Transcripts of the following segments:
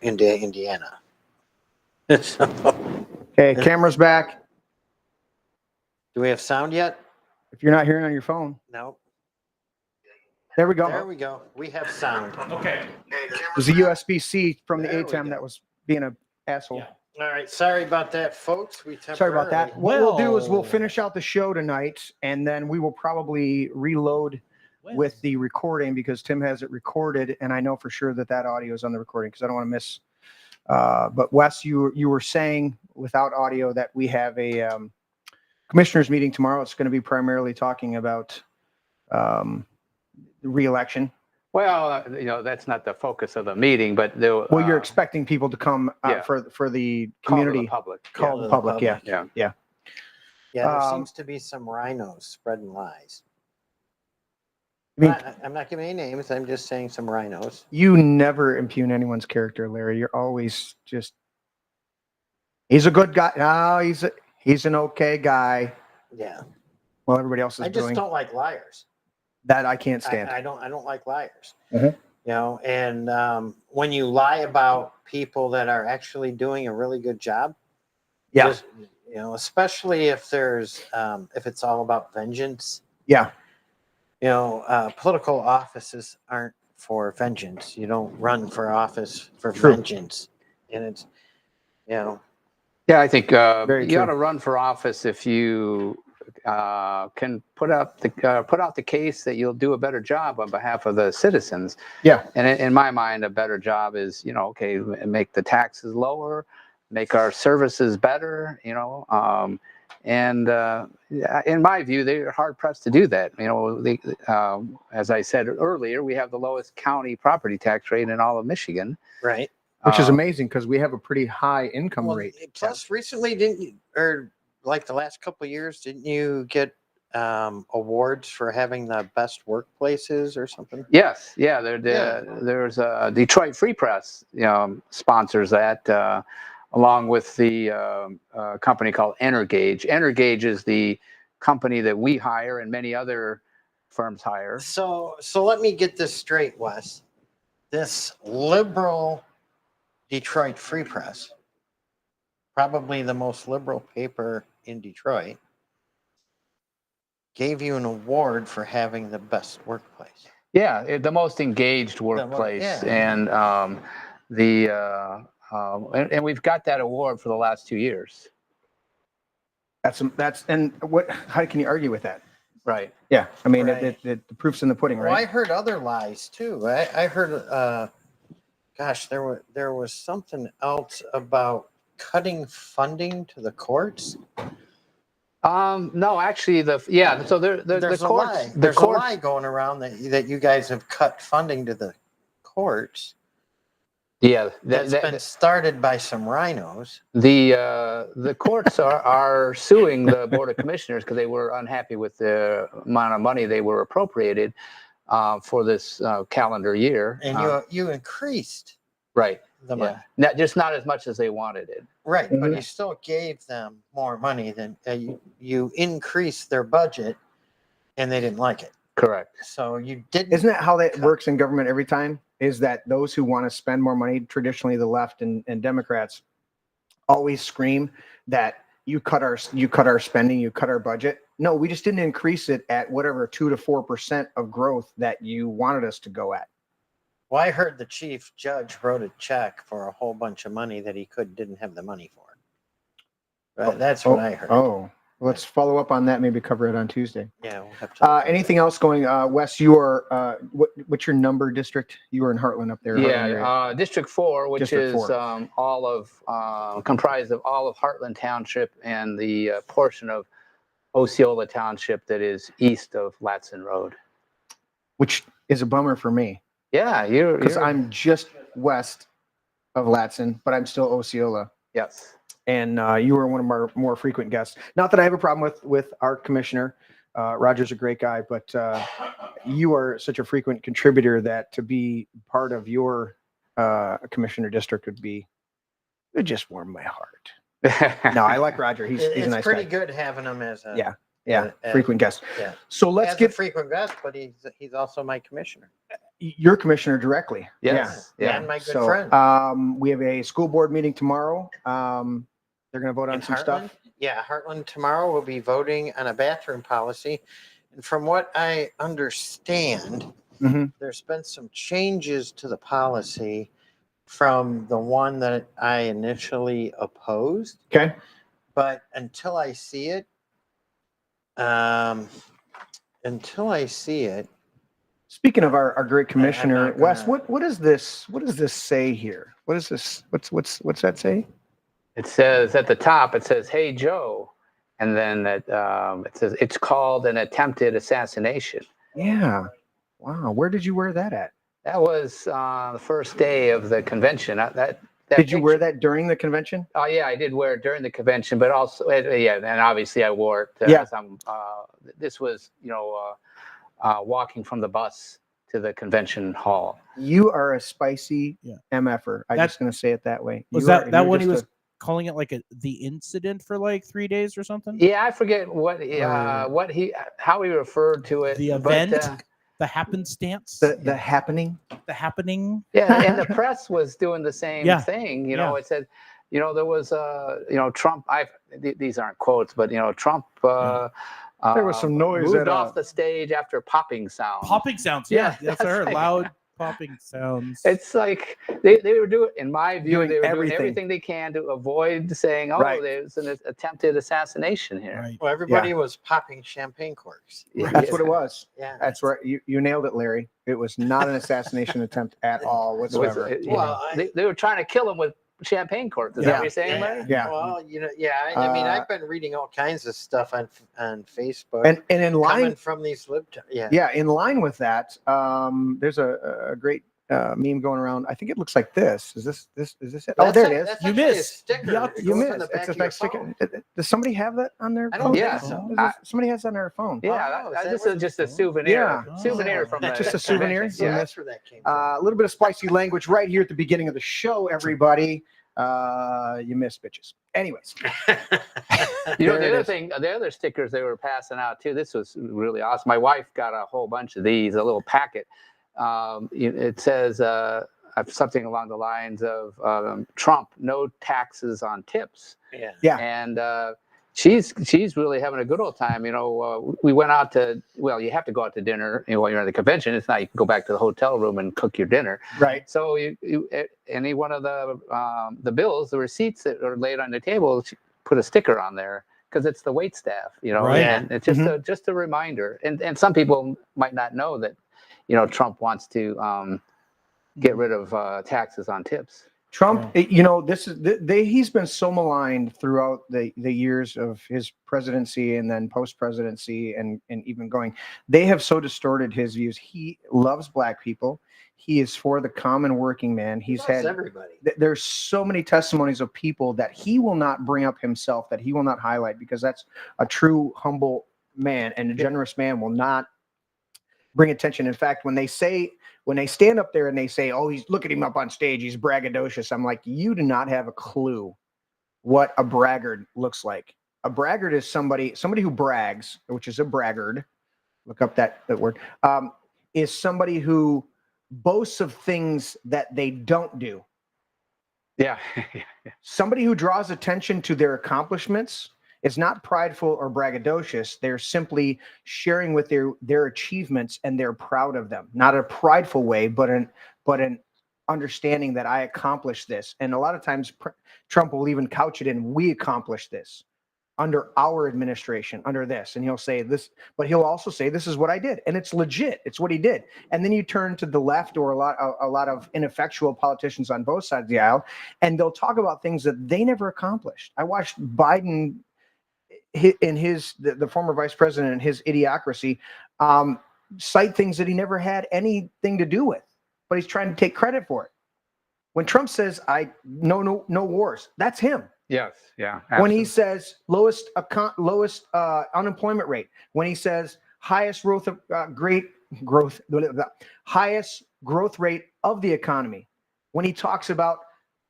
into Indiana. Okay, camera's back. Do we have sound yet? If you're not hearing on your phone, No. there we go. There we go. We have sound. Okay. It was a USB-C from the There we ATEM go. that was being an asshole. Yeah. All right. Sorry about that, folks. Sorry about that. What we'll do is we'll Well- finish out the show tonight, and then we will probably reload with the recording because Tim has it recorded, and I know for sure that audio is on the recording because I don't want to miss. But Wes, you were saying without audio that we have a commissioners meeting tomorrow. It's going to be primarily talking about the re-election. Well, that's not the focus of the meeting, but Well, you're expecting people to come yeah. for the call to community the public. call to the public. Yeah. Yeah. Yeah, there Um, seems to be some rhinos spreading lies. I mean, I'm not giving any names. I'm just saying some rhinos. you never impugn anyone's character, Larry. You're always just. He's a good guy. No, he's an okay guy. Yeah. Well, everybody else is I just doing don't like liars. that. I can't stand. I don't like liars. Mhm. You know, and when you lie about people that are actually doing a really good job, Yeah. just, especially if there's if it's all about vengeance. Yeah. Political offices aren't for vengeance. You don't run for office for True. vengeance, and it's Yeah, I think Very you true. ought to run for office if you can put out the case that you'll do a better job on behalf of the citizens. Yeah. And in my mind, a better job is, okay, make the taxes lower, make our services better, and in my view, they're hard pressed to do that. As I said earlier, we have the lowest county property tax rate in all of Michigan. right. Which is amazing because we have a pretty high income rate. Plus, recently, didn't you, or like the last couple of years, didn't you get awards for having the best workplaces or something? Yes, yeah. There's a Detroit Free Press, sponsors that, along with the company called Energage. Energage is the company that we hire and many other firms hire. So let me get this straight, Wes. This liberal Detroit Free Press, probably the most liberal paper in Detroit, gave you an award for having the best workplace. Yeah, the most engaged workplace, and and we've got that award for the last 2 years. And what? How can you argue with that? Right. Yeah. I mean, Right. the proof's in the pudding, Well, I right? heard other lies too. I heard, there was something else about cutting funding to the courts. No, actually, So There's the a courts. lie. The There's courts. a lie going around that you guys have cut funding to the courts. Yeah, That's been started by some rhinos. the courts are suing the Board of Commissioners because they were unhappy with the amount of money they were appropriated for this calendar year. And you increased Right. the money. Yeah. Not as much as they wanted it. Right, but Mhm. you still gave them more money than you increased their budget, and they didn't like it. Correct. So you didn't. Isn't that how that works in government every time? Is that those who want to spend more money, traditionally the left and Democrats, always scream that you cut our spending, you cut our budget. No, we just didn't increase it at whatever 2 to 4% of growth that you wanted us to go at. Well, I heard the chief judge wrote a check for a whole bunch of money that he didn't have the money for. But that's what I heard. Oh, let's follow up on that. Maybe cover it on Tuesday. Yeah, we'll have to. Anything else going? Wes, you are what's your number district? You were in Heartland up there. Heartland area. District 4, which District is 4. all of comprised of all of Heartland Township and the portion of Osceola Township that is east of Latson Road. Which is a bummer for me. Yeah, Because I'm just west of Latson, but I'm still Osceola. Yes. And you were one of our more frequent guests. Not that I have a problem with our commissioner. Roger's a great guy, but you are such a frequent contributor that to be part of your commissioner district would just warm my heart. No, I like Roger. He's a It's nice pretty guy. good having him as a Yeah, And- frequent guest. yeah. So let's As a get frequent guest, but he's also my commissioner. your commissioner directly. Yes. Yeah. And my good So, friend. we have a school board meeting tomorrow. They're going to vote on In some Heartland? stuff. Yeah, Heartland tomorrow will be voting on a bathroom policy. And from what I understand, Mhm. there's been some changes to the policy from the one that I initially opposed. Okay. But until I see it, um, Speaking of our great commissioner, not Wes, gonna- what does this say here? What is this? What's that say? It says at the top, it says, "Hey Joe," and then it says it's called an attempted assassination. Yeah. Wow. Where did you wear that at? That was the first day of the convention. That Did you wear picture- that during the convention? Oh yeah, I did wear it during the convention, but also yeah, and obviously I wore it. Yeah. As this was walking from the bus to the convention hall. You are a spicy Yeah. MFer. I'm That- just going to say it that way. Was You that you're when he just was calling it like the incident for like 3 days or something? Yeah, I forget how he referred to it. The but, event? The happenstance? the happening? The happening? yeah, and the press was doing the same Yeah. thing. Yeah. It said, there was Trump. These aren't quotes, but Trump. There was some noise moved at, off the stage after popping sound. Popping sounds. Yeah, Yeah, that's what I heard. that's like- Loud popping sounds. It's like they were doing, in my view, Doing they were doing everything. everything they can to avoid saying, "Oh, Right. there's an attempted assassination here." right. Well, everybody was popping champagne corks. Yeah. That's what it was. Yeah. That's right. You nailed it, Larry. It was not an assassination attempt at all It was- whatsoever. Well, they were trying to kill him with champagne corks. Is that what you're saying, Larry? Yeah. Well, I mean, I've been reading all kinds of stuff on Facebook. And in coming line, from these libtards. Yeah. yeah, in line with that, there's a great meme going around. I think it looks like this. Is this it? Oh, there it is. That's You actually a missed. sticker Yeah, that You goes on missed. the back It's a of your nice sticker. phone. Does somebody have that on their I phone? don't Yeah. think so. Somebody has that on their phone. Yeah, Oh, is that this what is just a it's souvenir. Yeah. Souvenir from the Just a souvenir? convention. So Yeah. that's where that came from. A little bit of spicy language right here at the beginning of the show, everybody. You missed, bitches. Anyways, There it The other stickers they were passing out too. This was really awesome. My wife got a whole bunch of these, a little packet. It says something along the lines of Trump, no taxes on tips. Yeah. Yeah. And she's really having a good old time. We went out to, well, you have to go out to dinner while you're at the convention. It's not you can go back to the hotel room and cook your dinner. right. So any one of the bills, the receipts that are laid on the table, she put a sticker on there because it's the wait staff, Right. and it's just a reminder. And some people might not know that, Trump wants to get rid of taxes on tips. Trump, this is he's been so maligned throughout the years of his presidency and then post-presidency and even going. They have so distorted his views. He loves black people. He is for the common working man. He's Loves had everybody. there's so many testimonies of people that he will not bring up himself, that he will not highlight, because that's a true humble man, and a generous man will not bring attention. In fact, when they stand up there and they say, "Oh, look at him up on stage, he's braggadocious," I'm like, you do not have a clue what a braggart looks like. A braggart is somebody who brags, which is a braggart. Look up that word. Is somebody who boasts of things that they don't do. Yeah. Somebody who draws attention to their accomplishments is not prideful or braggadocious. They're simply sharing with their achievements, and they're proud of them. Not a prideful way, but an understanding that I accomplished this. And a lot of times Trump will even couch it in, "We accomplished this under our administration, under this." And he'll say this, but he'll also say, "This is what I did." And it's legit. It's what he did. And then you turn to the left, or a lot of ineffectual politicians on both sides of the aisle, and they'll talk about things that they never accomplished. I watched Biden in the former vice president and his idiocracy cite things that he never had anything to do with, but he's trying to take credit for it. When Trump says, no wars, that's him. Yes. Yeah. When he says lowest unemployment rate, when he says highest highest growth rate of the economy, when he talks about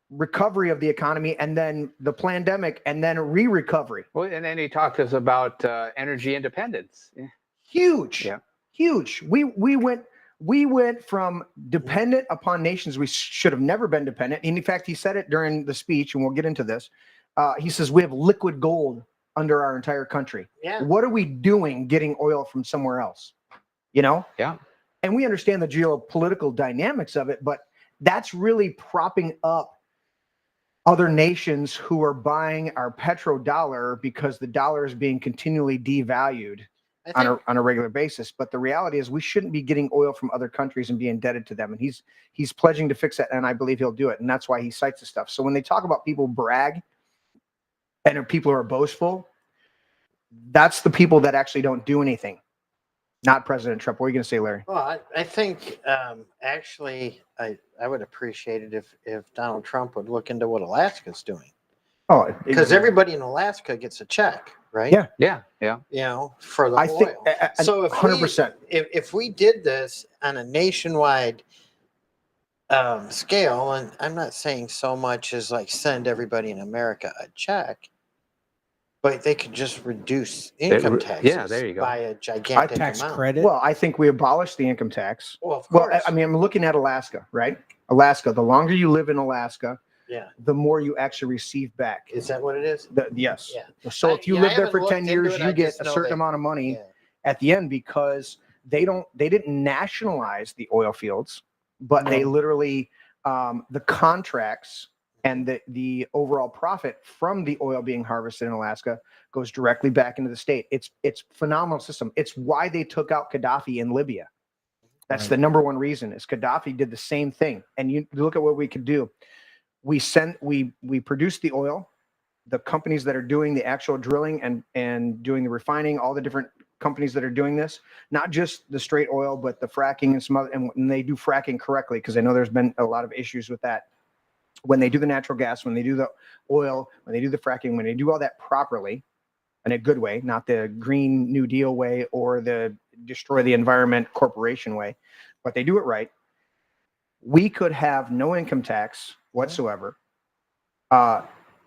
recovery of the economy, and then the pandemic, and then re-recovery. Well, and then he talked to us about energy independence. Yeah. Huge, Yeah. huge. We went from dependent upon nations we should have never been dependent. And in fact, he said it during the speech, and we'll get into this. He says we have liquid gold under our entire country. Yeah. What are we doing getting oil from somewhere else? You know? Yeah. And we understand the geopolitical dynamics of it, but that's really propping up other nations who are buying our petrodollar because the dollar is being continually devalued I think, on a regular basis. But the reality is we shouldn't be getting oil from other countries and be indebted to them. And he's pledging to fix that, and I believe he'll do it. And that's why he cites the stuff. So when they talk about people brag and people who are boastful, that's the people that actually don't do anything. Not President Trump. What are you going to say, Larry? well, I think actually I would appreciate it if Donald Trump would look into what Alaska's doing. Oh, Because everybody in Alaska gets a check, right? Yeah. Yeah. Yeah. You know, for the I oil. think So if 100%. if we did this on a nationwide scale, and I'm not saying so much as like send everybody in America a check, but they could just reduce income taxes there you go. by a gigantic Tax amount. credit. Well, I think we abolished the income tax. Well, of Well, course. I mean, I'm looking at Alaska, right? Alaska, the longer you live in Alaska, yeah. the more you actually receive back. Is that what it is? Yes. Yeah. So if you I live there haven't for 10 looked years, into it, I you get just a know certain that- amount of money Yeah. at the end because they didn't nationalize the oil fields, but they literally the contracts and the overall profit from the oil being harvested in Alaska goes directly back into the state. It's phenomenal system. It's why they took out Gaddafi in Libya. That's Right. the number one reason is Gaddafi did the same thing. And you look at what we could do. We produce the oil, the companies that are doing the actual drilling and doing the refining, all the different companies that are doing this, not just the straight oil, but the fracking and some other, and they do fracking correctly, because I know there's been a lot of issues with that. When they do the natural gas, when they do the oil, when they do the fracking, when they do all that properly, in a good way, not the Green New Deal way or the destroy the environment corporation way, but they do it right, we could have no income tax whatsoever.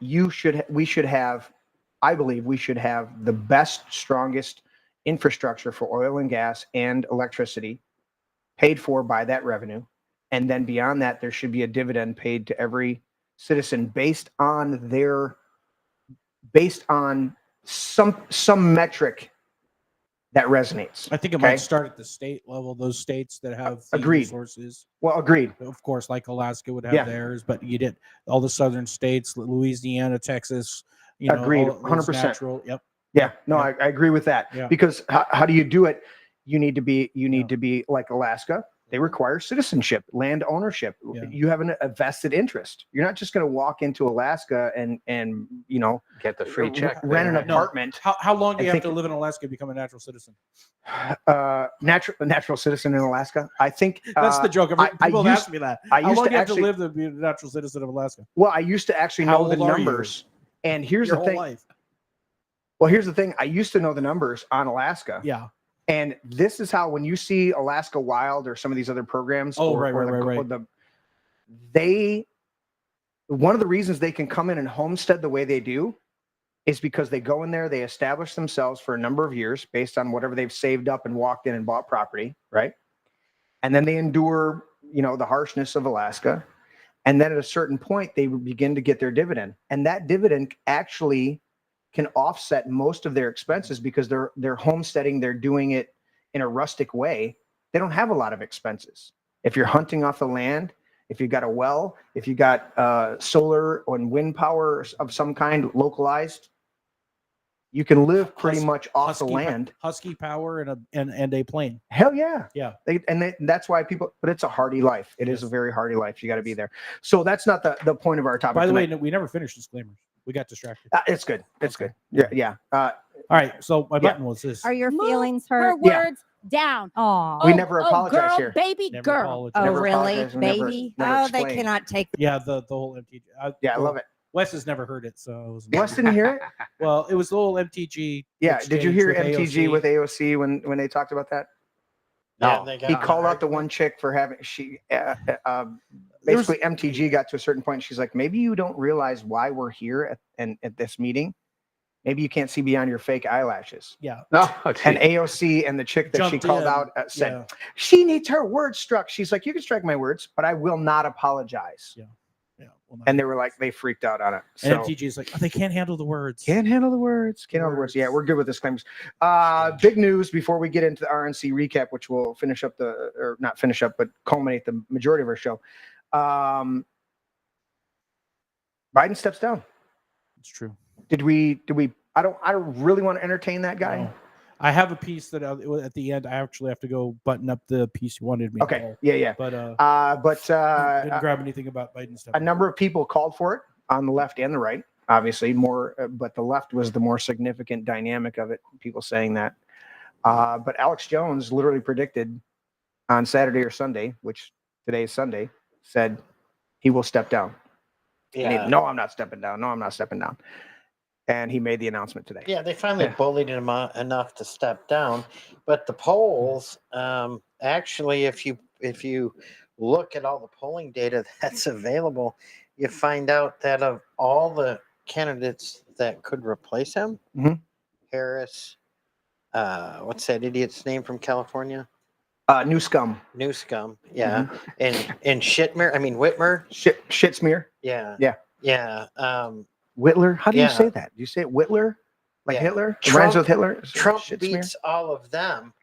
We should have, I believe we should have the best, strongest infrastructure for oil and gas and electricity paid for by that revenue. And then beyond that, there should be a dividend paid to every citizen based on some metric that resonates. I think it Okay. might start at the state level. Those states that have the Agreed. resources, Well, agreed. of course, like Alaska would have Yeah. theirs, but you did all the southern states, Louisiana, Texas. You know, Agreed, all those 100%. natural- Yep. Yeah, no, Yeah. I agree with that. Yeah. Because how do you do it? You need to be like Alaska. They require citizenship, land ownership. Yeah. You have a vested interest. You're not just going to walk into Alaska and Get the free check. rent an there. No. apartment. How long do I you have think- to live in Alaska to become a natural citizen? Natural citizen in Alaska. I think That's the joke. I People have used- asked me that. I How used long to do you have to actually- live to be a natural citizen of Alaska? Well, I used to actually How know the old are you? numbers. And here's Your the whole thing. life. Well, here's the thing. I used to know the numbers on Alaska. Yeah. And this is how, when you see Alaska Wild or some of these other programs, Oh, or, right, or right. one of the reasons they can come in and homestead the way they do is because they go in there, they establish themselves for a number of years based on whatever they've saved up and walked in and bought property, right? And then they endure, the harshness of Alaska. And then at a certain point, they begin to get their dividend. And that dividend actually can offset most of their expenses because they're homesteading, they're doing it in a rustic way. They don't have a lot of expenses. If you're hunting off the land, if you've got a well, if you got solar and wind power of some kind localized, you can live pretty much off the land. Husky power and a plane. Hell yeah. Yeah. That's why but it's a hardy life. It is a very hardy life. You got to be there. So that's not the point of our topic. By the way, tonight. we never finished disclaimers. We got distracted. It's good. It's Okay. good. Yeah. All right. So my button was this. Are your Move feelings her hurt? Yeah. words down. Oh, We never apologize girl, here. baby Never girl. apologize. oh, Never really, apologize and never- baby? never Oh, they explain. cannot take. Yeah, the whole MTG. Yeah, I love it. Wes has never heard it, so it was Wes didn't hear it? well, it was the whole MTG. Yeah. Did you exchange hear with MTG AOC. with AOC when they talked about that? Yeah, No. they got He in an called out the argument. one chick for having basically MTG got to a certain point. She's like, maybe you don't realize why we're here at this meeting. Maybe you can't see beyond your fake eyelashes. Yeah. No, And AOC and the chick that she Jumped called in. out said, Yeah. she needs her words struck. She's like, you can strike my words, but I will not apologize. Yeah. Yeah. Well, And they were like, they freaked out on it. and So MTG is like, oh, they can't handle the words. can't handle the words. Can't handle the words. Yeah, we're good with disclaimers. Big news before we get into the RNC recap, which will finish up or not finish up, but culminate the majority of our show. Biden steps down. It's true. Did we, I don't really want to entertain that guy. No. I have a piece that at the end, I actually have to go button up the piece you wanted me to Okay. pull. Yeah. But didn't grab anything about Biden stuff. A number of people called for it on the left and the right, obviously more, but the left was the more significant dynamic of it. People saying that. But Alex Jones literally predicted on Saturday or Sunday, which today is Sunday, said he will step down. Yeah. No, I'm not stepping down. No, I'm not stepping down. And he made the announcement today. Yeah, they finally bullied him enough to step down. But the polls, actually, if you look at all the polling data that's available, you find out that of all the candidates that could replace him, Harris, what's that idiot's name from California? Newscum. Newscum, yeah, and Whitmer. Shit smear. Yeah. Whitler. How do you Yeah. say that? Do you say it Whitler? Like Yeah. Hitler? It Trump- rhymes with Hitler? Trump Shit smear? beats all of them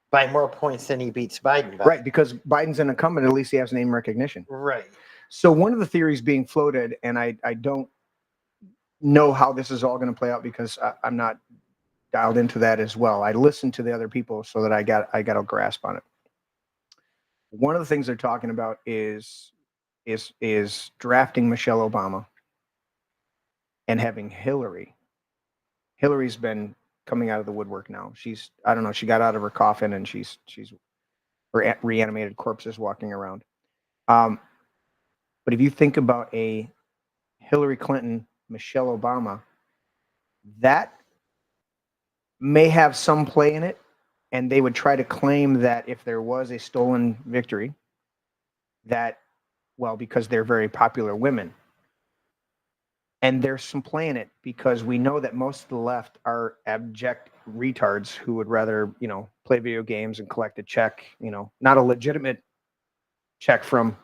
by more points than he beats Biden by. Right, because Biden's an incumbent, at least he has name recognition. Right. So one of the theories being floated, and I don't know how this is all going to play out because I'm not dialed into that as well. I listened to the other people so that I got a grasp on it. One of the things they're talking about is drafting Michelle Obama and having Hillary. Hillary's been coming out of the woodwork now. I don't know, she got out of her coffin and she's reanimated corpses walking around. But if you think about a Hillary Clinton, Michelle Obama, that may have some play in it. And they would try to claim that if there was a stolen victory, that, well, because they're very popular women. And there's some play in it because we know that most of the left are abject retards who would rather, play video games and collect a check, not a legitimate check from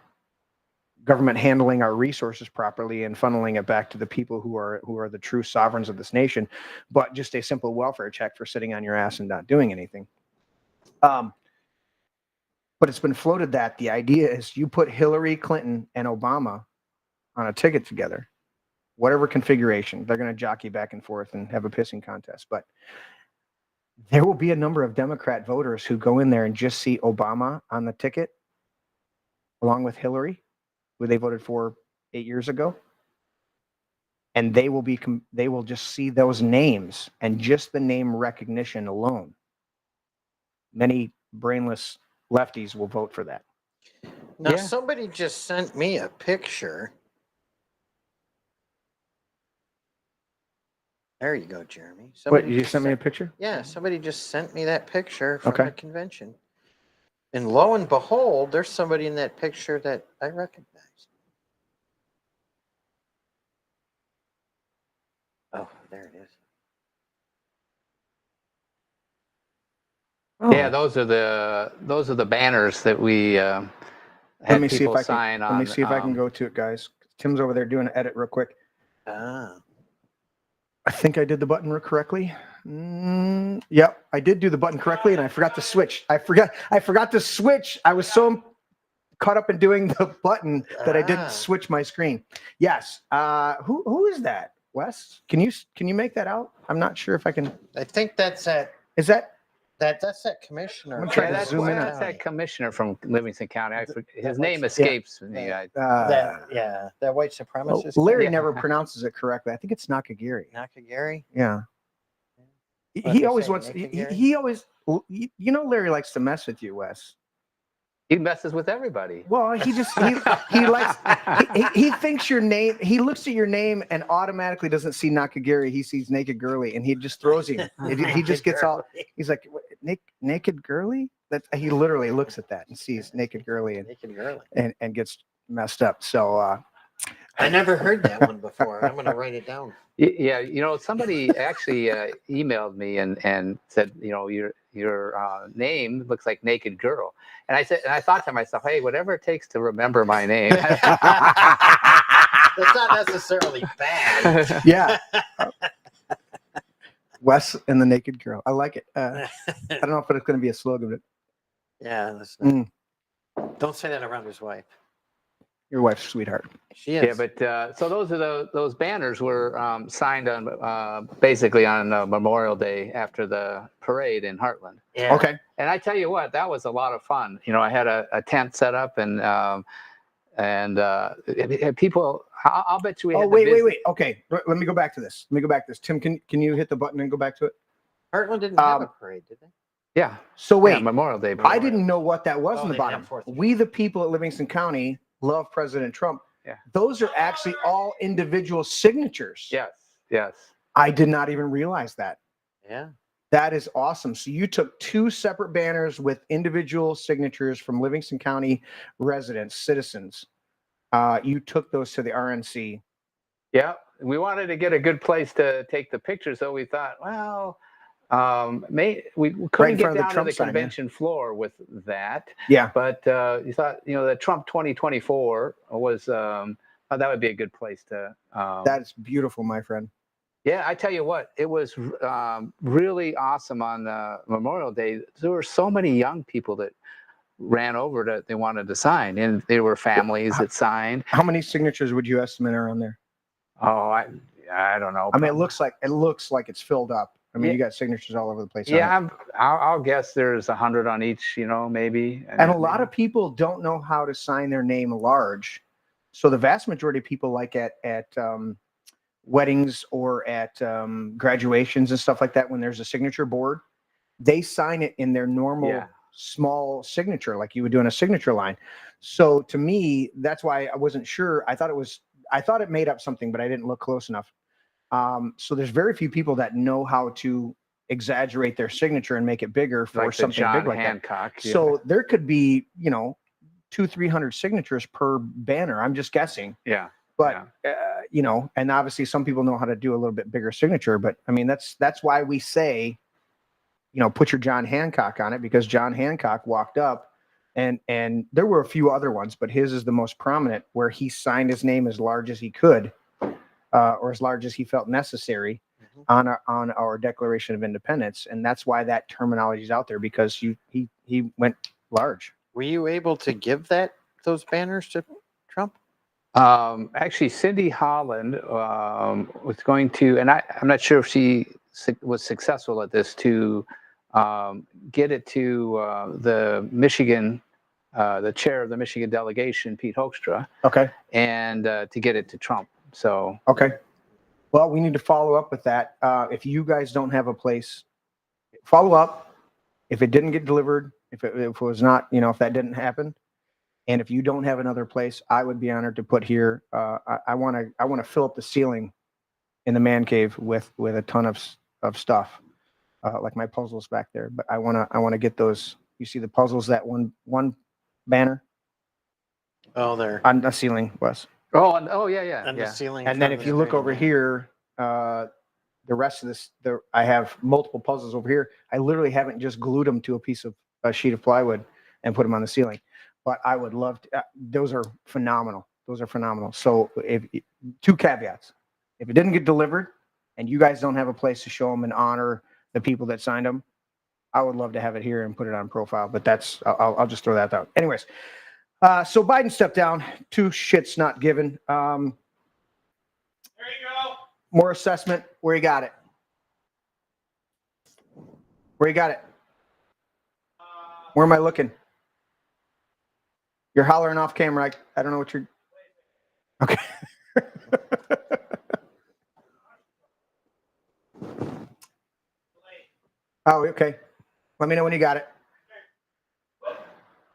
government handling our resources properly and funneling it back to the people who are the true sovereigns of this nation, but just a simple welfare check for sitting on your ass and not doing anything. But it's been floated that the idea is you put Hillary Clinton and Obama on a ticket together, whatever configuration, they're going to jockey back and forth and have a pissing contest. But there will be a number of Democrat voters who go in there and just see Obama on the ticket along with Hillary, who they voted for 8 years ago. And they will just see those names and just the name recognition alone. Many brainless lefties will vote for that. Now, somebody just sent me a picture. There you go, Jeremy. What, you just sent me a picture? Yeah, somebody just sent me that picture from Okay. the convention. And lo and behold, there's somebody in that picture that I recognize. Oh, there it is. Yeah, those are the banners that we had Let me see if people I sign can. on. Let me see if I can go to it, guys. Tim's over there doing an edit real quick. Ah. I think I did the button correctly. Yep, I did do the button correctly, and I forgot to switch. I forgot to switch. I was so caught up in doing the button that I didn't switch my screen. Yes. Who is that? Wes? Can you make that out? I'm not sure if I can. I think that's that. Is that? That's that commissioner. I'm trying to that's, zoom in that's on that commissioner from Livingston County. His name what's- escapes me. That white supremacist. Larry Yeah. never pronounces it correctly. I think it's Nakagiri. Nakagiri. Yeah. What He they always say, wants. Nakagiri? He always. Larry likes to mess with you, Wes. He messes with everybody. Well, he likes. He thinks your name. He looks at your name and automatically doesn't see Nakagiri. He sees Naked Girly, and he just throws him. He just gets all. He's like, Naked Girly. That he literally looks at that and sees Naked Girly Naked girly. and gets messed up. So I never heard that one before. I'm going to write it down. Yeah, somebody actually emailed me and said, your name looks like Naked Girl, and I thought to myself, hey, whatever it takes to remember my name. That's not necessarily bad. yeah. Wes and the Naked Girl. I like it. I don't know if it's going to be a slogan, but Yeah, that's not, don't say that around his wife. your wife's a sweetheart. She is. Yeah, but so those banners were signed on basically on Memorial Day after the parade in Heartland. Yeah. Okay. And I tell you what, that was a lot of fun. I had a tent set up and people. I'll bet you we had. Wait. Okay, let me go back to this. Tim, can you hit the button and go back to it? Heartland didn't have a parade, did they? Yeah. So wait, yeah, Memorial Day. I didn't know what that was Oh, in the they didn't bottom. have 4th of We, the people at Livingston County, love President Trump. Yeah. Those are actually all individual signatures. Yes. I did not even realize that. Yeah. That is awesome. So you took 2 separate banners with individual signatures from Livingston County residents, citizens. You took those to the RNC. Yeah, we wanted to get a good place to take the picture, so we thought, well, we couldn't get down to the convention floor with that. Yeah. But you thought, the Trump 2024 was that would be a good place to. That's beautiful, my friend. Yeah, I tell you what, it was really awesome on Memorial Day. There were so many young people that ran over that they wanted to sign, and there were families that signed. How many signatures would you estimate are on there? Oh, I don't know. I mean, it looks like it's filled up. I mean, you got signatures all over the place. Yeah, I'll guess there's 100 on each, maybe. And a lot of people don't know how to sign their name large. So the vast majority of people, like at weddings or at graduations and stuff like that, when there's a signature board, they sign it in their normal small signature, like you would do in a signature line. So to me, that's why I wasn't sure. I thought it made up something, but I didn't look close enough. So there's very few people that know how to exaggerate their signature and make it bigger for like something big like Hancock, that. So there could be, 200-300 signatures per banner. I'm just guessing. Yeah. But and obviously some people know how to do a little bit bigger signature. But I mean, that's why we say, put your John Hancock on it, because John Hancock walked up, and there were a few other ones, but his is the most prominent, where he signed his name as large as he could, or as large as he felt necessary on our Declaration of Independence. And that's why that terminology is out there, because he went large. Were you able to give those banners to Trump? Actually, Cindy Holland was going to, and I'm not sure if she was successful at this, to get it to the Michigan, the chair of the Michigan delegation, Pete Hoekstra. Okay. And to get it to Trump. So. Okay. Well, we need to follow up with that. If you guys don't have a place, follow up. If it didn't get delivered, if it was not, if that didn't happen, and if you don't have another place, I would be honored to put here. I want to fill up the ceiling in the man cave with a ton of stuff, like my puzzles back there. But I want to get those. You see the puzzles, that one banner? Oh, there on the ceiling, Wes. Oh yeah. On the ceiling. And then if you look over here, the rest of this, I have multiple puzzles over here. I literally haven't just glued them to a sheet of plywood and put them on the ceiling. But I would love to. Those are phenomenal. So if 2 caveats: if it didn't get delivered, and you guys don't have a place to show them and honor the people that signed them, I would love to have it here and put it on profile. But I'll just throw that out. Anyways, so Biden stepped down. 2 shits not given. There you go. More assessment. Where you got it? Where am I looking? You're hollering off camera. I don't know what you're. Okay. Oh, okay. Let me know when you got it.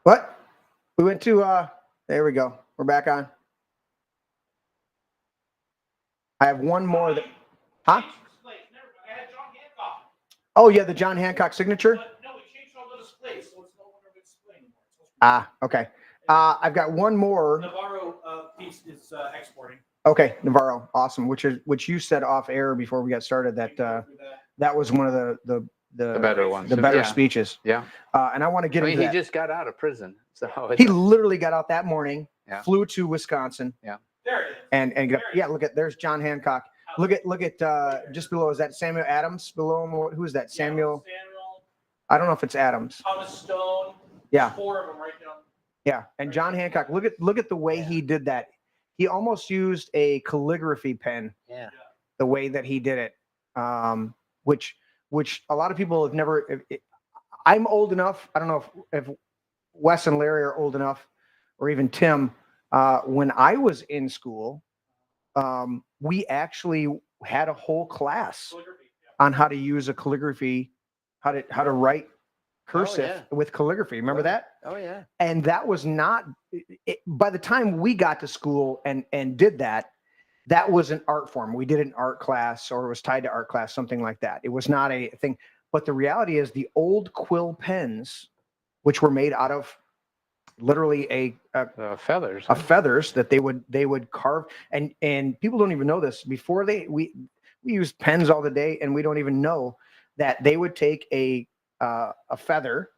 What? We went to. There we go. We're back on. I have one more. Huh? Oh yeah, the John Hancock signature. No, we changed all the displays, so it's no longer display anymore. Ah, okay. I've got one more. Navarro piece is exporting. Okay, Navarro, awesome. Which you said off air before we got started that was one of the better ones. the better Yeah. speeches. Yeah. And I want to get I mean, into he that. just got out of prison, so He literally got out that morning, Yeah. flew to Wisconsin. Yeah. There it is. And look at there's John Hancock. Look at just below. Is that Samuel Adams below him? Who is that? Samuel. I don't know if it's Adams. Thomas Stone. Yeah. 4 of them right down. Yeah, and John Hancock. Look at the way he did that. He almost used a calligraphy pen. Yeah. The way that he did it, which a lot of people have never. I'm old enough. I don't know if Wes and Larry are old enough, or even Tim. When I was in school, we actually had a whole class on how to use a calligraphy, how to write cursive with calligraphy. Remember that? Oh yeah. And that was not. By the time we got to school and did that, that was an art form. We did an art class, or it was tied to art class, something like that. It was not a thing. But the reality is, the old quill pens, which were made out of literally feathers. Feathers that they would carve, and people don't even know this. Before we use pens all the day, and we don't even know that they would take a feather,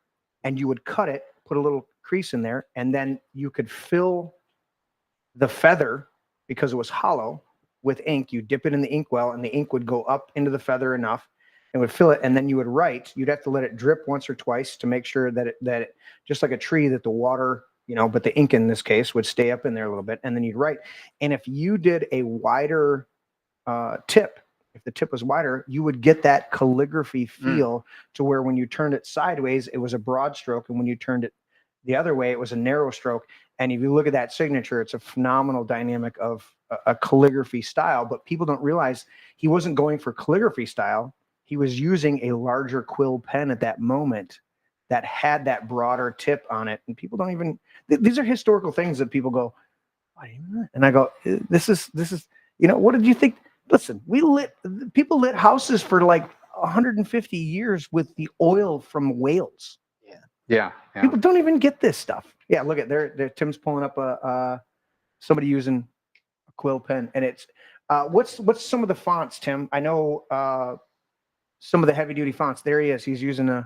and you would cut it, put a little crease in there, and then you could fill the feather, because it was hollow, with ink. You dip it in the inkwell, and the ink would go up into the feather enough and would fill it, and then you would write. You'd have to let it drip once or twice to make sure that it just like a tree, that the water, but the ink in this case would stay up in there a little bit, and then you'd write. And if you did a wider tip, if the tip was wider, you would get that calligraphy feel to where when you turned it sideways, it was a broad stroke, and when you turned it the other way, it was a narrow stroke. And if you look at that signature, it's a phenomenal dynamic of a calligraphy style. But people don't realize he wasn't going for calligraphy style. He was using a larger quill pen at that moment that had that broader tip on it. And people don't even, these are historical things that people go, and I go, this is, what did you think? Listen, people lit houses for like 150 years with the oil from whales. Yeah. People don't even get this stuff. Yeah, look at there. Tim's pulling up somebody using a quill pen, and it's what's some of the fonts, Tim? I know some of the heavy duty fonts. There he is. He's using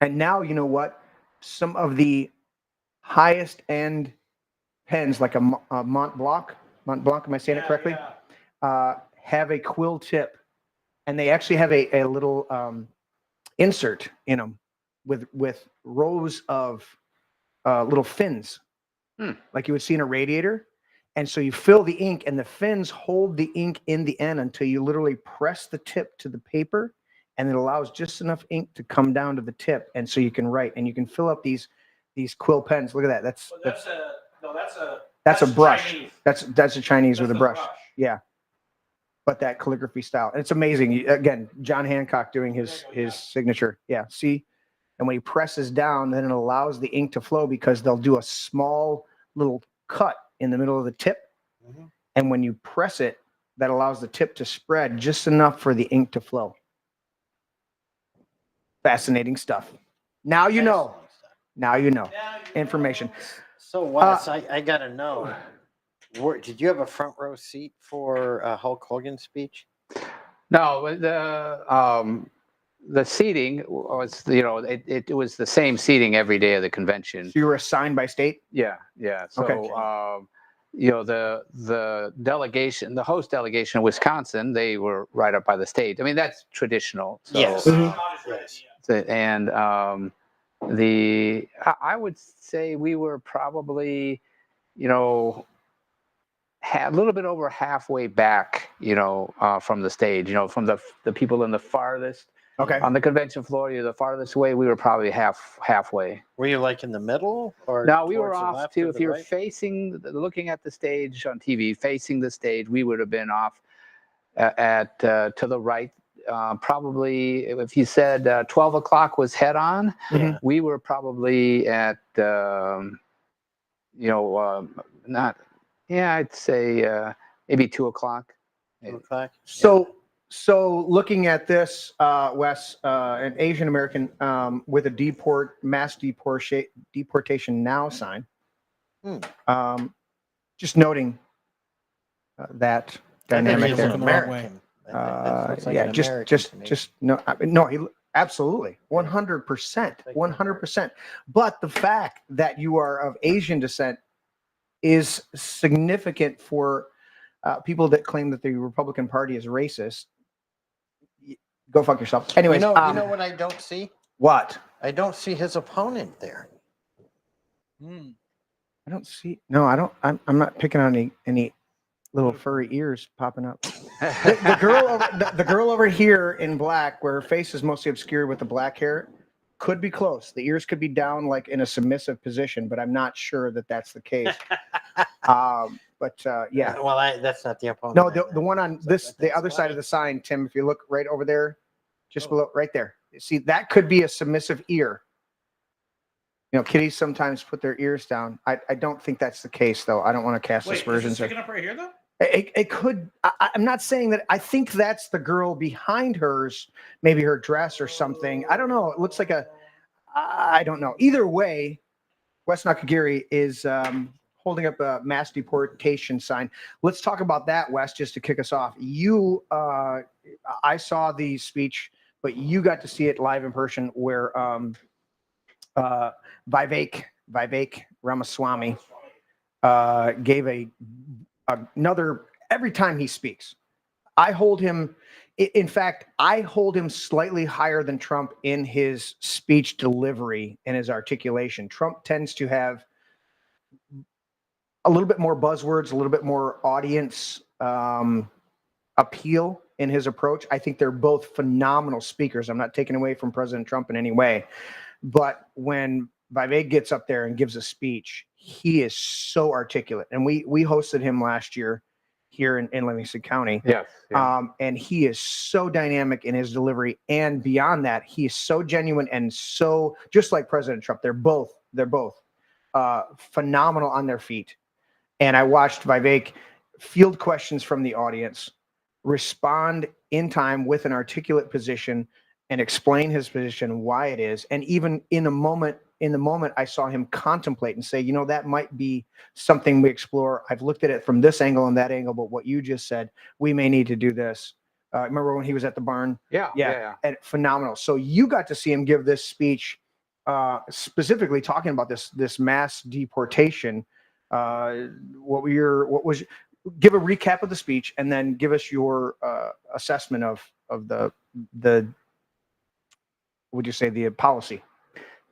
and now you know what? Some of the highest end pens, like a Mont Blanc. Am I saying it correctly? Have a quill tip, and they actually have a little insert in them with rows of little fins, like you would see in a radiator. And so you fill the ink, and the fins hold the ink in the end until you literally press the tip to the paper, and it allows just enough ink to come down to the tip, and so you can write, and you can fill up these quill pens. Look at that. That's a brush. Chinese. That's a Chinese with a brush. brush. Yeah. But that calligraphy style, and it's amazing. Again, John Hancock doing his signature. Yeah, see, and when he presses down, then it allows the ink to flow, because they'll do a small little cut in the middle of the tip, and when you press it, that allows the tip to spread just enough for the ink to flow. Fascinating stuff. Now you know. Now you know. Information. So Wes, I gotta know. Did you have a front row seat for Hulk Hogan's speech? No, the seating was, it was the same seating every day of the convention. So you were assigned by state? Yeah. So, Okay. the delegation, the host delegation of Wisconsin, they were right up by the state. I mean, that's traditional. So, Yes. Yes. And I would say we were probably, a little bit over halfway back, from the stage, from the people in the farthest. Okay. On the convention floor, the farthest away, we were probably halfway. Were you like in the middle, or No, we were towards the off left too. or If the you're right? looking at the stage on TV, facing the stage, we would have been off to the right. Probably, if you said 12 o'clock was head on, we were probably at, I'd say maybe 2 o'clock. 2 o'clock? So So looking at this, Wes, an Asian American with a mass deportation now sign. Just noting that dynamic he's there. an American. That looks like Yeah, an American to me. just no, no, he absolutely 100%, 100%. But the fact that you are of Asian descent is significant for people that claim that the Republican Party is racist. Go fuck yourself. Anyways, you know what I don't see? What? I don't see his opponent there. I don't see. No, I don't. I'm not picking on any little furry ears popping up. The girl over here in black, where her face is mostly obscured with the black hair, could be close. The ears could be down, like in a submissive position, but I'm not sure that that's the case. Yeah. Well, that's not the opponent. No, the one on the other side of the sign, Tim. If you look right over there, just below, right there. See, that could be a submissive ear. You know, kitties sometimes put their ears down. I don't think that's the case, though. I don't want to cast aspersions. Is it sticking up right here, though? It could. I'm not saying that. I think that's the girl behind hers, maybe her dress or something. I don't know. It looks like I don't know. Either way, Wes Nakagiri is holding up a mass deportation sign. Let's talk about that, Wes, just to kick us off. I saw the speech, but you got to see it live in person where Vivek Ramaswamy gave another, every time he speaks, I hold him, in fact, I hold him slightly higher than Trump in his speech delivery and his articulation. Trump tends to have a little bit more buzzwords, a little bit more audience appeal in his approach. I think they're both phenomenal speakers. I'm not taking away from President Trump in any way. But when Vivek gets up there and gives a speech, he is so articulate. And we hosted him last year here in Livingston County. Yes. Yeah. And he is so dynamic in his delivery. And beyond that, he is so genuine and so, just like President Trump, they're both phenomenal on their feet. And I watched Vivek field questions from the audience, respond in time with an articulate position, and explain his position, why it is. And even in the moment, I saw him contemplate and say, that might be something we explore. I've looked at it from this angle and that angle, but what you just said, we may need to do this. Remember when he was at the barn? Yeah. And phenomenal. So you got to see him give this speech, specifically talking about this mass deportation. Give a recap of the speech and then give us your assessment of the would you say the policy?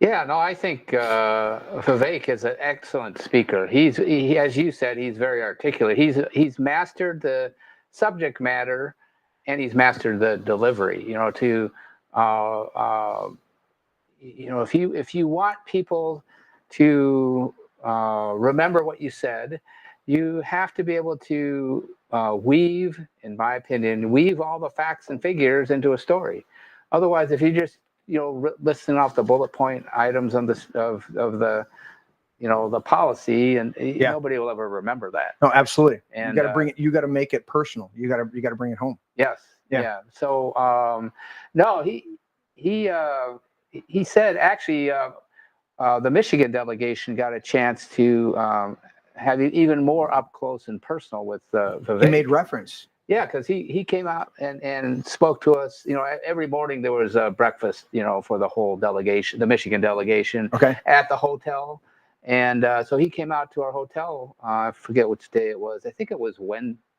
Yeah, no, I think Vivek is an excellent speaker. He, as you said, he's very articulate. He's mastered the subject matter, and he's mastered the delivery. If you want people to remember what you said, you have to be able to weave, in my opinion, all the facts and figures into a story. Otherwise, if you just listing off the bullet point items on the policy, and nobody will ever remember that. No, absolutely. And you got to bring it. You got to make it personal. You got to bring it home. Yes. Yeah. So no, he said actually the Michigan delegation got a chance to have even more up close and personal with Vivek. He made reference. Yeah, because he came out and spoke to us. Every morning there was a breakfast, for the whole delegation, the Michigan delegation, at the hotel. And so he came out to our hotel. I forget which day it was. I think it was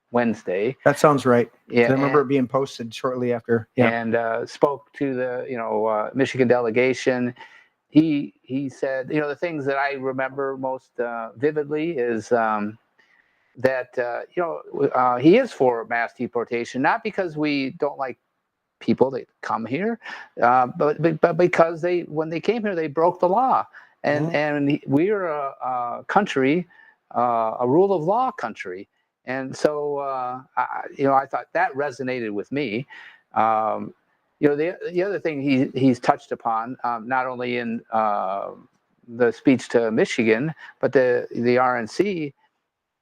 Wednesday. That sounds right. Yeah, I remember it being posted shortly after. Yeah. And spoke to the Michigan delegation. He said, the things that I remember most vividly is that he is for mass deportation, not because we don't like people that come here, but because when they came here, they broke the law, and we are a country, a rule of law country, and so I thought that resonated with me. The other thing he's touched upon, not only in the speech to Michigan, but the RNC,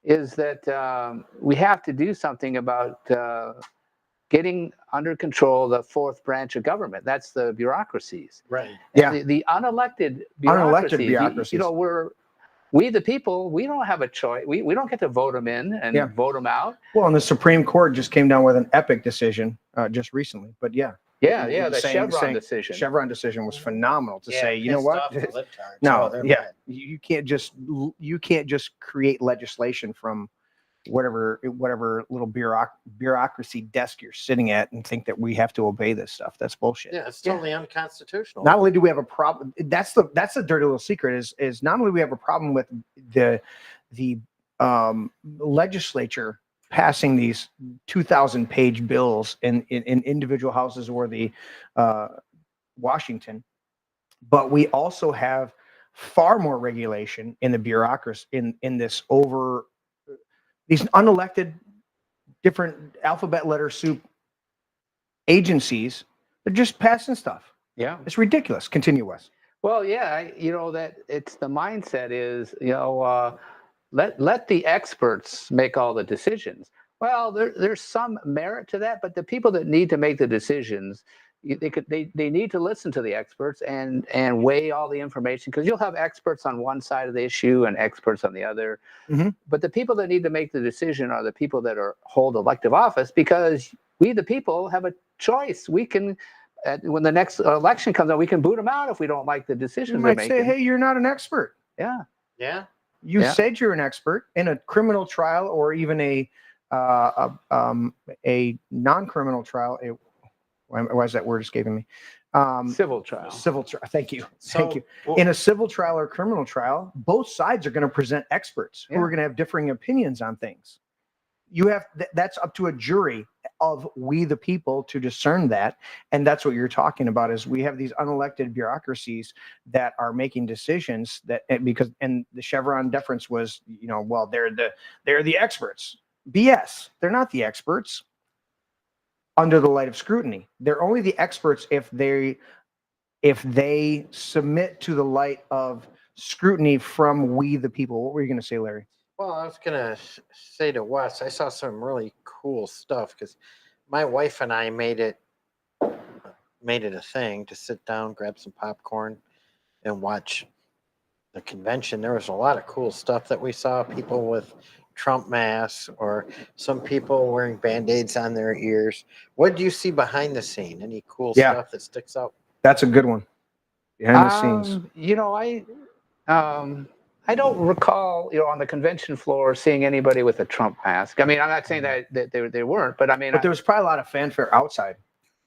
is that we have to do something about getting under control the fourth branch of government. That's the bureaucracies. Right. Yeah. The unelected Unelected bureaucracies. bureaucracies. You know, we the people, we don't have a choice. We don't get to vote them in and vote them out. Well, and the Supreme Court just came down with an epic decision just recently. But yeah. The Chevron decision. Chevron decision was phenomenal to say, you know pissed what? off the libtards. No, Oh, they're yeah, mad. you can't just create legislation from whatever little bureaucracy desk you're sitting at and think that we have to obey this stuff. That's bullshit. Yeah, it's totally unconstitutional. Not only do we have a problem, that's the dirty little secret is not only do we have a problem with the legislature passing these 2,000-page bills in individual houses or the Washington, but we also have far more regulation in the bureaucracy in this over these unelected different alphabet letter soup agencies. They're just passing stuff. Yeah. It's ridiculous. Continue, Wes. Well, yeah, that it's the mindset is, let the experts make all the decisions. Well, there's some merit to that, but the people that need to make the decisions, they need to listen to the experts and weigh all the information, because you'll have experts on one side of the issue and experts on the other. Mm-hmm. But the people that need to make the decision are the people that hold elective office, because we, the people, have a choice. We can, when the next election comes out, we can boot them out if we don't like the decisions You they're might making. say, hey, you're not an expert. Yeah. Yeah. You said you're an expert in a criminal trial or even a non-criminal trial. Why is that word escaping me? Civil trial. Civil trial. Thank you. So, Thank you. well, In a civil trial or criminal trial, both sides are going to present experts who are going to have differing opinions on things. That's up to a jury of we the people to discern that. And that's what you're talking about is we have these unelected bureaucracies that are making decisions because the Chevron deference was, well, they're the experts. BS. They're not the experts under the light of scrutiny. They're only the experts if they submit to the light of scrutiny from we the people. What were you going to say, Larry? Well, I was gonna say to Wes, I saw some really cool stuff because my wife and I made it a thing to sit down, grab some popcorn, and watch the convention. There was a lot of cool stuff that we saw. People with Trump masks or some people wearing Band-Aids on their ears. What do you see behind the scene? Any cool stuff that sticks out? That's a good one. Behind the scenes. I don't recall, on the convention floor seeing anybody with a Trump mask. I mean, I'm not saying that they weren't, but I mean, but there was probably a lot of fanfare outside.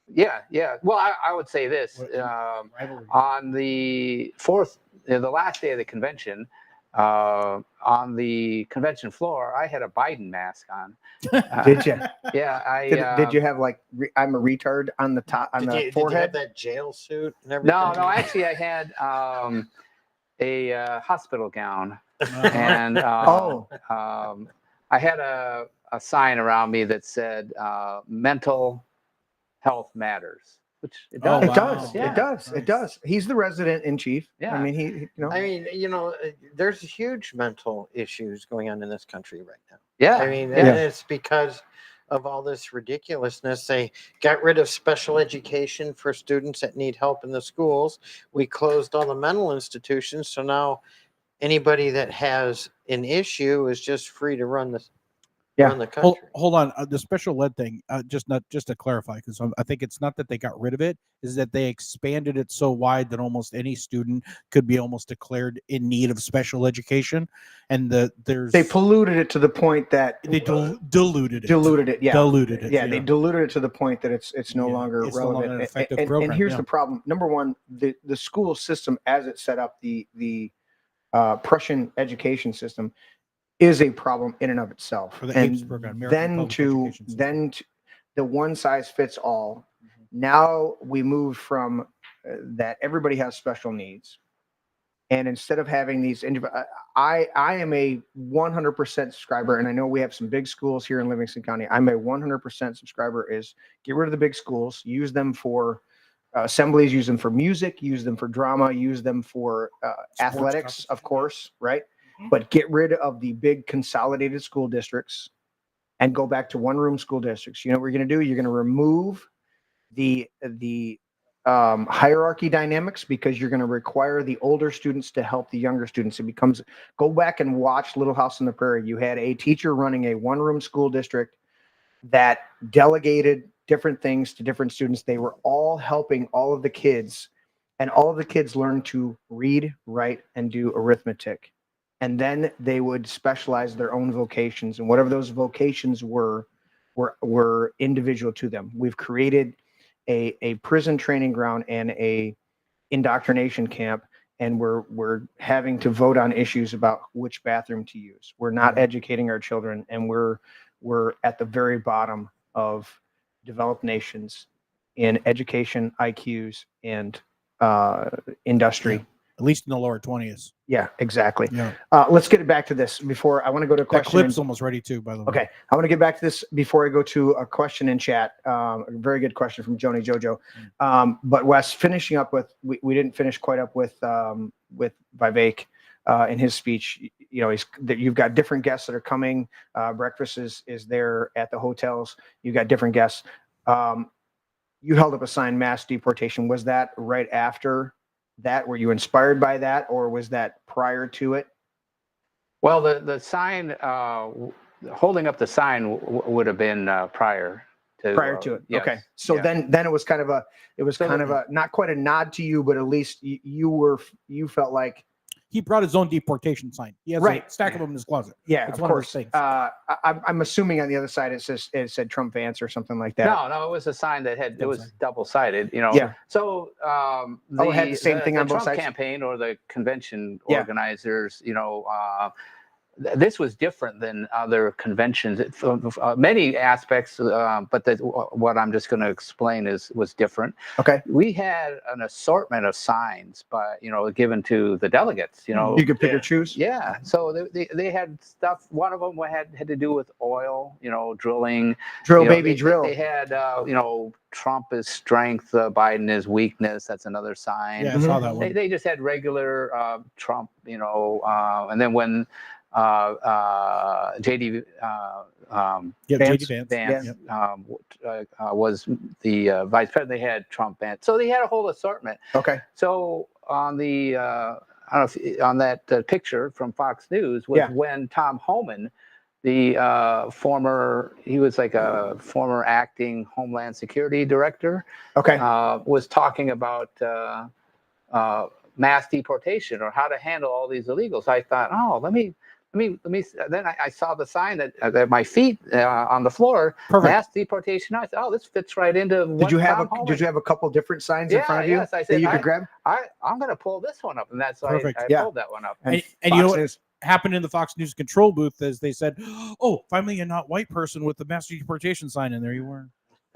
Yeah. Well, I would say this: on the the last day of the convention, on the convention floor, I had a Biden mask on. Did you? Yeah, Did you have I'm a retard on the top on the Did you forehead? have that jail suit and everything? No. Actually, I had a hospital gown, and I had a sign around me that said "Mental Health Matters," which it does. It does. Yeah. It does. Nice. It does. He's the resident in chief. Yeah. I mean, there's huge mental issues going on in this country right now. Yeah. I mean, and it's because of all this ridiculousness. They got rid of special education for students that need help in the schools. We closed all the mental institutions. So now anybody that has an issue is just free to run the country. Hold on. The special ed thing, just to clarify, because I think it's not that they got rid of it, is that they expanded it so wide that almost any student could be almost declared in need of special education, and they polluted it to the point that they diluted it. Diluted it. Yeah. Diluted it. Yeah, they diluted it to the point that it's no longer it's no relevant. longer an effective program. And here's the problem. Number one, the school system as it's set up, the Prussian education system, is a problem in and of itself. For the and APES program, then the one size fits all. Now we moved from that everybody has special needs, and instead of having these, I am a 100% subscriber, and I know we have some big schools here in Livingston County. I'm a 100% subscriber. Is get rid of the big schools, use them for assemblies, use them for music, use them for drama, use them for athletics, of course, right? But get rid of the big consolidated school districts and go back to one room school districts. You know what we're going to do? You're going to remove the hierarchy dynamics, because you're going to require the older students to help the younger students. It becomes, go back and watch Little House on the Prairie. You had a teacher running a one room school district that delegated different things to different students. They were all helping all of the kids, and all of the kids learned to read, write, and do arithmetic. And then they would specialize their own vocations, and whatever those vocations were individual to them. We've created a prison training ground and a indoctrination camp, and we're having to vote on issues about which bathroom to use. We're not educating our children, and we're at the very bottom of developed nations in education, IQs, and industry. Yeah. At least in the lower 20s. Yeah, exactly. Yeah. Let's get back to this before I want to go to a That question. clip's almost ready too, by the way. Okay, I want to get back to this before I go to a question in chat. A very good question from Joni Jojo. But Wes, finishing up with, we didn't finish quite up with Vivek in his speech. You know, you've got different guests that are coming. Breakfast is there at the hotels. You've got different guests. You held up a sign, mass deportation. Was that right after that? Were you inspired by that, or was that prior to it? Well, the sign, holding up the sign would have been prior to it. Yes. Okay. So Yeah. then it was kind of a not quite a nod to you, but at least you felt like He brought his own deportation sign. He has Right. a stack of them in his closet. yeah, It's of one of course. those things. I'm assuming on the other side it said Trump Vance or something like that. No, it was a sign that it was double-sided, you know. Yeah. So it had the same thing on both Trump sides? campaign or the convention Yeah. organizers, you know, this was different than other conventions. Many aspects, but what I'm just going to explain was different. Okay. We had an assortment of signs, given to the delegates. You know, You could pick or choose. yeah. So they had stuff. One of them had to do with oil. You know, drilling. Drill, You know, baby, drill. They had Trump is strength, Biden is weakness. That's another sign. Yeah, I saw that one. They just had regular Trump. And then when JD JD Vance Yep. was the vice president, they had Trump Vance. So they had a whole assortment. Okay. So on the I don't know if on that picture from Fox News was when Tom Homan, the he was like a former acting Homeland Security director. Okay. Was talking about mass deportation or how to handle all these illegals. I thought, oh, let me. Then I saw the sign at my feet on the floor. Perfect. Mass deportation. I said, oh, this fits right into. Did you have a couple different signs in front of you? Yes, I that said you could grab? I'm going to pull this one up, and that's why Perfect. I pulled that one up. And Fox you know what News. happened in the Fox News control booth is they said, "Oh, finally a not white person with the mass deportation sign," and there you were.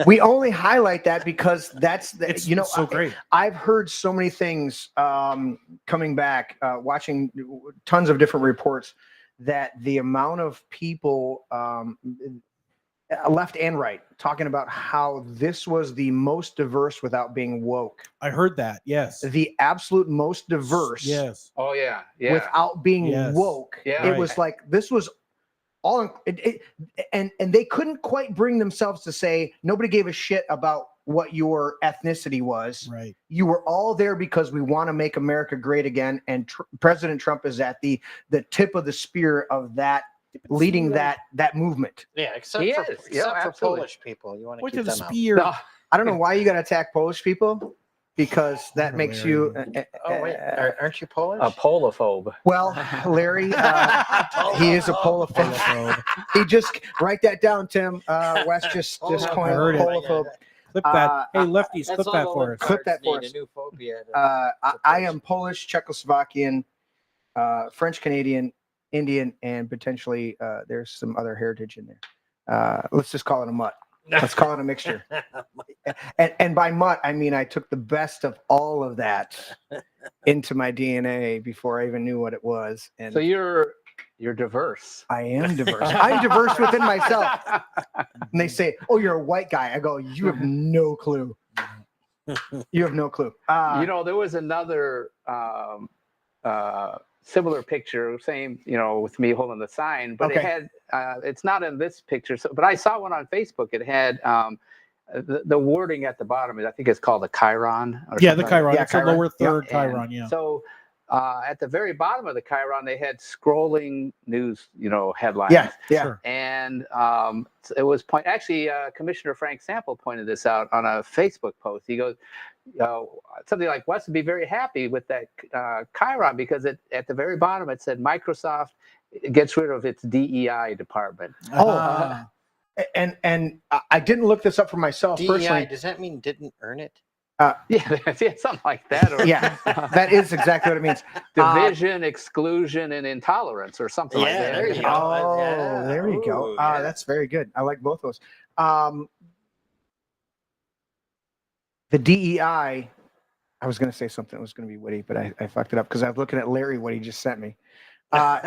We only highlight that because that's It's it's so great. I've heard so many things coming back, watching tons of different reports, that the amount of people left and right talking about how this was the most diverse without being woke. I heard that. Yes. The absolute most diverse Yes. Oh yeah. without being Yes. woke. Yeah. It was like this was all and they couldn't quite bring themselves to say nobody gave a shit about what your ethnicity was. Right. You were all there because we want to make America great again, and President Trump is at the tip of the spear of that, leading that movement. Yeah, except He for is. Yeah, except for absolutely. Polish people. You want to Point keep to the them out. spear. No, I don't know why you got to attack Polish people, because that makes you Oh wait, aren't you Polish? a polophobe. well, Larry, he is a polophobe. He just write that down, Tim. Wes just I coined heard it. polophobe. Clip that. Hey, lefties, clip that for us. Clip that for us. A new phobia. I am Polish, Czechoslovakian, French Canadian, Indian, and potentially there's some other heritage in there. Let's just call it a mutt. Let's call it a mixture. And by mutt, I mean I took the best of all of that into my DNA before I even knew what it was. And So you're diverse. I am diverse. I'm diverse within myself. And they say, "Oh, you're a white guy." I go, "You have no clue. You have no clue." There was another similar picture, same, with me holding the sign, but it had, it's not in this picture. So, but I saw one on Facebook. It had the wording at the bottom. I think it's called the Chiron. Or Yeah, the something Chiron. Yeah, It's a Chiron. lower third And Chiron. Yeah. So at the very bottom of the Chiron, they had scrolling news, headlines. Yeah, yeah. Sure. And it was actually Commissioner Frank Sample pointed this out on a Facebook post. He goes, something like, Wes would be very happy with that Chiron because at the very bottom it said Microsoft gets rid of its DEI department. And I didn't look this up for myself DEI, personally. does that mean didn't earn it? Yeah, something like that. Or, Yeah, that is exactly what it means. Division, exclusion, and intolerance, or something like that. there you go. Oh, Yeah. there you go. Ooh, yeah. That's very good. I like both those. The DEI, I was going to say something that was going to be witty, but I fucked it up because I was looking at Larry, what he just sent me.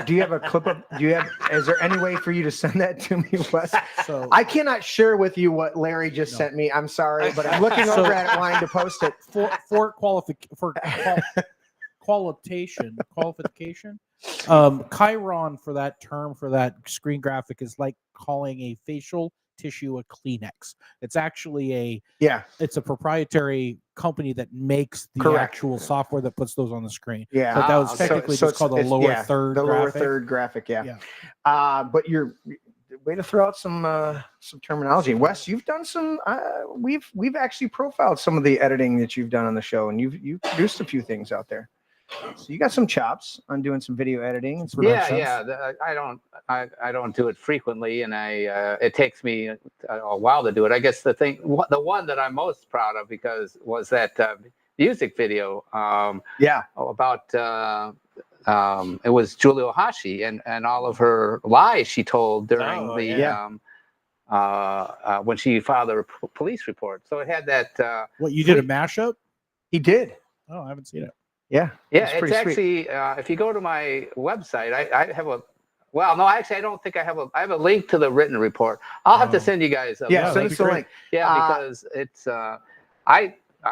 Do you have a clip of, is there any way for you to send that to me, Wes? So I cannot share with you what Larry just sent me. I'm sorry, but I'm looking over at it wanting to post it. for qualification, Chiron for that term, for that screen graphic, is like calling a facial tissue a Kleenex. It's actually it's a proprietary company that makes the Correct. actual software that puts those on the screen. Yeah. But that was Okay. technically So just called the it's- lower yeah, third the lower graphic. third graphic, yeah. Yeah. But you're way to throw out some terminology. Wes, you've done some. We've actually profiled some of the editing that you've done on the show, and you've produced a few things out there. So you got some chops on doing some video editing and productions. I don't do it frequently, and it takes me a while to do it. I guess the one that I'm most proud of was that music video. About it was Julie Ohashi and all of her lies she told during when she filed a police report. So it had that. What, you did a mashup? He did. Oh, I haven't seen it. Yeah. Yeah, it's pretty actually if you go to my website, I have a. Well, no, actually, I don't think I have a link to the written report. I'll have to send you guys. Yeah, that'd send be us the great. link. Yeah, because it's I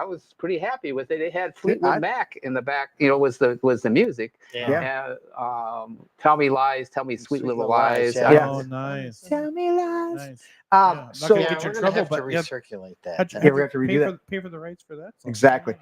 was pretty happy with it. It had Fleetwood Mac in the back. Was the music. Yeah. Tell me lies, tell me sweet little lies. Yeah. Oh, nice. Tell me lies. Nice. Um, Not so gonna Yeah, get you we're in gonna trouble, have to but yeah, recirculate that. how'd you- Yeah, we have to redo pay that. pay for the rights for that. So- Exactly.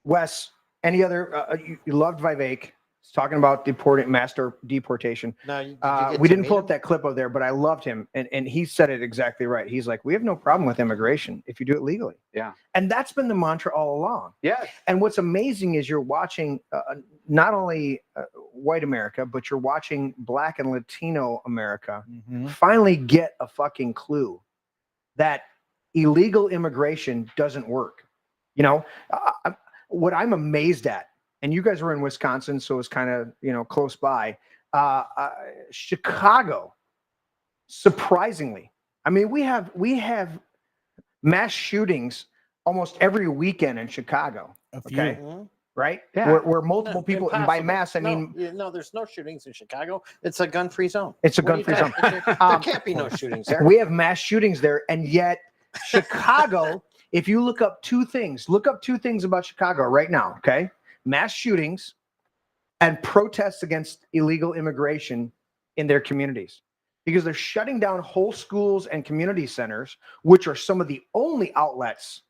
Wes, any other? You loved Vivek. He's talking about master deportation. No, did you get We to didn't meet pull him? up that clip of there, but I loved him, and he said it exactly right. He's like, we have no problem with immigration if you do it legally. Yeah. And that's been the mantra all along. Yes. And what's amazing is you're watching not only white America, but you're watching Black and Latino America Mhm. finally get a fucking clue that illegal immigration doesn't work. What I'm amazed at, and you guys were in Wisconsin, so it's kind of, close by. Chicago, surprisingly, I mean, we have mass shootings almost every weekend in Chicago. A few. Okay. Mhm. Right? Yeah. Where multiple people, and by Impossible. mass, I mean, no, there's no shootings in Chicago. It's a gun-free zone. it's a What are you gun-free zone. talking- There can't be no shootings there. We have mass shootings there, and yet Chicago, if you look up two things about Chicago right now, okay? Mass shootings and protests against illegal immigration in their communities. Because they're shutting down whole schools and community centers, which are some of the only outlets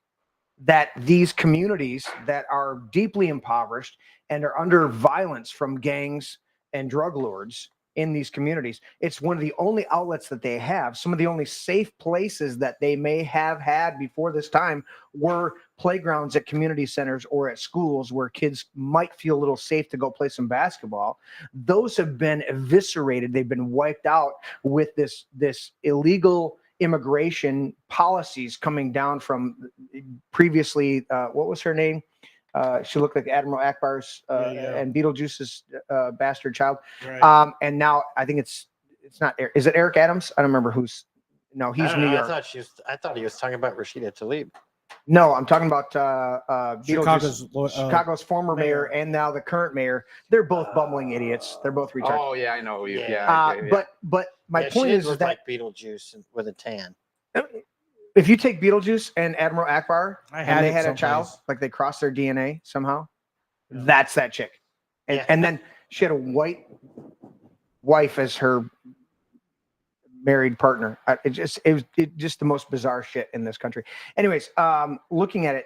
that these communities that are deeply impoverished and are under violence from gangs and drug lords in these communities. It's one of the only outlets that they have. Some of the only safe places that they may have had before this time were playgrounds at community centers or at schools where kids might feel a little safe to go play some basketball. Those have been eviscerated. They've been wiped out with this illegal immigration policies coming down from previously, what was her name? She looked like Admiral Akbar's and Beetlejuice's bastard child. Right. And now I think it's not. Is it Eric Adams? I don't remember who's. No, he's New York. I thought he was talking about Rashida Tlaib. No, I'm talking about Chicago's former mayor and now the current mayor. They're both bumbling idiots. They're both retarded. Oh yeah, I know you. Yeah. But my Yeah, point she is look that like Beetlejuice with a tan. if you take Beetlejuice and Admiral Akbar I and they it had a child, someplace. like they crossed their DNA somehow, That's that chick. And, Yeah. and then she had a white wife as her married partner. It was just the most bizarre shit in this country. Anyways, looking at it,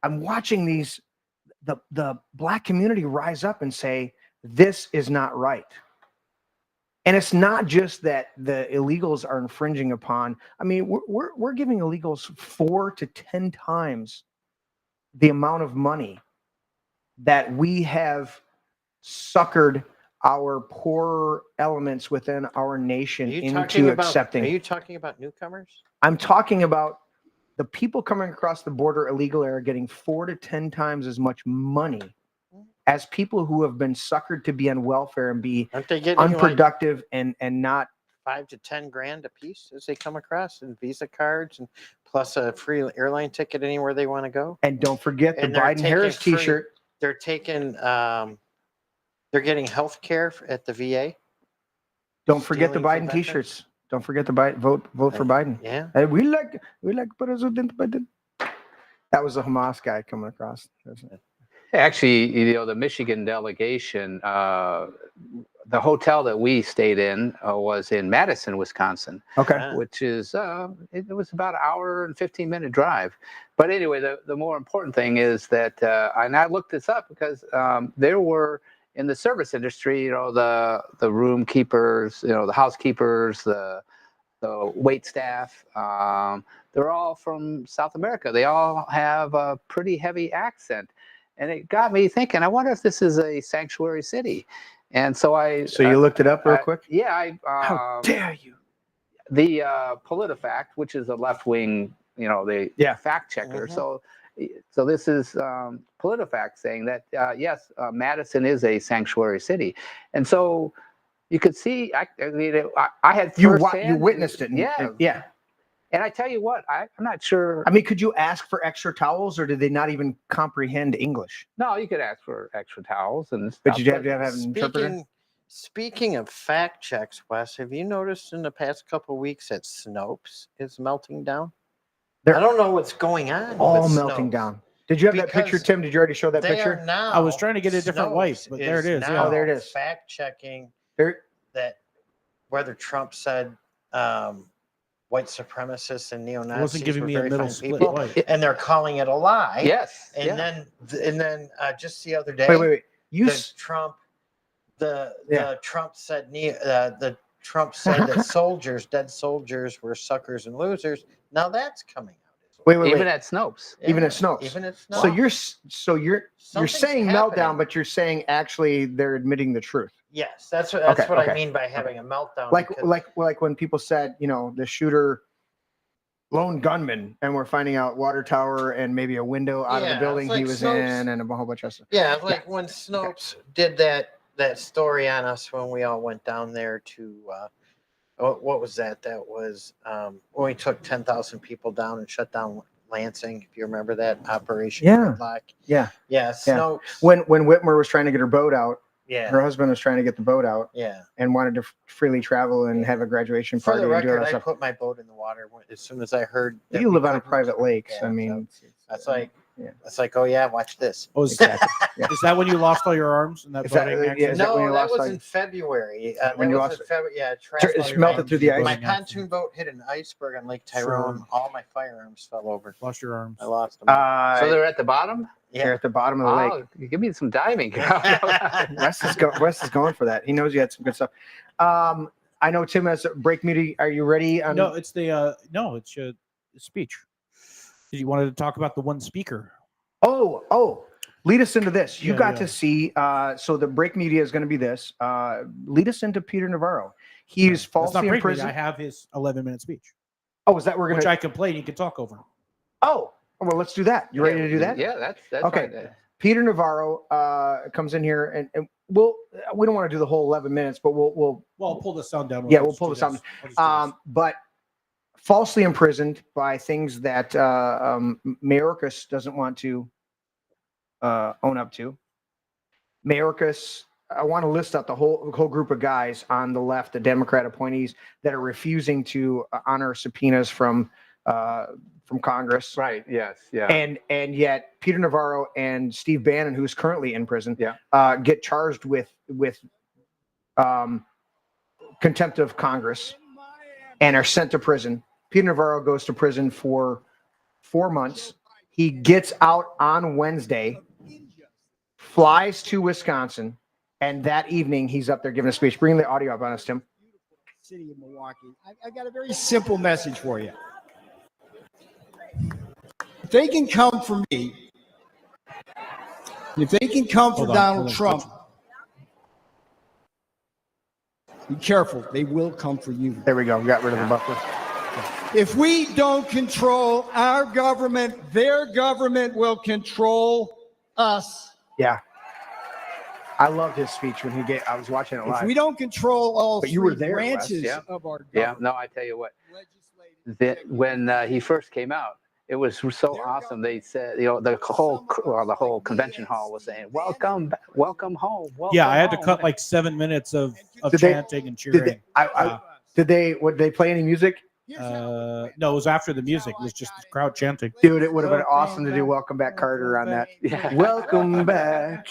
I'm watching the black community rise up and say, this is not right. And it's not just that the illegals are infringing upon. I mean, we're giving illegals 4 to 10 times the amount of money that we have suckered our poorer elements within our nation into accepting. Are you talking about newcomers? I'm talking about the people coming across the border illegally are getting 4 to 10 times as much money as people who have been suckered to be on welfare and be Aren't they getting unproductive and not 5 to 10 grand a piece as they come across, and Visa cards, and plus a free airline ticket anywhere they want to go? and don't forget the And they're Biden Harris taking free- t-shirt. They're taking they're getting health care at the VA. Don't forget the stealing from Biden veterans. t-shirts. Don't forget the Biden vote for Biden. Yeah. Hey, we like President Biden. That was a Hamas guy coming across. Actually, the Michigan delegation, the hotel that we stayed in was in Madison, Wisconsin, Okay. Yeah. which is it was about an hour and 15-minute drive. But anyway, the more important thing is that, and I looked this up because there were in the service industry, the room keepers, the housekeepers, the wait staff. They're all from South America. They all have a pretty heavy accent. And it got me thinking, I wonder if this is a sanctuary city. And so So you looked it up real quick? Yeah. How dare you? The PolitiFact, which is a left-wing, Yeah. fact checker. Mhm. So this is PolitiFact saying that, yes, Madison is a sanctuary city. And so you could see, I had You firsthand- witnessed it. Yeah. And I tell you what, I'm not sure. I mean, could you ask for extra towels, or did they not even comprehend English? No, you could ask for extra towels and stuff. But you have to have an interpreter. Speaking of fact checks, Wes, have you noticed in the past couple of weeks that Snopes is melting down? They're I don't know what's going on. all with melting Snopes. down. Did you have that picture, Because Tim? Did you already show that They picture? are now. I was trying to get a different light, Snopes but there it is, yeah. now Oh, there it is. Fact checking There, that whether Trump said white supremacists and neo-Nazis It wasn't giving were me a very middle fine split people, light. and they're calling it a lie. Yes. And then just the other day, wait. You the s- Trump Yeah. Trump said the Trump said that dead soldiers were suckers and losers. Now that's coming out as well. wait. Even at Snopes. Even at Snopes. Even at Snopes. So you're Something's saying happening. meltdown, but you're saying actually they're admitting the truth. Yes, that's what Okay, I okay. mean by having a meltdown. Like because- when people said, the shooter, lone gunman, and we're finding out water tower and maybe a window out of Yeah, the building it's like he was Snopes- in, and a whole bunch of stuff. yeah, like when Snopes did that story on us when we all went down there to what was that? That was when we took 10,000 people down and shut down Lansing. If you remember that operation. Yeah. Gridlock. Yeah. Yeah. Snopes. When Whitmer was trying to get her boat out, Yeah. her husband was trying to get the boat out Yeah. and wanted to freely travel and have a graduation For party the and do all record, that I stuff. put my boat in the water as soon as I heard. that You we live on a couldn't- private lake, so Yeah, I mean, that's like, yeah. it's like, oh yeah, watch this. Was, exactly. Yeah. is that when you lost all your arms in that Is that- boating yeah, accident? is that when No, you that lost was like- in February. when That you was lost in February. Yeah, It's melted through the ice. My Boating pontoon boat hit an iceberg on Lake Tyrone. Sure. All my firearms fell over. Lost your arms. I lost them. So they're at the bottom? They're yeah. at the bottom of the lake. Oh, give me some diving. Wes is going for that. He knows you had some good stuff. I know Tim has a break meeting. Are you ready? No, it's the it's your speech. You wanted to talk about the one speaker. Oh, lead us into this. You Yeah, got yeah. to see. So the break media is going to be this. Lead us into Peter Navarro. He is That's not falsely break me. imprisoned. I have his 11-minute speech, Oh, is that we're which gonna? I can play and you can talk over. Oh, well, let's do that. You ready to do that? Yeah, that's Okay. fine. Peter Navarro comes in here, and we don't want to do the whole 11 minutes, but we'll Well, I'll pull the sound down. Yeah, we'll pull the sound. But falsely imprisoned by things that Mayorkas doesn't want to own up to. Mayorkas, I want to list out the whole group of guys on the left, the Democrat appointees that are refusing to honor subpoenas from from Congress. Right. Yes. Yeah. And yet Peter Navarro and Steve Bannon, who's currently in prison, get charged with contempt of Congress and are sent to prison. Peter Navarro goes to prison for 4 months. He gets out on Wednesday, flies to Wisconsin, and that evening he's up there giving a speech. Bring the audio up on us, Tim. City of Milwaukee. I got a very simple message for you. If they can come for me, if they can come for Donald Trump, be careful. They will come for you. There we go. We got rid of the buffer. If we don't control our government, their government will control us. Yeah. I loved his speech when I was watching it live. If we don't control all But you were three there, branches Wes. of our government, Yeah. No, I tell you what. When he first came out, it was so awesome. They said, the whole convention hall was saying, "Welcome, welcome home." Welcome Yeah, I had to home." cut like 7 minutes of Did they- chanting and cheering. Did they play any music? No, it was after the music. It was just the crowd chanting. Dude, it would have been awesome to do Welcome Back Carter on that. Yeah. Welcome back.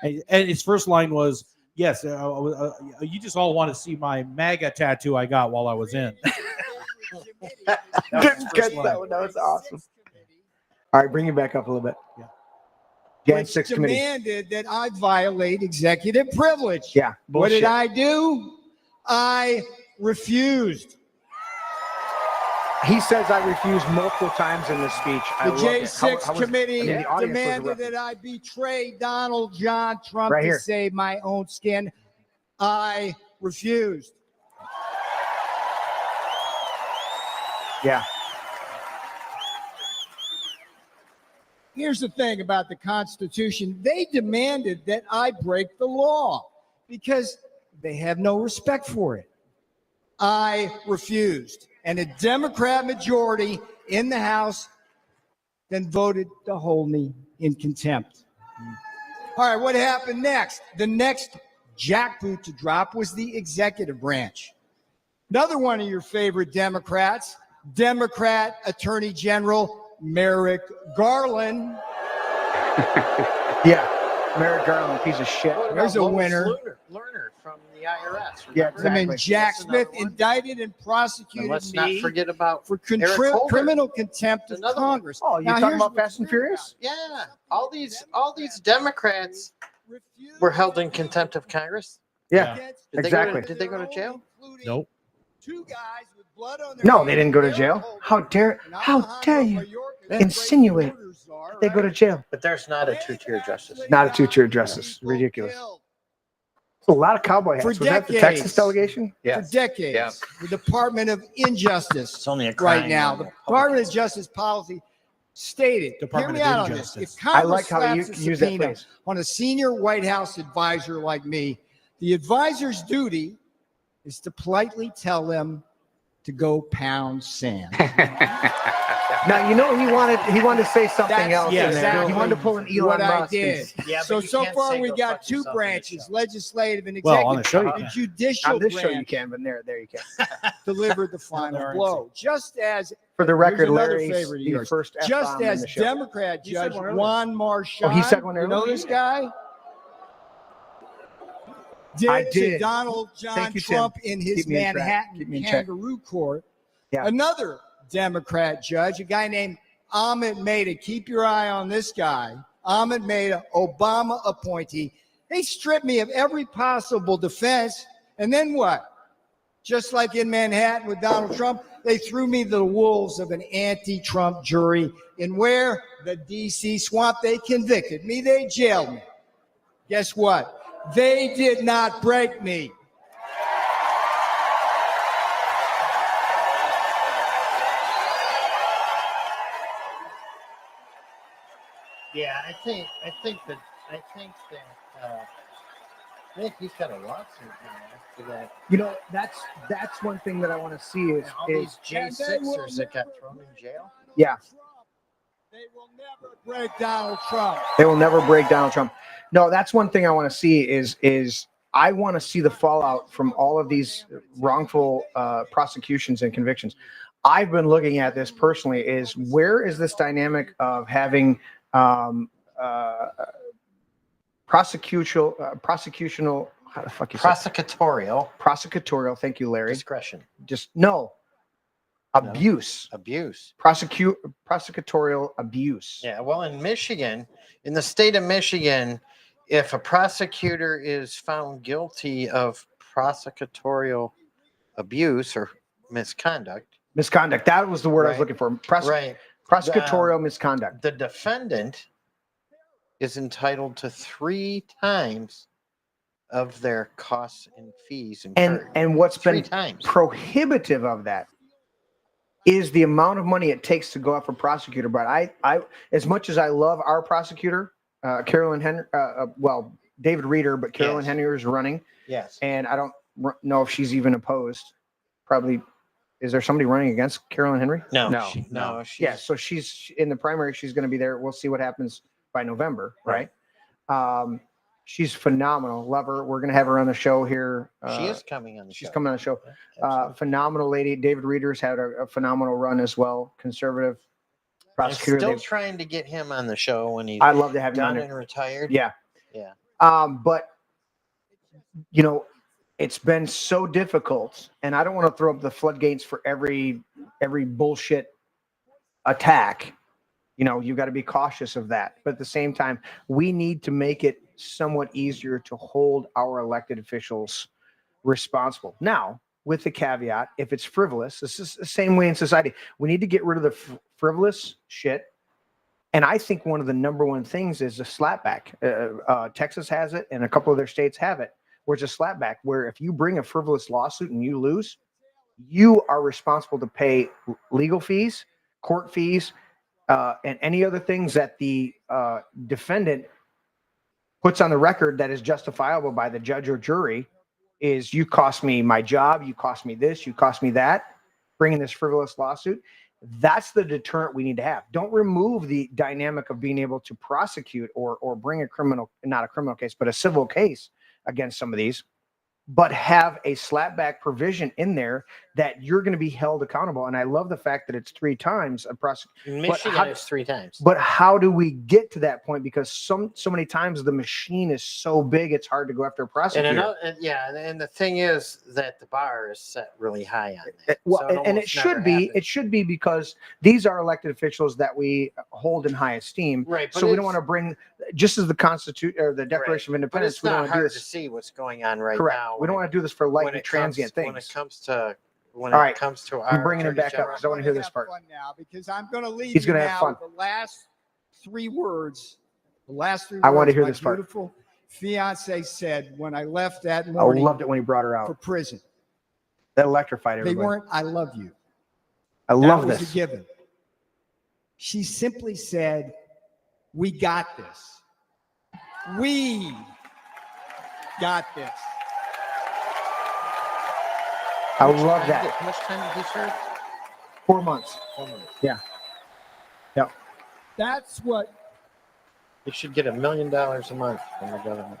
And his first line was, "Yes, you just all want to see my MAGA tattoo I got while I was in." Didn't catch that one. That was awesome. All right, bring it back up a little bit. Yeah. Jan which 6 committee. demanded that I violate executive privilege. Yeah. What did bullshit. I do? I refused. He says I refused multiple times in this speech. I The loved it. J6 How was- committee I mean, the audience was demanded erupting. that I betray Donald John Trump Right to here. save my own skin. I refused. Yeah. Here's the thing about the Constitution. They demanded that I break the law because they have no respect for it. I refused. And a Democrat majority in the House then voted to hold me in contempt. All right, what happened next? The next jackboot to drop was the executive branch. Another one of your favorite Democrats, Democrat Attorney General Merrick Garland. Yeah. Merrick Garland, piece of shit. What about There's a Lois winner. Lerner from the IRS. Yeah, remember? Him and Exactly. Jack That's another Smith one. indicted and And prosecuted let's not me forget about for Eric Holder. criminal contempt of Another one. Congress. Oh, you're Now, talking here's about what's Fast and weird Furious? Yeah, all these Democrats were held in contempt of Congress. Yeah. Did Exactly. Did they go to jail? Nope. Two guys with blood on their No, hands. they didn't go to Eric jail. Holder How dare and you Alejandro Mayorkas, insinuate great voters are, they go to right? jail? But there's not a two-tier justice. Not a two-tier justice. Ridiculous. A lot of cowboy hats. For Was that the decades. Texas delegation? For decades, Yeah. the Department of Injustice It's only a right now, the Department of Justice policy stated, Department hear me of out on Injustice. this. If I Congress like how you slaps a use that subpoena phrase. on a senior White House advisor like me, the advisor's duty is to politely tell them to go pound sand. Now, he wanted to say something That's else in there. exactly He wanted to pull an Elon what I Musk. did. Yeah, So but you can't far say we go got fuck two yourself on this branches, show. legislative and Well, on the executive. show you The can. judicial On this show you branch can, but there you can. delivered the final RNC. blow. Just as For the record, another Larry's favorite of the yours. first just F-bomb in as the show. Democrat He said Judge one earlier. Juan Marchand, Oh, he said one you know earlier? this guy? I Did did. to Donald John Thank you, Tim. Trump in his Keep me in track. Manhattan Keep me in check. kangaroo court. Yeah. Another Democrat judge, a guy named Ahmed Maida. Keep your eye on this guy. Ahmed Maida, Obama appointee. They stripped me of every possible defense. And then what? Just like in Manhattan with Donald Trump, they threw me to the wolves of an anti-Trump jury. And where? The D.C. swamp. They convicted me. They jailed me. Guess what? They did not break me. Yeah, I think that I think he's got a lawsuit now after that. That's one thing that I want to see is And all these J6ers that got thrown in jail. yeah, They will never break Donald Trump. they will never break Donald Trump. No, that's one thing I want to see is I want to see the fallout from all of these wrongful prosecutions and convictions. I've been looking at this personally is where is this dynamic of having prosecutional, how the fuck you say prosecutorial, thank you, Larry. discretion, Abuse. abuse. Prosecutorial abuse. Yeah, well, in Michigan, in the state of Michigan, if a prosecutor is found guilty of prosecutorial abuse or misconduct, That was the word I was Right. looking for. right, Prosecutorial misconduct. the defendant is entitled to 3 times of their costs and fees incurred. And what's 3 been times. prohibitive of that is the amount of money it takes to go after a prosecutor. But I as much as I love our prosecutor, Carolyn Henry, David Reeder, but Carolyn Yes. Henry is running, Yes. and I don't know if she's even opposed. Probably, is there somebody running against Carolyn Henry? No. No, No. Yeah, so she's in the primary. She's going to be there. We'll see what happens by November, right? She's phenomenal. Love her. We're going to have her on the show here. She is coming on the show. She's coming on the show. Absolutely. Phenomenal lady. David Reeder's had a phenomenal run as well. Conservative I'm prosecutor. still trying to get him on the show when he's I'd love to have him on done there. and retired. Yeah. Yeah. But you know, it's been so difficult, and I don't want to throw up the floodgates for every bullshit attack. You know, you got to be cautious of that. But at the same time, we need to make it somewhat easier to hold our elected officials responsible. Now, with the caveat, if it's frivolous, this is the same way in society. We need to get rid of the frivolous shit. And I think one of the number one things is a slapback. Texas has it, and a couple of their states have it, where it's a slapback, where if you bring a frivolous lawsuit and you lose, you are responsible to pay legal fees, court fees, and any other things that the defendant puts on the record that is justifiable by the judge or jury. Is you cost me my job, you cost me this, you cost me that, bringing this frivolous lawsuit. That's the deterrent we need to have. Don't remove the dynamic of being able to prosecute or bring a criminal, not a criminal case, but a civil case against some of these, but have a slapback provision in there that you're going to be held accountable. And I love the fact that it's 3 times a In Michigan, how- it's 3 times. But how do we get to that point? Because so many times the machine is so big, it's hard to go after a And prosecutor. and the thing is that the bar is set really high on that. Well, So and it almost never should be. happens. It should be because these are elected officials that we hold in high esteem. Right. So we don't want to bring, just as the Constitution or the Declaration of But Independence, it's we don't not want to do hard to this. see what's going on right Correct. now. We don't want to do this for light and transient When it things. comes to when All it right. comes to I'm our bringing him Attorney back up General. because I want to hear this Have part. fun now, because I'm going to leave He's you gonna have now fun. with the last 3 words. The last 3 words. I want to hear my this part. Beautiful fiance said when I left that I morning loved it when he brought her for out. prison. That electrified They everybody. weren't, I love you. I That love was this. a given. She simply said, we got this. We got this. I love that. How much time did he serve? 4 months. 4 months. That's what He should get $1 million a month from the government.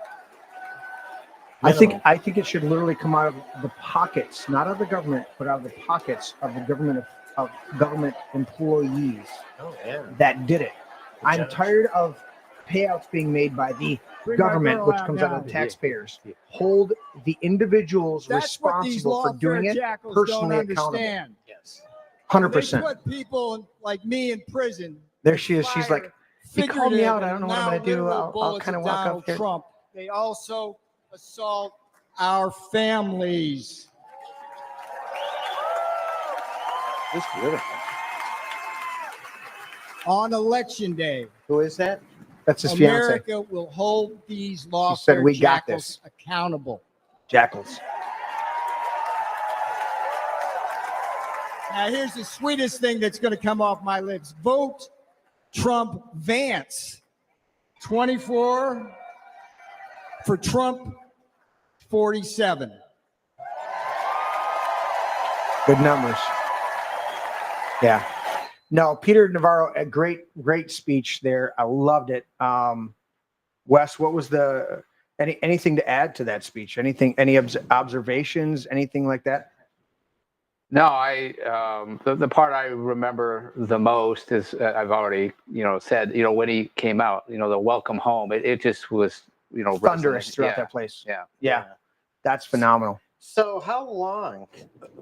I Minimum. think it should literally come out of the pockets, not of the government, but out of the pockets of the government of government employees Oh yeah. that did it. The I'm judge. tired of payouts being made by the bring my government, girl which out comes now. out of the taxpayers. Hold the individuals That's what these responsible for doing lawfare it jackals don't personally accountable. understand. Yes. 100%. They put people like me in prison. There she is. She's like, he called me figurative out. I don't know what I'm going to do. literal I'll bullets kind of of walk Donald up here. Trump. They also assault our families. It's beautiful. On election day, Who is that? That's his fiance. America will hold these lawfare said, "We got jackals accountable." Jackals. Now, here's the sweetest thing that's going to come off my lips. Vote Trump Vance. 24 for Trump, 47. Good numbers. Yeah. No, Peter Navarro, a great speech there. I loved it. Wes, what was anything to add to that speech? Any observations, anything like that? No, the part I remember the most is I've already said when he came out, the welcome home. It just was Thunderous resonant. throughout Yeah, that place. yeah. Yeah, that's phenomenal. So how long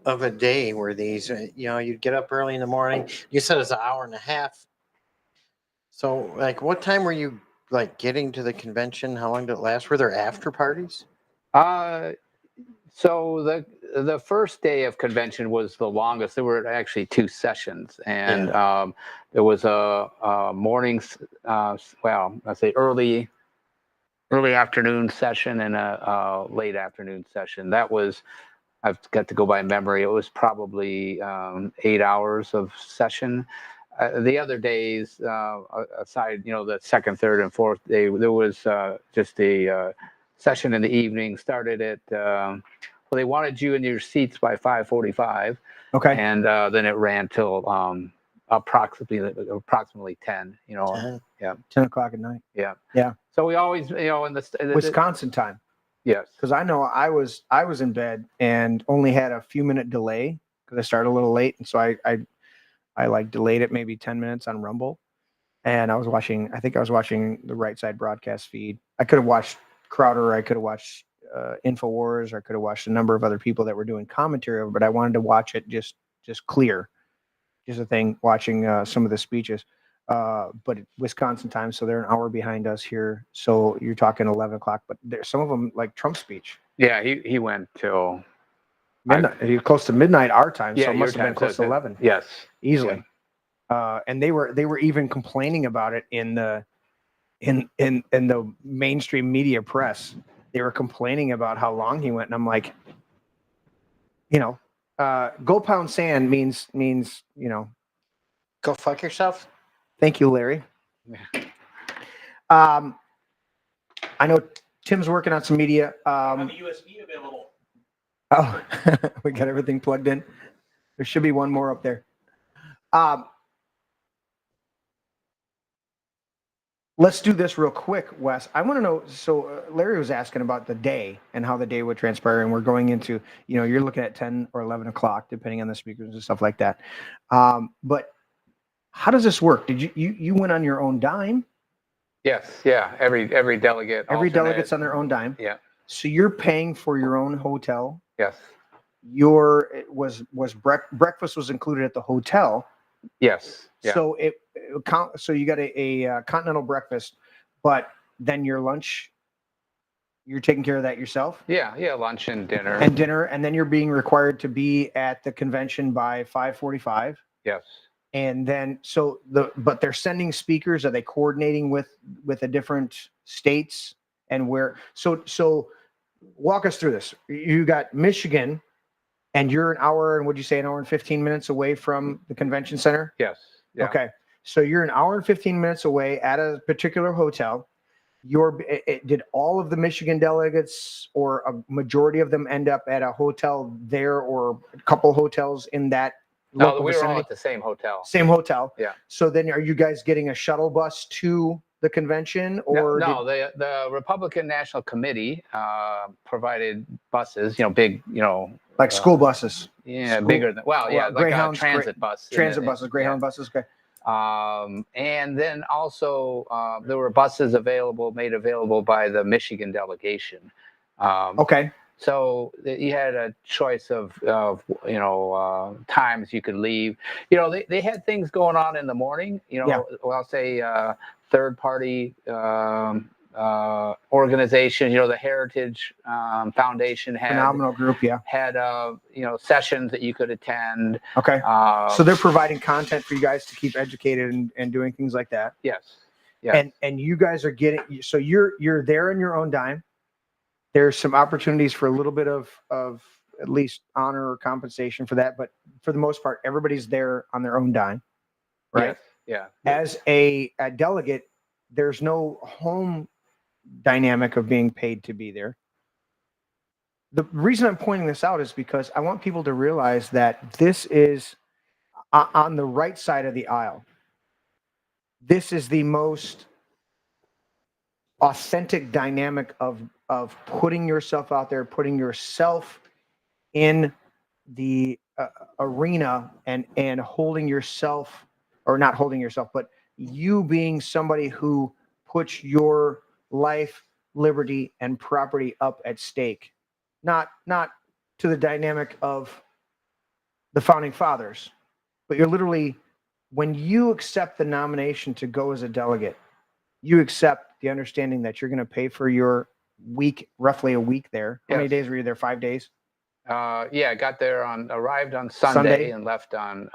of a day were these? You'd get up early in the morning. You said it's an hour and a half. So like, what time were you like getting to the convention? How long did it last? Were there after parties? Uh, so the first day of convention was the longest. There were actually 2 sessions, and there was a morning, let's say early afternoon session and a late afternoon session. That was, I've got to go by memory. It was probably 8 hours of session. The other days, aside, the second, third, and fourth day, there was just a session in the evening. Started at they wanted you in your seats by 5:45, Okay. and then it ran till approximately 10. 10. Yeah, 10 o'clock at night. yeah, Yeah. So we always, in the Wisconsin time. yes, Because I know I was in bed and only had a few minute delay because I started a little late, and so I like delayed it maybe 10 minutes on Rumble, and I think I was watching the Right Side broadcast feed. I could have watched Crowder, I could have watched Infowars, or I could have watched a number of other people that were doing commentary over, but I wanted to watch it just clear, just a thing, watching some of the speeches. But Wisconsin time, so they're an hour behind us here. So you're talking 11 o'clock, but there's some of them like Trump's speech. yeah, he went till Midnight, close to midnight our time, so yeah, it must your have been time, close so to 11 Yes, easily. And they were even complaining about it in the mainstream media press. They were complaining about how long he went, and I'm like, go pound sand means Go fuck yourself. thank you, Larry. Yeah. I know Tim's working on some media. USB available. Oh, we got everything plugged in. There should be one more up there. Let's do this real quick, Wes. I want to know. So Larry was asking about the day and how the day would transpire, and we're going into, you're looking at 10 or 11 o'clock, depending on the speakers and stuff like that. But how does this work? Did you went on your own dime? Yes, yeah. Every delegate. Every alternate, delegate's on their own dime. Yeah. So you're paying for your own hotel. Yes. Breakfast was included at the hotel. Yes. Yeah. So you got a continental breakfast, but then your lunch, you're taking care of that yourself. Yeah. Lunch and dinner. And then you're being required to be at the convention by 5:45. Yes. And then but they're sending speakers. Are they coordinating with the different states and where? So walk us through this. You got Michigan, and you're an hour and 15 minutes away from the convention center. Yes. Yeah. Okay. So you're an hour and 15 minutes away at a particular hotel. Did all of the Michigan delegates or a majority of them end up at a hotel there or a couple hotels in that No, local we were all vicinity? at the same hotel. Same hotel. Yeah. So then are you guys getting a shuttle bus to the convention, or No, the Republican National Committee provided buses, big, like school buses? yeah, School- bigger than, like Greyhounds, a transit bus. Transit buses, Greyhound buses. Okay. And then also there were buses made available by the Michigan delegation. Okay. So you had a choice of times you could leave. They had things going on in the morning. Yeah. Well, I'll say third party organization. The Heritage Foundation had Phenomenal group. Yeah. had sessions that you could attend. Okay. So they're providing content for you guys to keep educated and doing things like that. Yes. Yes. And you guys are getting, so you're there in your own dime. There's some opportunities for a little bit of at least honor or compensation for that, but for the most part, everybody's there on their own dime, right? Yes. Yeah. As a delegate, there's no home dynamic of being paid to be there. The reason I'm pointing this out is because I want people to realize that this is on the right side of the aisle. This is the most authentic dynamic of putting yourself out there, putting yourself in the arena and holding yourself, or not holding yourself, but you being somebody who puts your life, liberty, and property up at stake, not to the dynamic of the founding fathers, but you're literally, when you accept the nomination to go as a delegate, you accept the understanding that you're going to pay for your week, roughly a week there. How many Yes. days were you there? 5 days? Yeah, arrived on Sunday and left on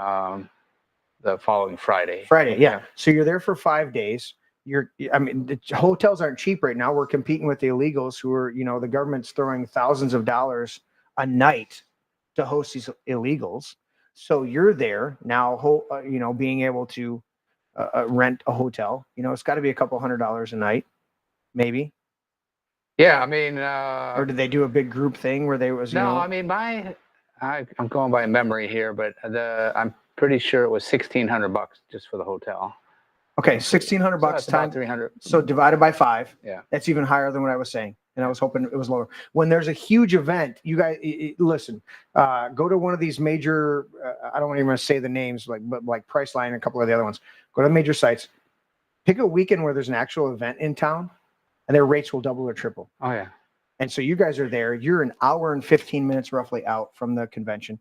the following Friday. Yeah. So you're there for 5 days. I mean, the hotels aren't cheap right now. We're competing with the illegals who are, the government's throwing thousands of dollars a night to host these illegals. So you're there now, being able to rent a hotel. It's got to be a couple $100 a night, maybe. Yeah, I mean, or did they do a big group thing where they was? No, I mean, I'm going by memory here, but I'm pretty sure it was $1,600 just for the hotel. Okay, $1,600 times 300. So divided by 5. Yeah, that's even higher than what I was saying, and I was hoping it was lower. When there's a huge event, you guys listen. Go to one of these major. I don't even want to say the names, but like Priceline and a couple of the other ones. Go to major sites. Pick a weekend where there's an actual event in town, and their rates will double or triple. Oh yeah. And so you guys are there. You're an hour and 15 minutes roughly out from the convention.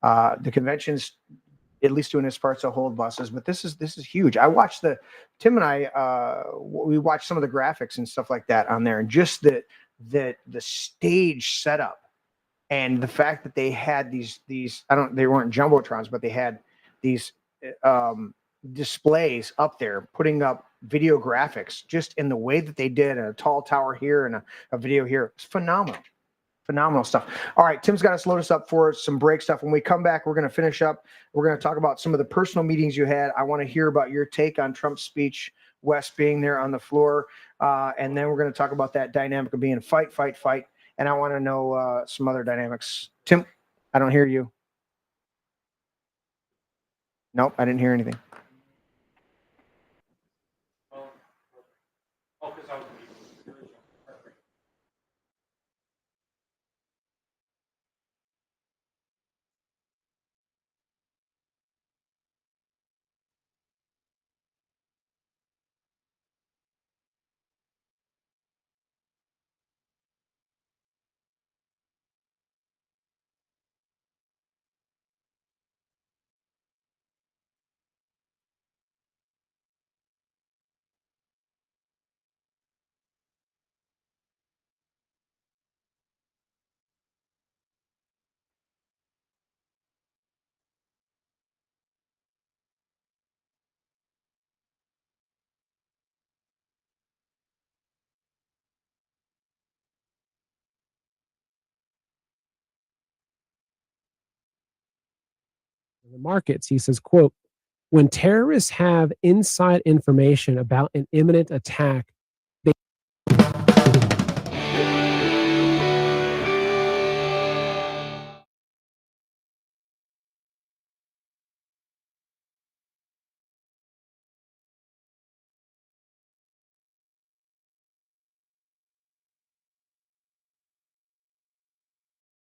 The convention's at least doing its parts to hold buses, but this is huge. I watched Tim and I we watched some of the graphics and stuff like that on there, and just the stage setup and the fact that they had these they weren't jumbotrons, but they had these displays up there putting up video graphics just in the way that they did, and a tall tower here and a video here. It's phenomenal stuff. All right, Tim's got us load us up for some break stuff. When we come back, we're going to finish up. We're going to talk about some of the personal meetings you had. I want to hear about your take on Trump's speech, Wes being there on the floor, and then we're going to talk about that dynamic of being fight, and I want to know some other dynamics. Tim, I don't hear you. Nope, I didn't hear anything. The markets, he says, quote, when terrorists have inside information about an imminent attack, they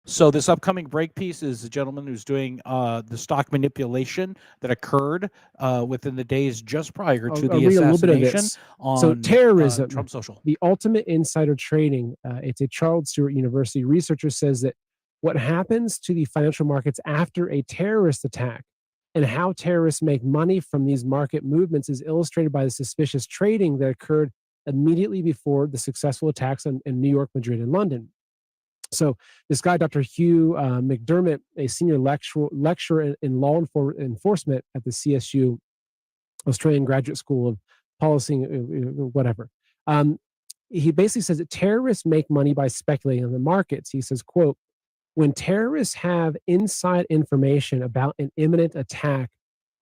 So this upcoming break piece is a gentleman who's doing the stock manipulation that occurred within the days just prior to the read a little bit of assassination this. on So terrorism, Trump Social. the ultimate insider trading. It's a Charles Stewart University researcher says that what happens to the financial markets after a terrorist attack and how terrorists make money from these market movements is illustrated by the suspicious trading that occurred immediately before the successful attacks in New York, Madrid, and London. So this guy, Dr. Hugh McDermott, a senior lecturer in law enforcement at the CSU, Australian Graduate School of Policy, whatever. He basically says that terrorists make money by speculating on the markets. He says, quote, when terrorists have inside information about an imminent attack,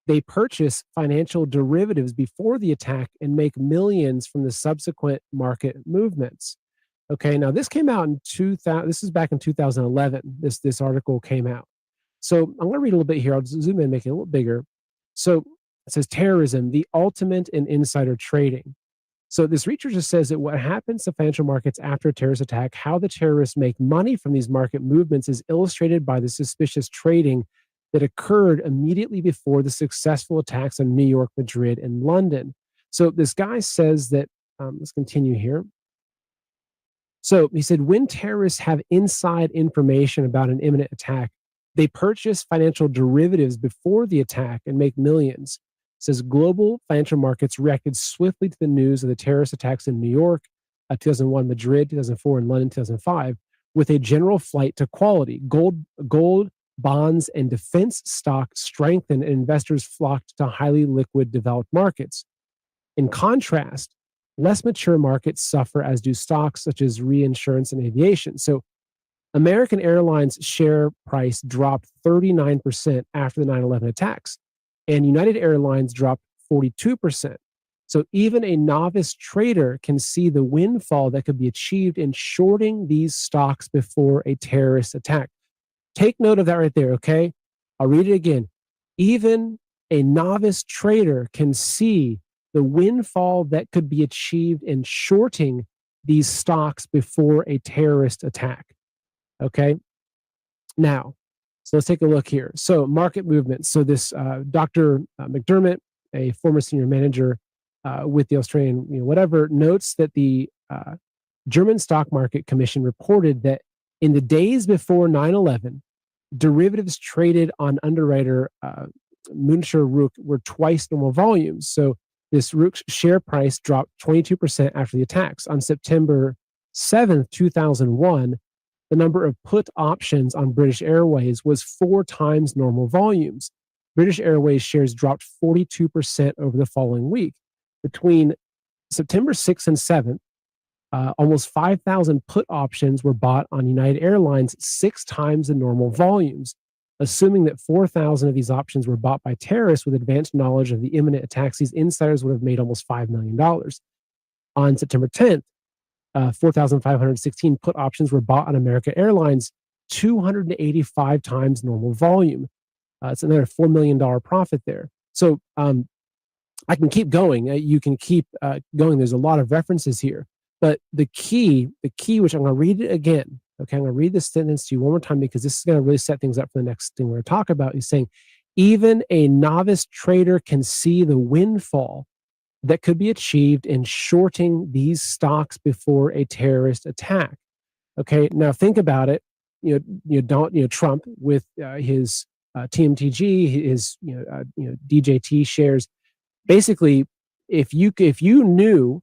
they purchase financial derivatives before the attack and make millions from the subsequent market movements. Okay, now this came out in 2000. This is back in 2011. This article came out. So I'm going to read a little bit here. I'll zoom in, make it a little bigger. So it says terrorism, the ultimate in insider trading. So this researcher says that what happens to financial markets after a terrorist attack, how the terrorists make money from these market movements is illustrated by the suspicious trading that occurred immediately before the successful attacks on New York, Madrid, and London. So this guy says that, let's continue here. So he said, when terrorists have inside information about an imminent attack, they purchase financial derivatives before the attack and make millions. It says global financial markets reacted swiftly to the news of the terrorist attacks in New York, 2001, Madrid, 2004, and London, 2005, with a general flight to quality. Gold, bonds, and defense stock strengthened, and investors flocked to highly liquid developed markets. In contrast, less mature markets suffer, as do stocks such as reinsurance and aviation. So American Airlines share price dropped 39% after the 9/11 attacks, and United Airlines dropped 42%. So even a novice trader can see the windfall that could be achieved in shorting these stocks before a terrorist attack. Take note of that right there, okay? I'll read it again. Even a novice trader can see the windfall that could be achieved in shorting these stocks before a terrorist attack. Okay. Now, so let's take a look here. So market movements. So this Dr. McDermott, a former senior manager with the Australian, whatever, notes that the German Stock Market Commission reported that in the days before 9/11, derivatives traded on underwriter Münster Rück were twice normal volumes. So this Rück's share price dropped 22% after the attacks. On September 7th, 2001, the number of put options on British Airways was 4 times normal volumes. British Airways shares dropped 42% over the following week. Between September 6th and 7th, almost 5,000 put options were bought on United Airlines 6 times the normal volumes. Assuming that 4,000 of these options were bought by terrorists with advanced knowledge of the imminent attacks, these insiders would have made almost $5 million. On September 10th, 4,516 put options were bought on American Airlines, 285 times normal volume. It's another $4 million profit there. So I can keep going. You can keep going. There's a lot of references here. But the key, which I'm going to read it again. Okay, I'm going to read this sentence to you one more time because this is going to really set things up for the next thing we're going to talk about. He's saying, even a novice trader can see the windfall that could be achieved in shorting these stocks before a terrorist attack. Okay, now think about it. Trump with his TMTG, his DJT shares. Basically, if you knew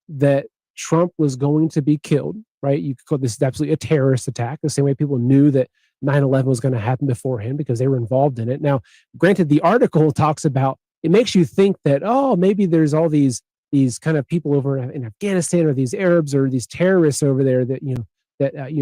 that Trump was going to be killed, right? You could call this absolutely a terrorist attack, the same way people knew that 9/11 was going to happen beforehand because they were involved in it. Now, granted, the article talks about, it makes you think that, oh, maybe there's all these kind of people over in Afghanistan, or these Arabs or these terrorists over there that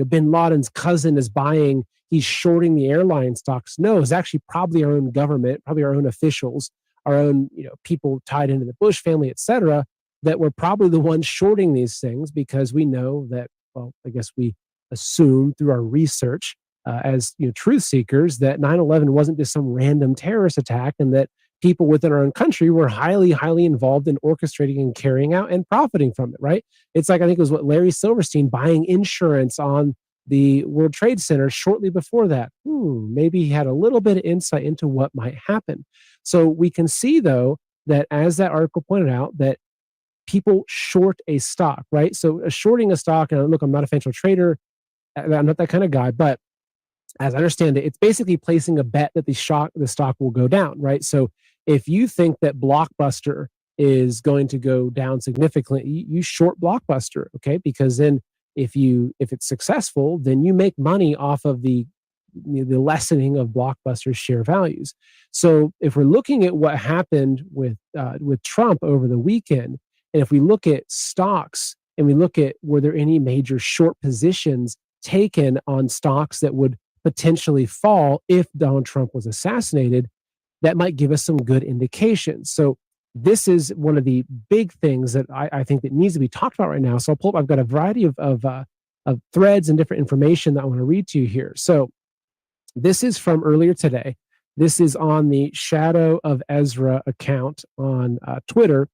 bin Laden's cousin is buying, he's shorting the airline stocks. No, it's actually probably our own government, probably our own officials, our own people tied into the Bush family, et cetera, that were probably the ones shorting these things, because we know that, well, I guess we assume through our research as truth seekers that 9/11 wasn't just some random terrorist attack, and that people within our own country were highly, highly involved in orchestrating and carrying out and profiting from it, right? It's like, I think it was Larry Silverstein buying insurance on the World Trade Center shortly before that. Maybe he had a little bit of insight into what might happen. So we can see, though, that as that article pointed out, that people short a stock, right? So shorting a stock, and look, I'm not a financial trader, I'm not that kind of guy, but as I understand it, it's basically placing a bet that the stock will go down, right? So if you think that Blockbuster is going to go down significantly, you short Blockbuster, okay? Because then if it's successful, then you make money off of the lessening of Blockbuster's share values. So if we're looking at what happened with Trump over the weekend, and if we look at stocks and we look at, were there any major short positions taken on stocks that would potentially fall if Donald Trump was assassinated, that might give us some good indications. So this is one of the big things that I think that needs to be talked about right now. So I've got a variety of threads and different information that I want to read to you here. So this is from earlier today. This is on the Shadow of Ezra account on Twitter,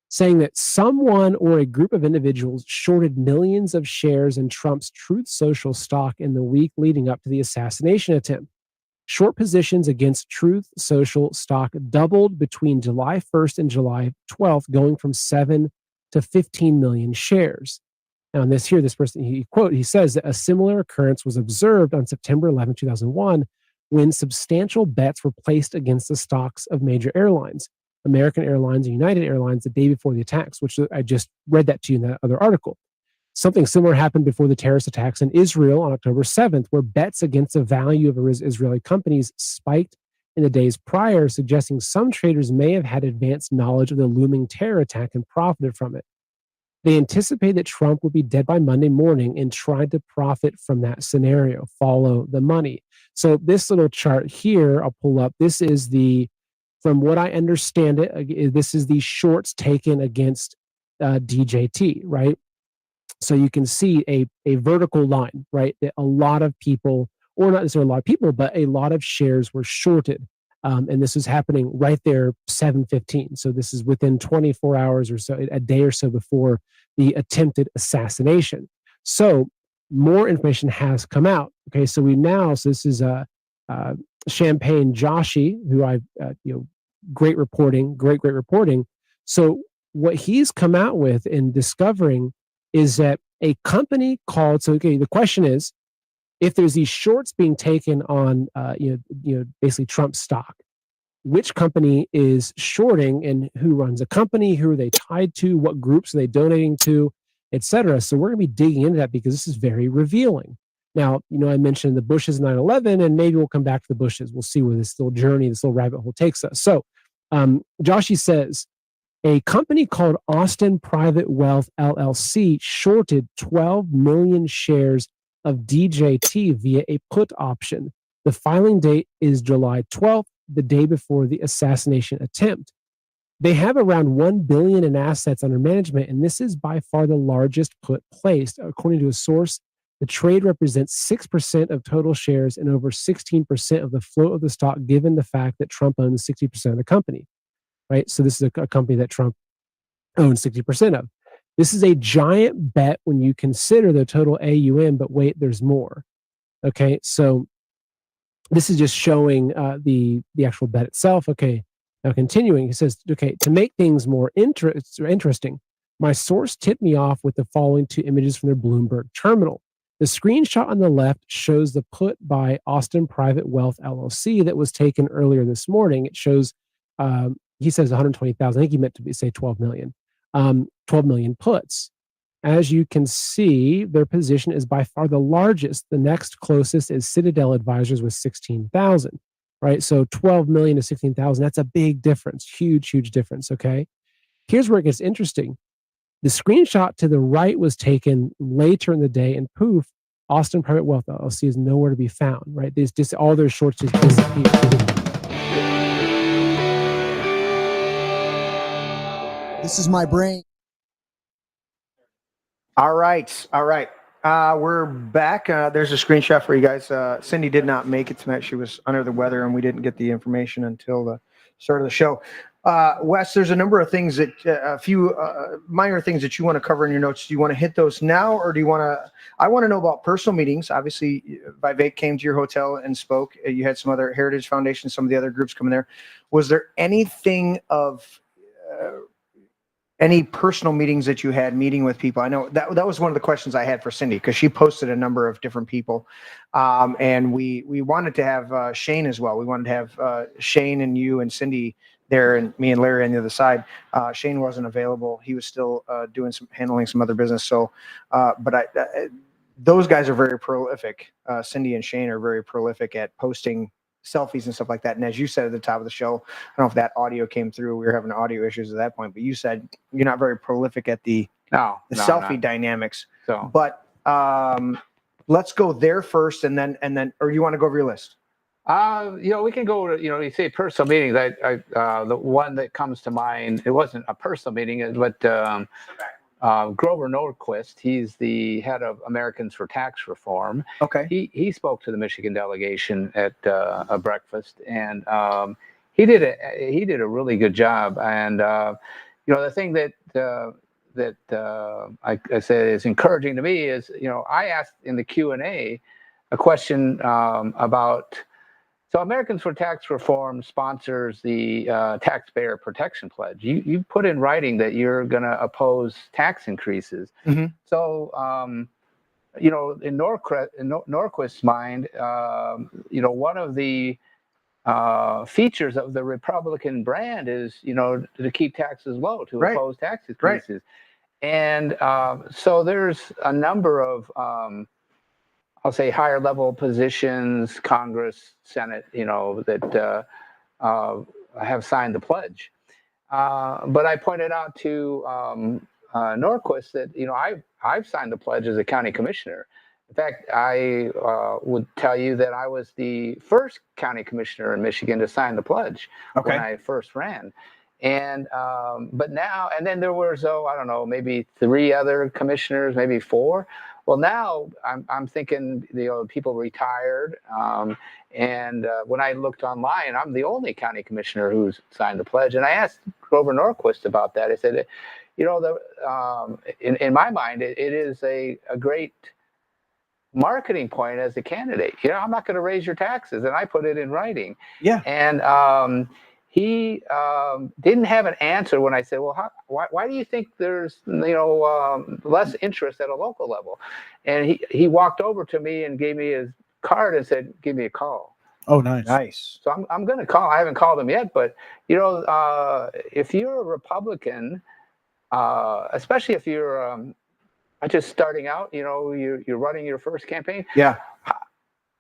saying that someone or a group of individuals shorted millions of shares in Trump's Truth Social stock in the week leading up to the assassination attempt. Short positions against Truth Social stock doubled between July 1st and July 12th, going from 7 to 15 million shares. Now, this person, he says that a similar occurrence was observed on September 11, 2001, when substantial bets were placed against the stocks of major airlines, American Airlines and United Airlines, the day before the attacks, which I just read that to you in that other article. Something similar happened before the terrorist attacks in Israel on October 7th, where bets against the value of Israeli companies spiked in the days prior, suggesting some traders may have had advanced knowledge of the looming terror attack and profited from it. They anticipated that Trump would be dead by Monday morning and tried to profit from that scenario, follow the money. So this little chart here, I'll pull up. This is from what I understand it, this is the shorts taken against DJT, right? So you can see a vertical line, right? That a lot of people, or not necessarily a lot of people, but a lot of shares were shorted. And this is happening right there, 7:15. So this is within 24 hours or so, a day or so before the attempted assassination. So more information has come out. Okay, so this is Champagne Joshi, who I've, great reporting. So what he's come out with in discovering is that a company called, the question is, if there's these shorts being taken on, basically Trump stock, which company is shorting and who runs a company, who are they tied to, what groups are they donating to, et cetera. So we're going to be digging into that because this is very revealing. Now, I mentioned the Bushes 9/11, and maybe we'll come back to the Bushes. We'll see where this little journey, this little rabbit hole takes us. So Joshi says, a company called Austin Private Wealth LLC shorted 12 million shares of DJT via a put option. The filing date is July 12th, the day before the assassination attempt. They have around $1 billion in assets under management, and this is by far the largest put placed. According to a source, the trade represents 6% of total shares and over 16% of the float of the stock, given the fact that Trump owns 60% of the company. Right? So this is a company that Trump owns 60% of. This is a giant bet when you consider the total AUM, but wait, there's more. Okay, so this is just showing the actual bet itself. Okay, now continuing, he says, okay, to make things more interesting, my source tipped me off with the following two images from their Bloomberg terminal. The screenshot on the left shows the put by Austin Private Wealth LLC that was taken earlier this morning. It shows he says 120,000. I think he meant to say 12 million. 12 million puts. As you can see, their position is by far the largest. The next closest is Citadel Advisors with 16,000. Right? So 12 million to 16,000. That's a big difference. Huge, huge difference. Okay. Here's where it gets interesting. The screenshot to the right was taken later in the day, and poof, Austin Private Wealth LLC is nowhere to be found. Right? All their shorts just disappeared. This is my brain. All right. We're back. There's a screenshot for you guys. Cindy did not make it tonight. She was under the weather, and we didn't get the information until the start of the show. Wes, there's a number of things a few minor things that you want to cover in your notes. Do you want to hit those now, or do you want to? I want to know about personal meetings. Obviously, Vivek came to your hotel and spoke. You had some other Heritage Foundation, some of the other groups coming there. Was there anything of any personal meetings that you had meeting with people? I know that was one of the questions I had for Cindy, because she posted a number of different people. And we wanted to have Shane as well. We wanted to have Shane and you and Cindy there, and me and Larry on the other side. Shane wasn't available. He was still handling some other business. So, those guys are very prolific. Cindy and Shane are very prolific at posting selfies and stuff like that. And as you said at the top of the show, I don't know if that audio came through. We were having audio issues at that point, but you said you're not very prolific at the selfie dynamics. So, but let's go there first, and then, or you want to go over your list? We can go to, you say personal meetings. The one that comes to mind, it wasn't a personal meeting, but Grover Norquist, he's the head of Americans for Tax Reform. Okay. He spoke to the Michigan delegation at a breakfast, and he did a really good job. And the thing that I say is encouraging to me is, I asked in the Q&A a question about So Americans for Tax Reform sponsors the Taxpayer Protection Pledge. You put in writing that you're going to oppose tax increases. Mhm. So, in Norquist's mind, one of the features of the Republican brand is, to keep taxes low, to Right. oppose tax increases. And so there's a number of I'll say higher level positions, Congress, Senate, that have signed the pledge. But I pointed out to Norquist that I've signed the pledge as a county commissioner. In fact, I would tell you that I was the first county commissioner in Michigan to sign the pledge when I first ran. And but now, and then there was I don't know, maybe 3 other commissioners, maybe 4. Well, now I'm thinking people retired, and when I looked online, I'm the only county commissioner who's signed the pledge. And I asked Grover Norquist about that. I said, in my mind, it is a great marketing point as a candidate. I'm not going to raise your taxes, and I put it in writing. Yeah. And he didn't have an answer when I said, well, why do you think there's less interest at a local level? And he walked over to me and gave me his card and said, give me a call. Oh, nice. Nice. So I'm going to call. I haven't called him yet, but if you're a Republican, especially if you're just starting out, you're running your first campaign. Yeah.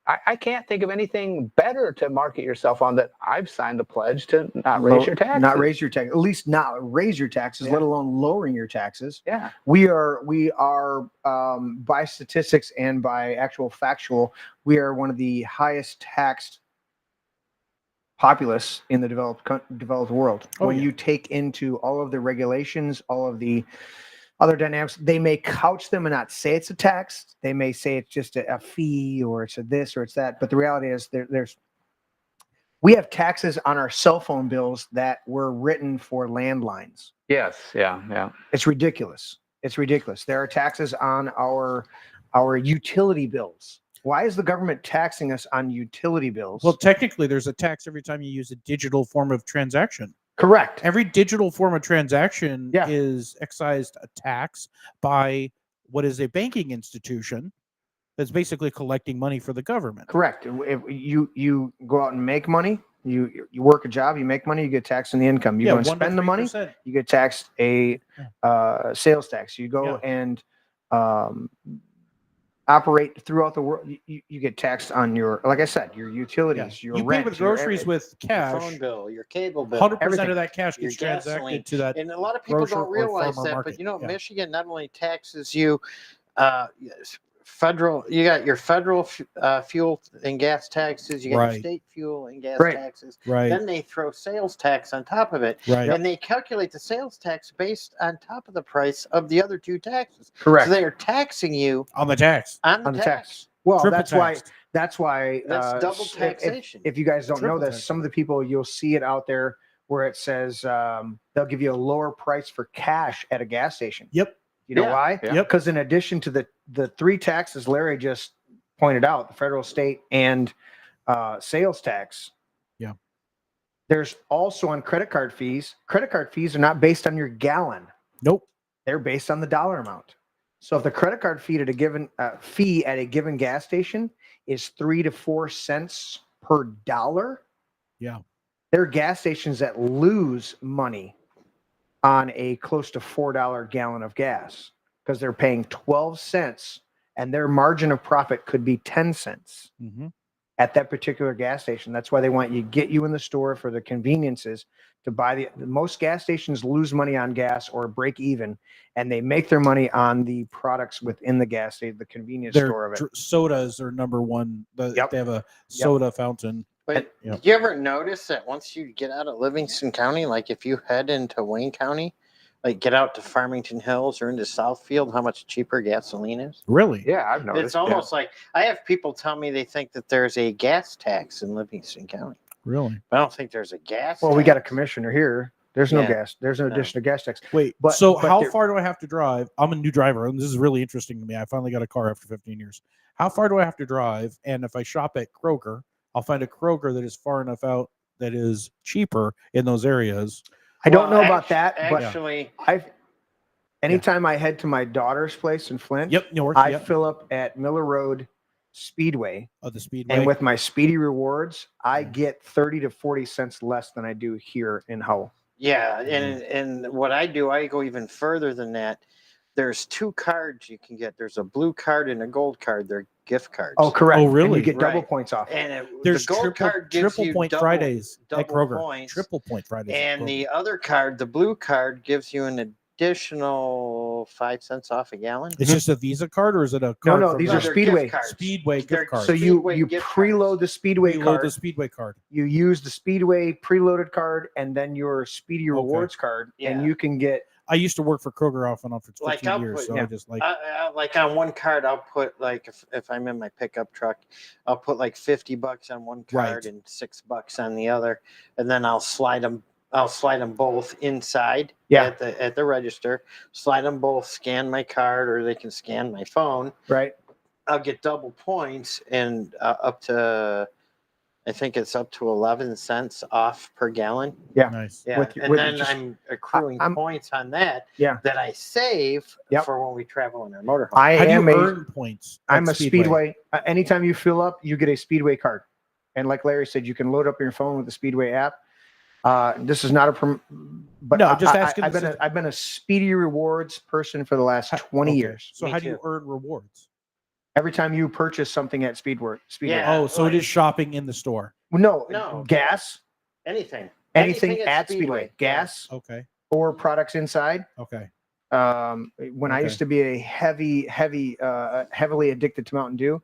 I can't think of anything better to market yourself on that I've signed the pledge to not raise your taxes. Not raise your taxes. At least not raise your taxes, Yeah. let alone lowering your taxes. Yeah. We are by statistics and by actual factual, we are one of the highest taxed populace in the developed world. Oh, when yeah. you take into all of the regulations, all of the other dynamics, they may couch them and not say it's a tax. They may say it's just a fee, or it's a this, or it's that. But the reality is we have taxes on our cell phone bills that were written for landlines. Yes. Yeah. It's ridiculous. It's ridiculous. There are taxes on our utility bills. Why is the government taxing us on utility bills? Well, technically, there's a tax every time you use a digital form of transaction. correct. Every digital form of transaction Yeah. is excised a tax by what is a banking institution that's basically collecting money for the government. Correct. If you go out and make money, you work a job, you make money, you get taxed on the income. You go and 1 to spend the money, 3%. you get taxed a sales tax. You go and operate throughout the world, you get taxed on your, like I said, your utilities, your You rent, pay with groceries with Your cash. phone bill, your cable bill, 100% everything. of that cash your gets transacted gasoline. to that. And a lot of people grocer don't or realize farmer that, market. but Yeah. Michigan not only taxes you federal, you got your federal fuel and gas taxes, you got your Right. state fuel and gas Right. taxes. Right. Then they throw sales tax on top of it. Right. And they calculate the sales tax based on top of the price of the other two taxes. Correct. So they are taxing you On the tax. on the, on the tax. tax. Well, Triple that's taxed. why That's double if- taxation. If you guys don't know Triple this, taxation. some of the people, you'll see it out there where it says they'll give you a lower price for cash at a gas station. Yep. You know Yeah. why? Yeah. Yep. Because in addition to the 3 taxes Larry just pointed out, the federal, state, and sales tax. Yeah. There's also on credit card fees. Credit card fees are not based on your gallon. Nope. They're based on the dollar amount. So if the credit card fee at a given gas station is 3 to 4 cents per dollar, Yeah. there are gas stations that lose money on a close to $4 gallon of gas because they're paying 12 cents and their margin of profit could be 10 cents Mm-hmm. at that particular gas station. That's why they want you get you in the store for the conveniences to buy the most gas stations lose money on gas or break even, and they make their money on the products within the gas station, the convenience store of it. Sodas are number one. Yep. They have a soda fountain. But Yep. do you ever notice that once you get out of Livingston County, like if you head into Wayne County, like get out to Farmington Hills or into Southfield, how much cheaper gasoline is? Really? Yeah, I've noticed. It's almost like I have people tell me they think that there's a gas tax in Livingston County. Really? But I don't think there's a gas Well, we got a tax. commissioner here. There's no Yeah. gas. There's no No. additional gas tax. Wait. But- so but how there- far do I have to drive? I'm a new driver, and this is really interesting to me. I finally got a car after 15 years. How far do I have to drive? And if I shop at Kroger, I'll find a Kroger that is far enough out that is cheaper in those areas. I don't know Well, about that, but actually, anytime I head to my daughter's place in Flint, Yep, Newark. I Yep. fill up at Miller Road Speedway. Oh, the Speedway. And with my Speedy Rewards, I get 30 to 40 cents less than I do here in Howell. yeah, and what I do, I go even further than that. There's 2 cards you can get. There's a blue card and a gold card. They're gift cards. Oh, correct. Oh, And really? you get double Right. points off. And There's the gold card gives triple you point double, Fridays at double Kroger. points. Triple point Fridays. at And Kroger. the other card, the blue card, gives you an additional 5 cents off a gallon. It's just a Visa card, or is it a card? No, from these the- are They're Speedway. gift cards. Speedway They're gift cards. So Speedway you gift preload cards. the Speedway Preload card. the Speedway card. You use the Speedway preloaded card and then your Speedy Rewards card, and Yeah. you can get. I used to work for Kroger off and on for 15 Like, I'll years, put- so yeah. I just like. Like on one card, I'll put like if I'm in my pickup truck, I'll put like $50 on one card Right. and $6 on the other, and then I'll slide them. I'll slide them both inside Yeah. at the register. Slide them both. Scan my card, or they can scan my phone. Right. I'll get double points and up to, I think it's up to 11 cents off per gallon. Yeah. Nice. Yeah, With- and with then just- I'm accruing I'm- points on that. Yeah. That I save Yep. for when we travel in our motorhome. I How do am you a. earn points? at I'm a Speedway. Anytime you fill up, you get a Speedway card. And like Larry said, you can load up your phone with the Speedway app. This is not a, but No, just asking I've the been system. I've been a Speedy Rewards person for the last 20 Okay, years. So Me how do you too. earn rewards? Every time you purchase something at Speedway. Yeah. Oh, so it like- is shopping in the store. No, No. gas, Anything at Speedway, gas Okay. or products inside. Okay. When I Okay. used to be a heavily addicted to Mountain Dew,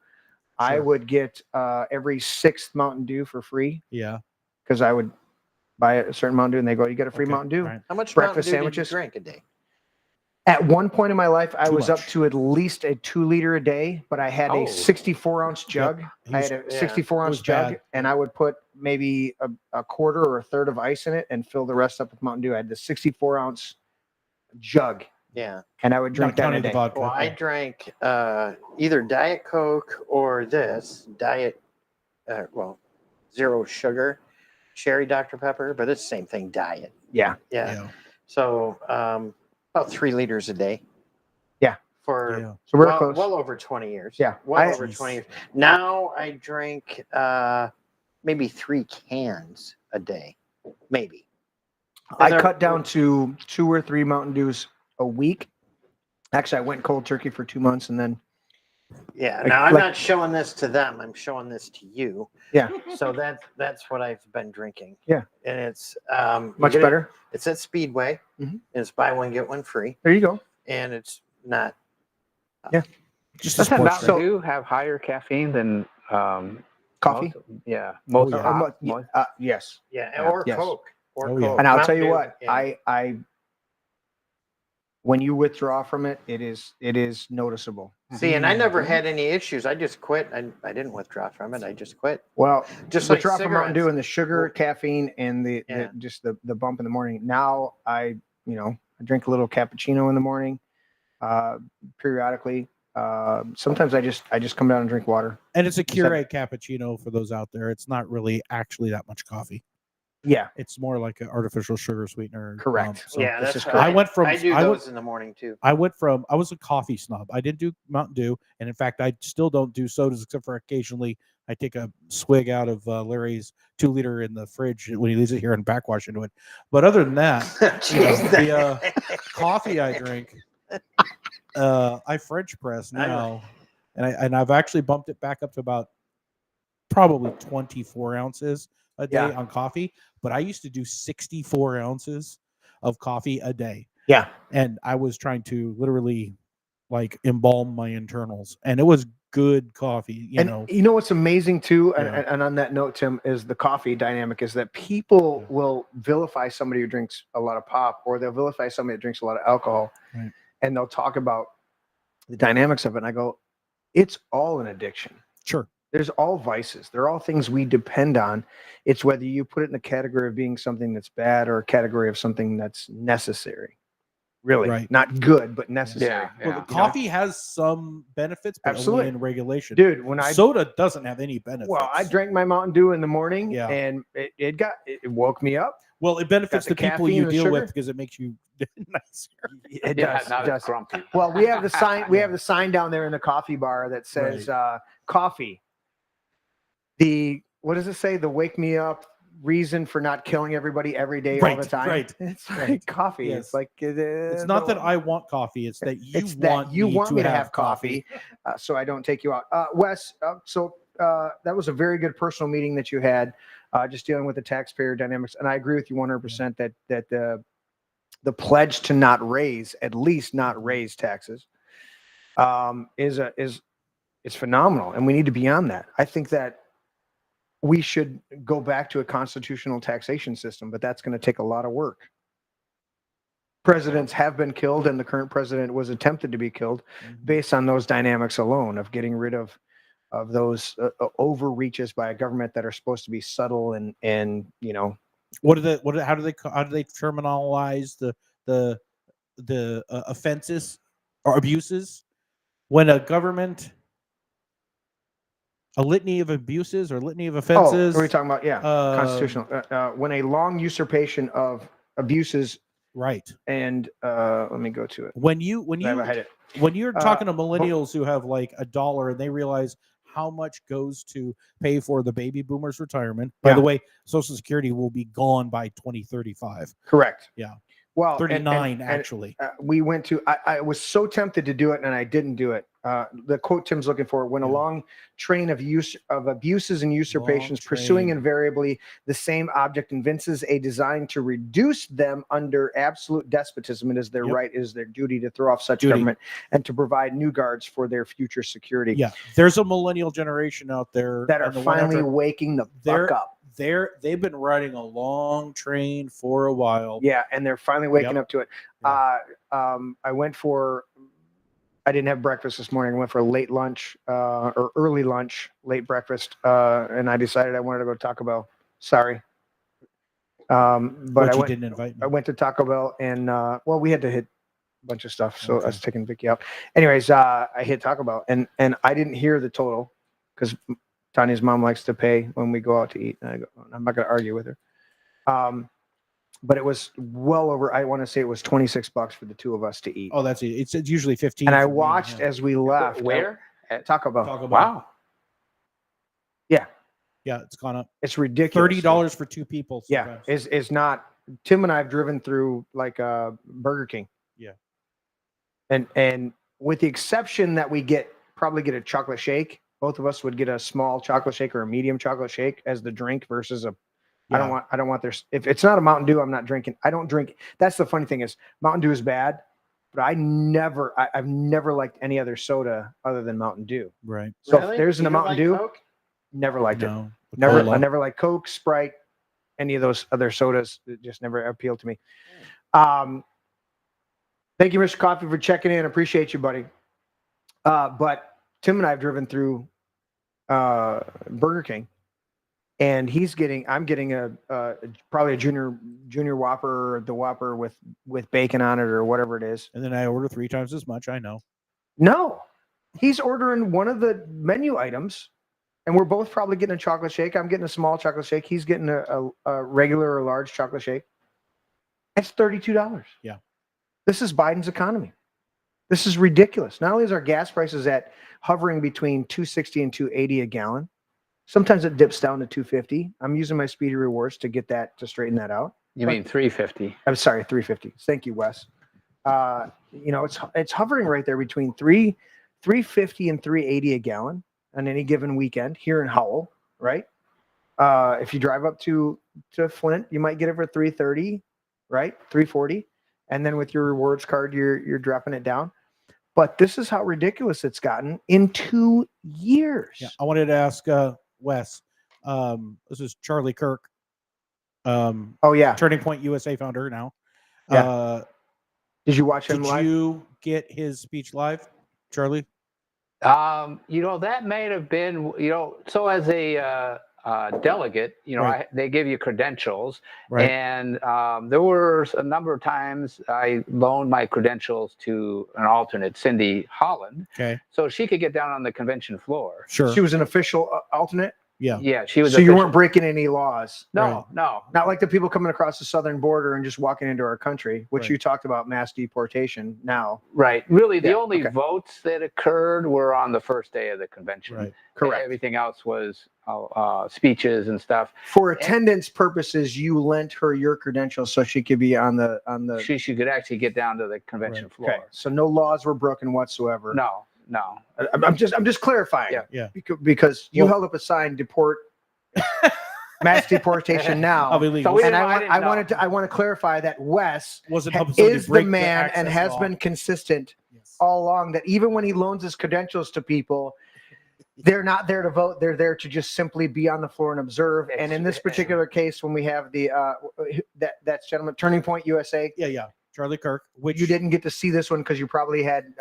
I Sure. would get every 6th Mountain Dew for free Yeah. because I would buy a certain Mountain Dew and they go, you get a free Okay, Mountain Dew. right. How much Breakfast Mountain Dew did you sandwiches? drink a day? At one point in my life, I Too was up much. to at least a 2-liter a day, but I had Oh. a 64-ounce jug. He I was- had a yeah, 64-ounce was jug, bad. and I would put maybe a quarter or a third of ice in it and fill the rest up with Mountain Dew. I had the 64-ounce jug, Yeah. and I would drink Not that in a counting the day. vodka. Well, I drank either Diet Coke or this Diet, zero sugar, cherry Dr. Pepper, but it's the same thing, diet. Yeah. Yeah. Yeah. So about 3 liters a day. Yeah. For Yeah. So we're well, close. well over 20 years. Yeah. Well over Jeez. 20 years. Now I drink maybe 3 cans a day. Maybe. And I they're- cut down to 2 or 3 Mountain Dews a week. Actually, I went cold turkey for 2 months, and then Yeah. Like- Now I'm like- not showing this to them. I'm showing this to you. Yeah. So that's what I've been drinking. Yeah. And it's you much get it- better. It's at Speedway. Mhm. And it's buy one get one free, There you go. and it's not. Just a Doesn't sports Mountain drink. Dew have higher caffeine than Coffee. most yeah. hot- most- Yes. Yeah. Yeah, Or yes. Coke. Or Oh, yeah. Coke. And I'll Mountain tell you Dew, what, yeah. I when you withdraw from it, it is noticeable. See, and I never Mm-hmm. had any issues. I just quit. I didn't withdraw from it. I just quit. Well, Just like withdraw from Mountain Dew cigarettes. and the sugar, Well, caffeine, and Yeah. just the bump in the morning. Now I drink a little cappuccino in the morning, periodically. Sometimes I just come down and drink water. And it's a Keurig cappuccino for those out there. It's not really actually that much coffee. Yeah, It's more like an artificial sugar sweetener. Correct. So Yeah, this that's is what correct. I went from- I do I those went- in the morning too. I was a coffee snob. I didn't do Mountain Dew. And in fact, I still don't do sodas except for occasionally I take a swig out of Larry's 2-liter in the fridge when he leaves it here and backwash into it. But other than that, Jeez. the coffee I drink, I French press I know. now. And I've actually bumped it back up to about probably 24 ounces a day Yeah. on coffee. But I used to do 64 ounces of coffee a day. yeah. And I was trying to literally like embalm my internals. And it was good coffee, you know. You know what's amazing too, and, Yeah. and on that note, Tim, is the coffee dynamic is that people will vilify somebody who drinks a lot of pop, or they'll vilify somebody that drinks a lot of alcohol, Right. and they'll talk about the dynamics of it. And I go, it's all an addiction. Sure. There's all vices. They're all things we depend on. It's whether you put it in the category of being something that's bad or a category of something that's necessary. really. Right. Not good, but necessary. Yeah. Well, the coffee has some benefits, but Absolutely. only in regulation. Dude, when I Soda doesn't have any benefits. well, I drank my Mountain Dew in the morning, Yeah. and it woke me up. Well, it benefits Got the the people caffeine you and the deal sugar. with because it makes you nicer. It Yeah, does. not It as does. grumpy. Well, we have the sign. We have the sign down there in the coffee bar that says coffee. What does it say? The wake me up reason for not killing everybody every day all the time. Right. It's like Right. coffee. Yes. It's like It's not that I want coffee; it's that you want me to have coffee, so I don't take you out. Wes, that was a very good personal meeting that you had, just dealing with the taxpayer dynamics, and I agree with you 100% that the pledge to not raise, at least not raise taxes, is phenomenal, and we need to be on that. I think that we should go back to a constitutional taxation system, but that's going to take a lot of work. Presidents have been killed, and the current president was attempted to be killed based on those dynamics alone of getting rid of those overreaches by a government that are supposed to be subtle and how do they terminalize the offenses or abuses when a government? A litany of abuses or litany of offenses. Oh, are we talking about constitutional? When a long usurpation of abuses, right? And let me go to it. When you're talking to millennials who have like $1 and they realize how much goes to pay for the baby boomers' retirement. By the way, Social Security will be gone by 2035. Correct. Yeah. Well, 39 actually. We went to. I was so tempted to do it, and I didn't do it. The quote Tim's looking for: "When a long train of abuses and usurpations, pursuing invariably the same object, evinces a design to reduce them under absolute despotism, it is their right, it is their duty to throw off such government and to provide new guards for their future security." Yeah, there's a millennial generation out there that are finally waking the fuck up. They've been riding a long train for a while. Yeah, and they're finally waking up to it. I didn't have breakfast this morning. I went for a late lunch or early lunch, late breakfast, and I decided I wanted to go to Taco Bell. Sorry. But you didn't invite me. I went to Taco Bell and we had to hit a bunch of stuff. So I was taking Vicky out. Anyways, I hit Taco Bell and I didn't hear the total because Tanya's mom likes to pay when we go out to eat. And I go, I'm not going to argue with her. But it was well over, I want to say it was $26 for the two of us to eat. Oh, that's it. It's usually 15. And I watched as we left. Where? At Taco Bell. Taco Bell. Wow. Yeah. Yeah, it's gone up. It's ridiculous. $30 for two people. Yeah. Is not. Tim and I have driven through like Burger King. Yeah. And with the exception that we probably get a chocolate shake, both of us would get a small chocolate shake or a medium chocolate shake as the drink versus a. Yeah. I don't want their. If it's not a Mountain Dew, I'm not drinking. I don't drink. That's the funny thing is Mountain Dew is bad, but I've never liked any other soda other than Mountain Dew. Right. So if there's a Mountain Dew, Coke? never liked it. Cola. I never liked Coke, Sprite, any of those other sodas. It just never appealed to me. Thank you, Mr. Coffee, for checking in. Appreciate you, buddy. But Tim and I have driven through Burger King, and I'm getting a probably a junior Whopper, or the Whopper with bacon on it or whatever it is. And then I order 3 times as much. I know. No, he's ordering one of the menu items, and we're both probably getting a chocolate shake. I'm getting a small chocolate shake. He's getting a regular or large chocolate shake. That's $32. Yeah. This is Biden's economy. This is ridiculous. Not only is our gas prices hovering between $2.60 and $2.80 a gallon, sometimes it dips down to $2.50. I'm using my Speedy Rewards to straighten that out. You mean $3.50? I'm sorry, $3.50. Thank you, Wes. It's hovering right there between $3.50 and $3.80 a gallon on any given weekend here in Howell, right? If you drive up to Flint, you might get it for $3.30, right? $3.40, and then with your rewards card, you're dropping it down. But this is how ridiculous it's gotten in 2 years. Yeah, I wanted to ask Wes. This is Charlie Kirk. Turning Point USA founder now. Yeah. Did you watch him live? Did you get his speech live, Charlie? That may have been, so as a delegate, Right. they give you credentials. Right. And there were a number of times I loaned my credentials to an alternate, Cindy Holland, Okay. so she could get down on the convention floor. Sure. She was an official alternate. Yeah. Yeah, she was. So you official. weren't breaking any laws. No, Right. no. Not like the people coming across the southern border and just walking into our country, which Right. you talked about mass deportation now. Right. Really, the Yeah, only okay. votes that occurred were on the first day of the convention. Right. Correct. Everything else was speeches and stuff. For attendance purposes, you lent her your credentials so she could be on the She could actually get down to the convention Right. floor. Okay. So no laws were broken whatsoever. No, no. I'm just clarifying. Yeah. Yeah. Because you Well- held up a sign, deport, mass deportation now. Of illegal. So we And didn't- I want to clarify that Wes wasn't ha- helping somebody is the break man and access has law. been consistent Yes. all along that even when he loans his credentials to people, they're not there to vote. They're there to just simply be on the floor and observe. And in this particular case, when we have the that's gentleman, Turning Point USA, Yeah. Charlie Kirk, which you didn't get to see this one because you probably had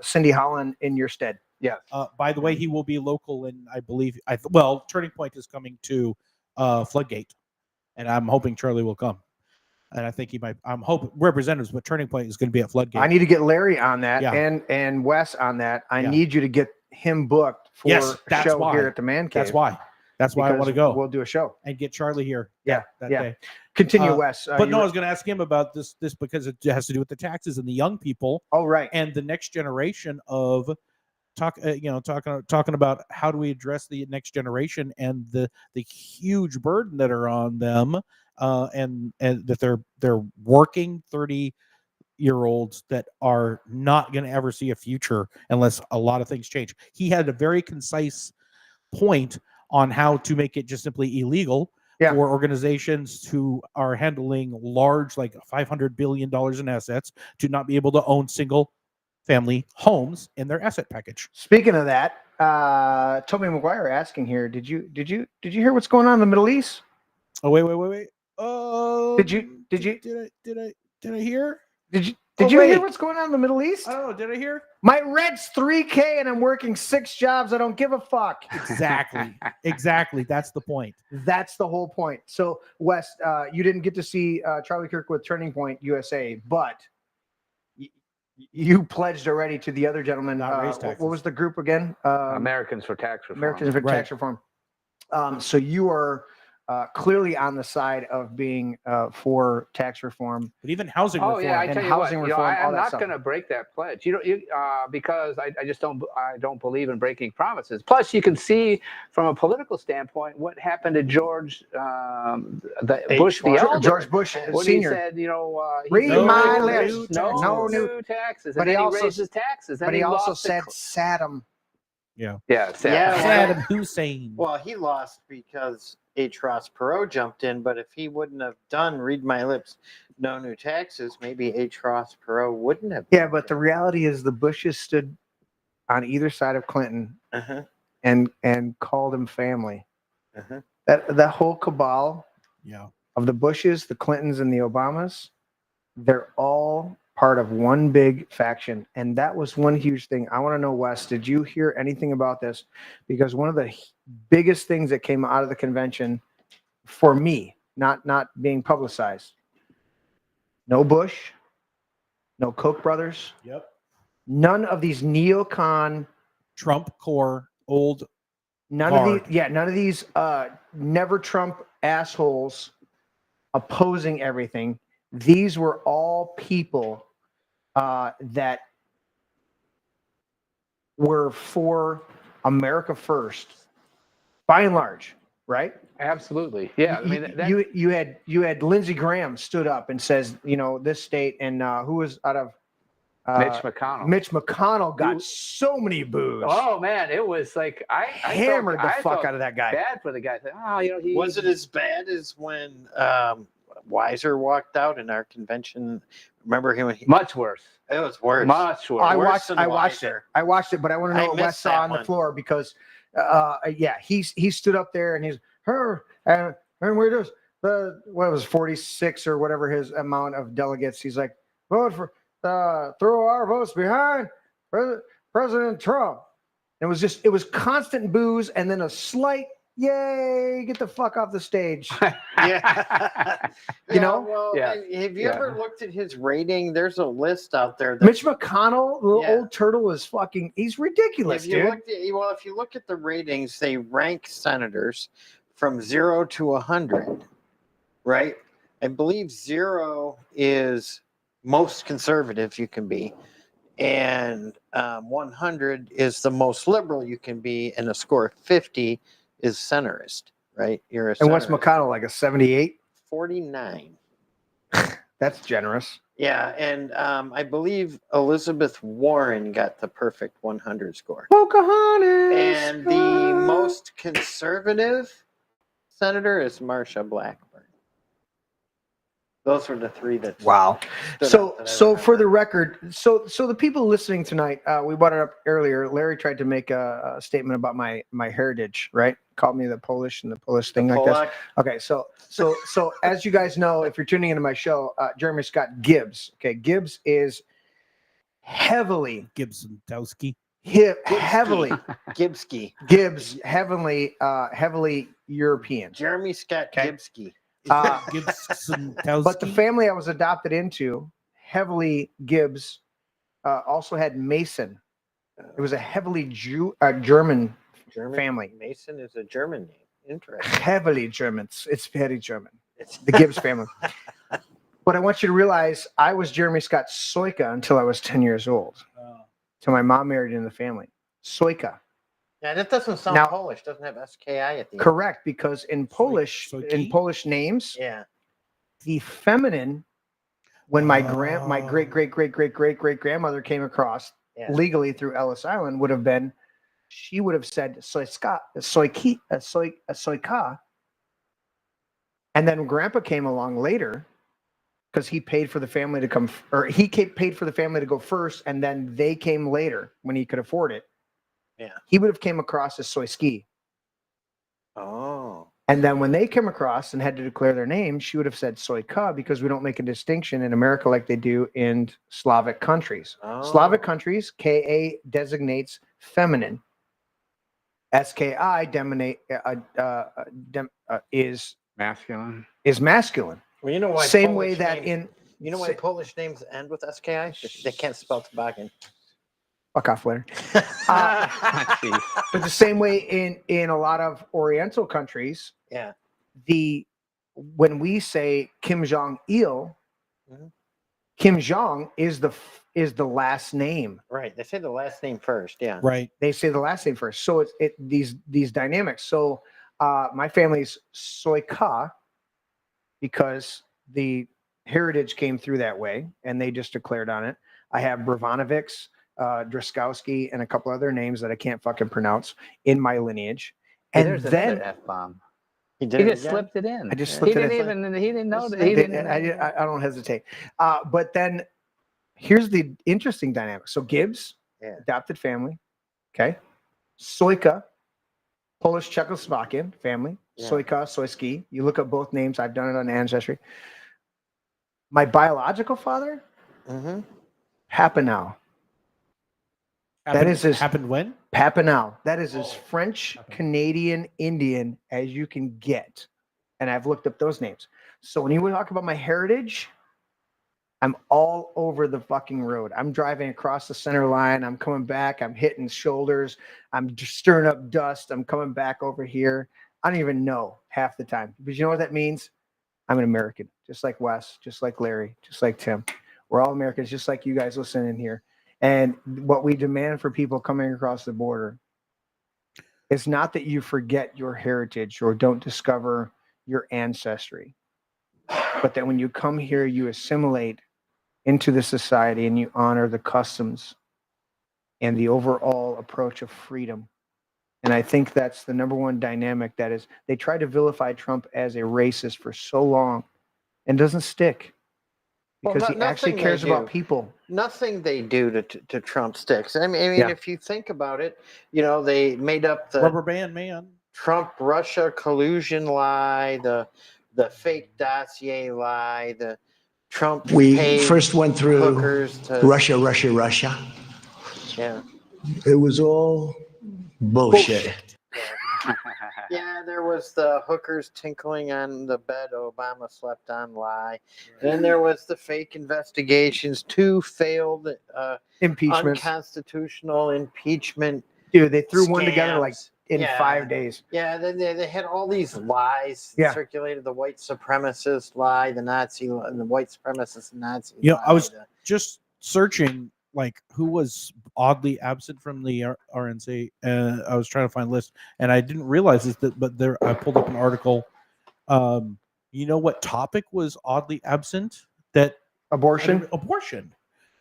Cindy Holland in your stead. Yes. by the way, he will be local, and I believe well, Turning Point is coming to Floodgate, and I'm hoping Charlie will come. And I think he might. I'm hoping representatives, but Turning Point is going to be at Floodgate. I need to get Larry on that Yeah. and Wes on that. I Yeah. need you to get him booked for Yes, a that's show why. here at the Man Cave. That's why. That's why I want to because go We'll do a show. and get Charlie here. Yeah, that yeah. day. Continue, Wes. But you no, I were- was going to ask him about this because it has to do with the taxes and the young people Oh, right. and the next generation of talking about how do we address the next generation and the huge burden that are on them, and that they're working 30-year-olds that are not going to ever see a future unless a lot of things change. He had a very concise point on how to make it just simply illegal Yeah. for organizations who are handling large, like $500 billion in assets, to not be able to own single family homes in their asset package. Speaking of that, Toby McGuire asking here, did you hear what's going on in the Middle East? Oh, wait. Oh, Did you- did I hear? Did Oh, you hear wait. what's going on in the Middle East? I don't know. Did I hear? My rent's $3K and I'm working 6 jobs. I don't give a fuck. Exactly. That's the point. That's the whole point. So, Wes, you didn't get to see Charlie Kirk with Turning Point USA, but you pledged already to the other gentleman. Not raise What taxes. was the group again? Americans for Tax Reform. Americans for Right. Tax Reform. So you are clearly on the side of being for tax reform. But even housing Oh reform. yeah, I and tell you what, housing reform, all I'm that not stuff. going to break that pledge. Because I just don't believe in breaking promises. Plus, you can see from a political standpoint what happened to George Bush the elder. George Bush when Senior. he said, Read No my new lips. taxes. no new- new taxes, But and he then he also- raised his taxes. But he also lost said Saddam. yeah, Yeah, Saddam Hussein. Well, he lost because H. Ross Perot jumped in, but if he wouldn't have done "Read My Lips," no new taxes, maybe H. Ross Perot wouldn't have. Yeah, but the reality is the Bushes stood on either side of Clinton Uh-huh, and called him family. uh-huh. That whole cabal Yeah. of the Bushes, the Clintons, and the Obamas, they're all part of one big faction. And that was one huge thing. I want to know, Wes, did you hear anything about this? Because one of the biggest things that came out of the convention for me, not being publicized, no Bush, no Koch brothers, Yep. none of these neocon, Trump core, old. none of these never Trump assholes opposing everything. These were all people that were for America first, by and large, right? absolutely. Yeah, I mean, that, you had Lindsey Graham stood up and says, this state, and who was out of Mitch McConnell. Mitch McConnell got so many boos. Oh man, it was like I Hammered the fuck out of that guy. Bad for the guy. He Was it as bad as when Weiser walked out in our convention? Remember him? much worse? It was worse. Much worse. I worse watched than I watched it. Weiser. I watched it, but I want to know I what Wes missed saw that on the one. floor because he stood up there and he's her and we're just what was 46 or whatever his amount of delegates. He's like, vote for throw our votes behind President Trump. It was constant boos and then a slight Yay, get the fuck off the stage. Yeah. You know? Well, Yeah. have you Yeah. ever looked at his rating? There's a list out there. That, Mitch McConnell, the Yeah. old turtle, is fucking, he's ridiculous, if you dude. looked at, well, if you look at the ratings, they rank senators from 0 to 100, right? I believe 0 is most conservative you can be, and 100 is the most liberal you can be, and a score of 50 is centrist, right? You're a And Wes centrist. McConnell, like a 78. 49. That's generous. Yeah, and I believe Elizabeth Warren got the perfect 100 score. Pocahontas. And the most conservative senator is Marsha Blackburn. Those were the three that. Wow. stood So, out that I so for the remember. record, so the people listening tonight, we brought it up earlier. Larry tried to make a statement about my heritage, right? Called me the Polish and the Polish thing like this. Polak, Okay, so as you guys know, if you're tuning into my show, Jeremy Scott Gibbs. Okay, Gibbs is heavily, Gibson-Towski. heavily Gibsky, Gibbs, heavily European. Jeremy Scott Okay. Gibsky. Gibson-Towski. But the family I was adopted into, heavily Gibbs, also had Mason. It was a heavily German German family. Mason is a German name. Interesting. Heavily German. It's very German. It's The Gibbs family. But I want you to realize I was Jeremy Scott Soika until I was 10 years old. Till my mom married into the family. Soika. yeah, that doesn't sound Now- Polish. Doesn't have SKI at the end. Correct, because in Polish, Soiki? names, Yeah. the feminine, when my great great grandmother came across Yeah. legally through Ellis Island, would have been, she would have said Soika, and then Grandpa came along later because he paid for the family to come, or paid for the family to go first, and then they came later when he could afford it. Yeah. He would have came across as Soyski. Oh. And then when they came across and had to declare their name, she would have said Soika, because we don't make a distinction in America like they do in Slavic countries. Oh. Slavic countries, KA designates feminine. SKI is Masculine. masculine. Well, you know why. Same Polish way that names, in You know why Polish names end with SKI? They can't spell toboggan. fuck off, Larry. Jeez. But the same way in a lot of Oriental countries, Yeah. when we say Kim Jong Il, Mhm. Kim Jong is the last name. Right. They say the last name first. Yeah. Right. They say the last name first. So it's these dynamics. So my family's Soika, because the heritage came through that way, and they just declared on it. I have Bravanovics, Draskowski, and a couple other names that I can't fucking pronounce in my lineage. And There's then another F-bomb. He He did it just again? slipped it in. I just He slipped it didn't in. even. He didn't know that. I He didn't. don't hesitate. But then here's the interesting dynamic. So Gibbs, Yeah. adopted family. Okay. Soika, Polish Czechoslovakian family. Yeah. Soika, Soyski. You look up both names. I've done it on Ancestry. My biological father, Mm-hmm. Papanow. Happened, is his- happened when? Papanow. That is as French Canadian Indian as you can get. And I've looked up those names. So when you talk about my heritage, I'm all over the fucking road. I'm driving across the center line. I'm coming back. I'm hitting shoulders. I'm just stirring up dust. I'm coming back over here. I don't even know half the time. But you know what that means? I'm an American, just like Wes, just like Larry, just like Tim. We're all Americans, just like you guys listening here. And what we demand for people coming across the border is not that you forget your heritage or don't discover your ancestry, but that when you come here, you assimilate into the society and you honor the customs and the overall approach of freedom. And I think that's the number one dynamic. That is, they tried to vilify Trump as a racist for so long and doesn't stick Well, because he actually nothing cares they about do. people. Nothing they do to Trump sticks. I mean, Yeah. if you think about it, they made up the Rubber band man. Trump-Russia collusion lie, the fake dossier lie, the Trump We paid first went through hookers to Russia. Yeah. It was all bullshit. Yeah, there was the hookers tinkling on the bed Obama slept on lie. Then there was the fake investigations, 2 failed Impeachments. unconstitutional impeachment. Dude, they threw one together like scams. in Yeah. 5 days. Yeah, then they had all these lies Yeah. circulated. The white supremacist lie, the Nazi, and the white supremacist Nazi You know, lie. I was just searching like who was oddly absent from the RNC, and I was trying to find lists, and I didn't realize this. But there, I pulled up an article. You know what topic was oddly absent? That Abortion, abortion.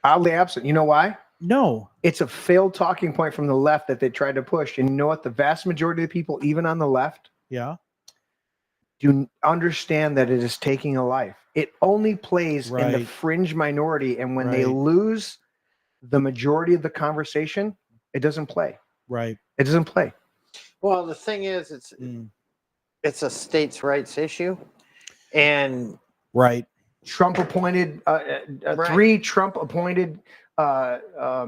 oddly absent. You know why? No. It's a failed talking point from the left that they tried to push. And you know what? The vast majority of the people, even on the left, Yeah. do understand that it is taking a life. It only plays in the Right. fringe minority. And when they Right. lose the majority of the conversation, it doesn't play. Right. It doesn't play. Well, the thing is, it's a states' rights issue, and Right. Trump appointed Right. 3 Trump appointed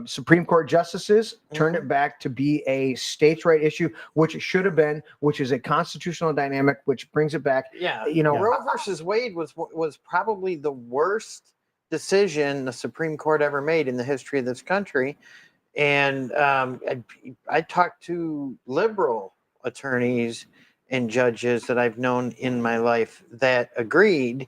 Supreme Court justices turned Mm-hmm. it back to be a states' right issue, which it should have been, which is a constitutional dynamic, which brings it back. yeah, You know, Roe versus Wade was probably the worst decision the Supreme Court ever made in the history of this country. And I talked to liberal attorneys and judges that I've known in my life that agreed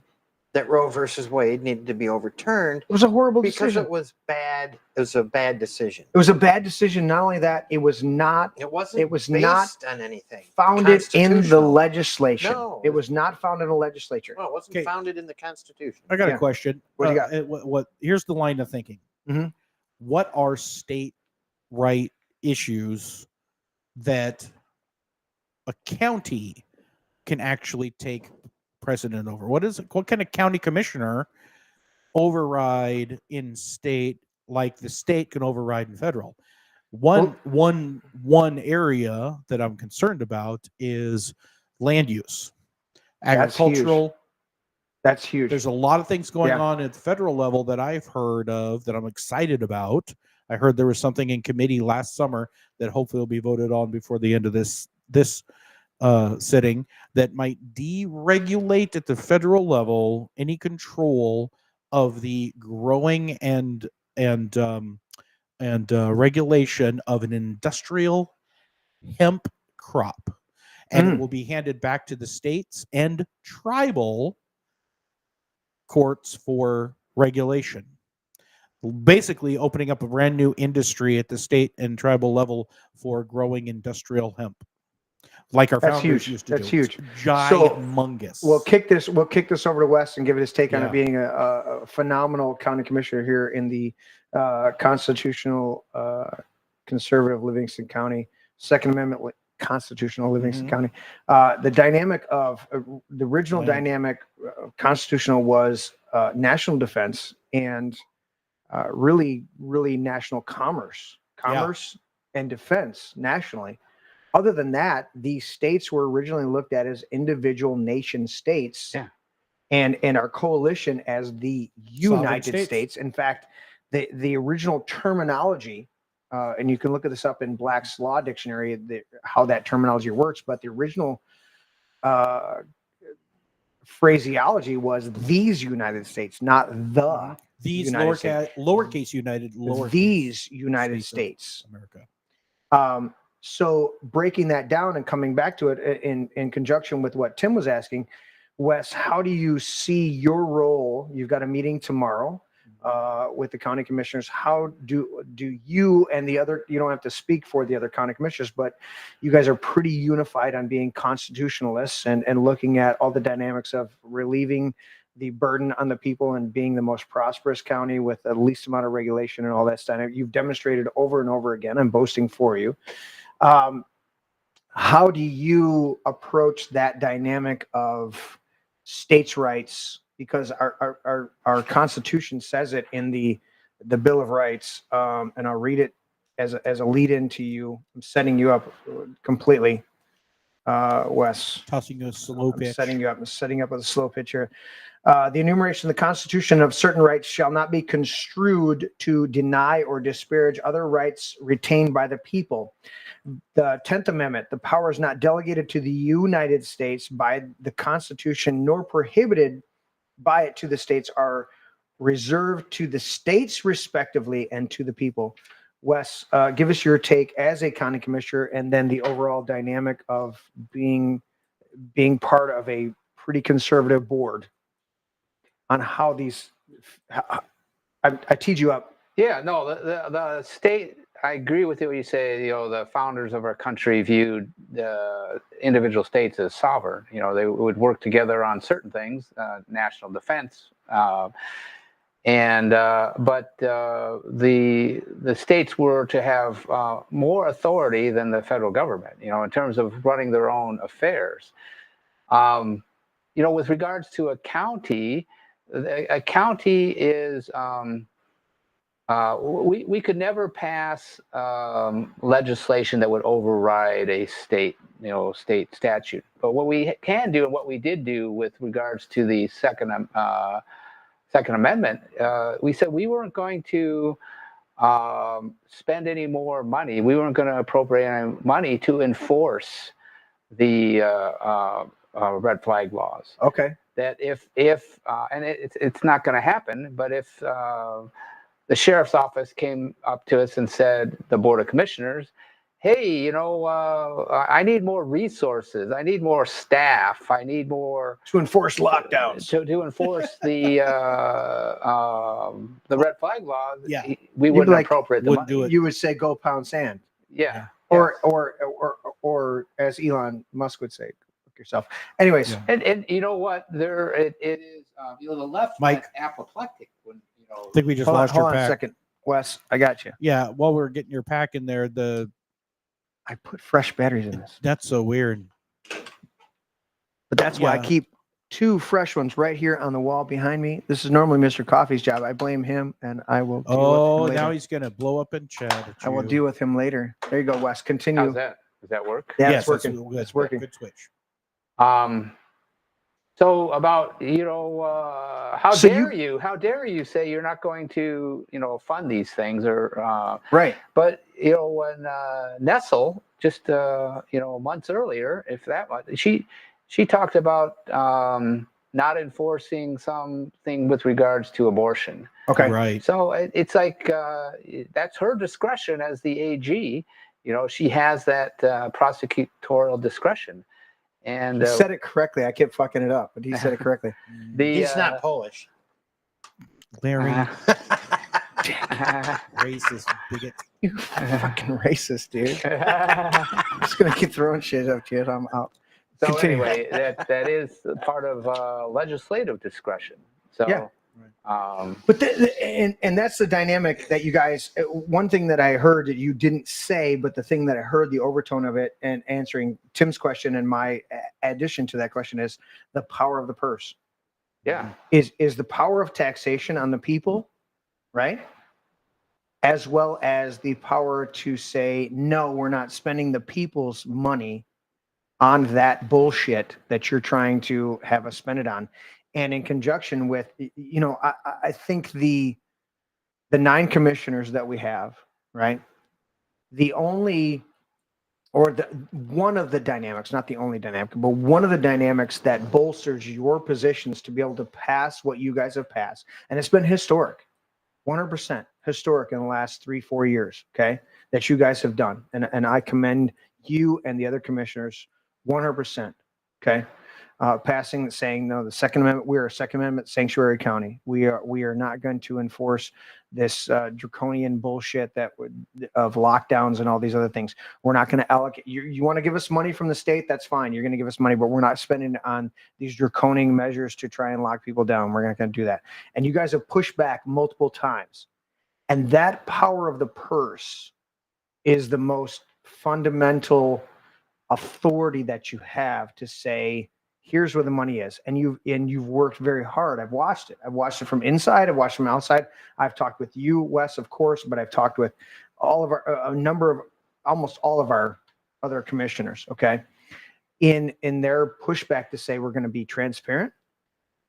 that Roe versus Wade needed to be overturned it was a horrible because decision. it was bad. It was a bad decision. It was a bad decision. Not only that, it was not It wasn't. It was based not on anything founded in the constitutional. legislation. No. It was not founded in the legislature. Well, it wasn't Okay. founded in the Constitution. I got Yeah. a question. What do you got? What? Here's the line of thinking. Mhm. What are state right issues that a county can actually take precedent over? What is it? What can a county commissioner override in state like the state can override in federal? One area that I'm concerned about is land use, That's huge. agricultural. That's huge. There's a lot of things going Yeah. on at the federal level that I've heard of that I'm excited about. I heard there was something in committee last summer that hopefully will be voted on before the end of this sitting that might deregulate at the federal level any control of the growing and regulation of an industrial hemp crop, and it will be handed back to the states and tribal courts for regulation, basically opening up a brand new industry at the state and tribal level for growing industrial hemp, like our That's founders huge. used to That's do. huge. It's ginormous. We'll kick this over to Wes and give it his take on Yeah. it being a phenomenal county commissioner here in the constitutional conservative Livingston County, Second Amendment constitutional Livingston Mhm. County. The dynamic of the original Right. dynamic constitutional was national defense and really national commerce and defense nationally. Other than that, these states were originally looked at as individual nation states, Yeah. and our coalition as the United States. In fact, the original terminology, and you can look at this up in Black's Law Dictionary, how that terminology works, but the original phraseology was these United States, not the these United lowercase United, lowercase these United States States. of America. So breaking that down and coming back to it in conjunction with what Tim was asking, Wes, how do you see your role? You've got a meeting tomorrow with the county commissioners. How do you and the other, you don't have to speak for the other county commissioners, but you guys are pretty unified on being constitutionalists and looking at all the dynamics of relieving the burden on the people and being the most prosperous county with the least amount of regulation and all that stuff. You've demonstrated over and over again. I'm boasting for you. How do you approach that dynamic of states' rights? Because our Constitution says it in the Bill of Rights, and I'll read it as a lead in to you. I'm setting you up completely. Wes. Tossing a slow I'm pitch. setting you up. I'm setting up with a slow pitch here. The enumeration of the Constitution of certain rights shall not be construed to deny or disparage other rights retained by the people. The 10th Amendment, the power is not delegated to the United States by the Constitution, nor prohibited by it to the states, are reserved to the states respectively and to the people. Wes, give us your take as a county commissioner, and then the overall dynamic of being part of a pretty conservative board on how these. I teed you up. Yeah, no, the state. I agree with what you say. You know, the founders of our country viewed the individual states as sovereign. You know, they would work together on certain things, national defense, but the states were to have more authority than the federal government. You know, in terms of running their own affairs. You know, with regards to a county is. We could never pass legislation that would override a state statute. But what we can do, and what we did do with regards to the Second Amendment, we said we weren't going to spend any more money. We weren't going to appropriate any money to enforce the red flag laws. Okay. That if and it's not going to happen, but if the sheriff's office came up to us and said, the Board of Commissioners, hey, you know, I need more resources. I need more staff. I need more To enforce lockdowns. to enforce the red flag law. Yeah. We wouldn't appropriate the wouldn't money. do it. You would say go pound sand. Yeah. Or as Elon Musk would say, look yourself. Anyways, Yeah. And you know what? It is you know, the left Mike. went apoplectic when I think we just hold lost your on a pack. second. Wes, I got you. Yeah, while we're getting your pack in there, I put fresh batteries in this, that's so weird. but that's why I Yeah. keep 2 fresh ones right here on the wall behind me. This is normally Mr. Coffee's job. I blame him, and I will deal Oh, with him now later. he's gonna blow up and chat at I will you. deal with him later. There you go, Wes. Continue. How's that? Does that work? Yeah, Yes, it's working. that's good. It's working. Good switch. So about how So dare you say you're not going to fund these things or Right. but when Nessel just months earlier, if that much, she talked about not enforcing something with regards to abortion. Okay. Right. So it's like that's her discretion as the AG. She has that prosecutorial discretion. And He said it correctly. I kept fucking it up, but he said it correctly. He's not Polish. Larry, racist bigot. You fucking racist, dude. I'm just gonna keep throwing shit up, kid. I'm out. So Continue. anyway, that is part of legislative discretion. So, Yeah. But and that's the dynamic that you guys. One thing that I heard that you didn't say, but the thing that I heard the overtone of it, and answering Tim's question and my addition to that question is the power of the purse. yeah, Is the power of taxation on the people, right? As well as the power to say no, we're not spending the people's money on that bullshit that you're trying to have us spend it on. And in conjunction with, I think the 9 commissioners that we have, right? One of the dynamics, not the only dynamic, but one of the dynamics that bolsters your positions to be able to pass what you guys have passed. And it's been historic, 100% historic in the last 3-4 years, okay, that you guys have done. And I commend you and the other commissioners 100%, okay? Passing, saying no, the Second Amendment. We are a Second Amendment sanctuary county. We are not going to enforce this draconian bullshit of lockdowns and all these other things. We're not going to allocate. You want to give us money from the state? That's fine. You're going to give us money, but we're not spending it on these draconian measures to try and lock people down. We're not going to do that. And you guys have pushed back multiple times, and that power of the purse is the most fundamental authority that you have to say, here's where the money is. And you've worked very hard. I've watched it. I've watched it from inside. I've watched it from outside. I've talked with you, Wes, of course, but I've talked with almost all of our other commissioners. Okay. in their pushback to say we're going to be transparent.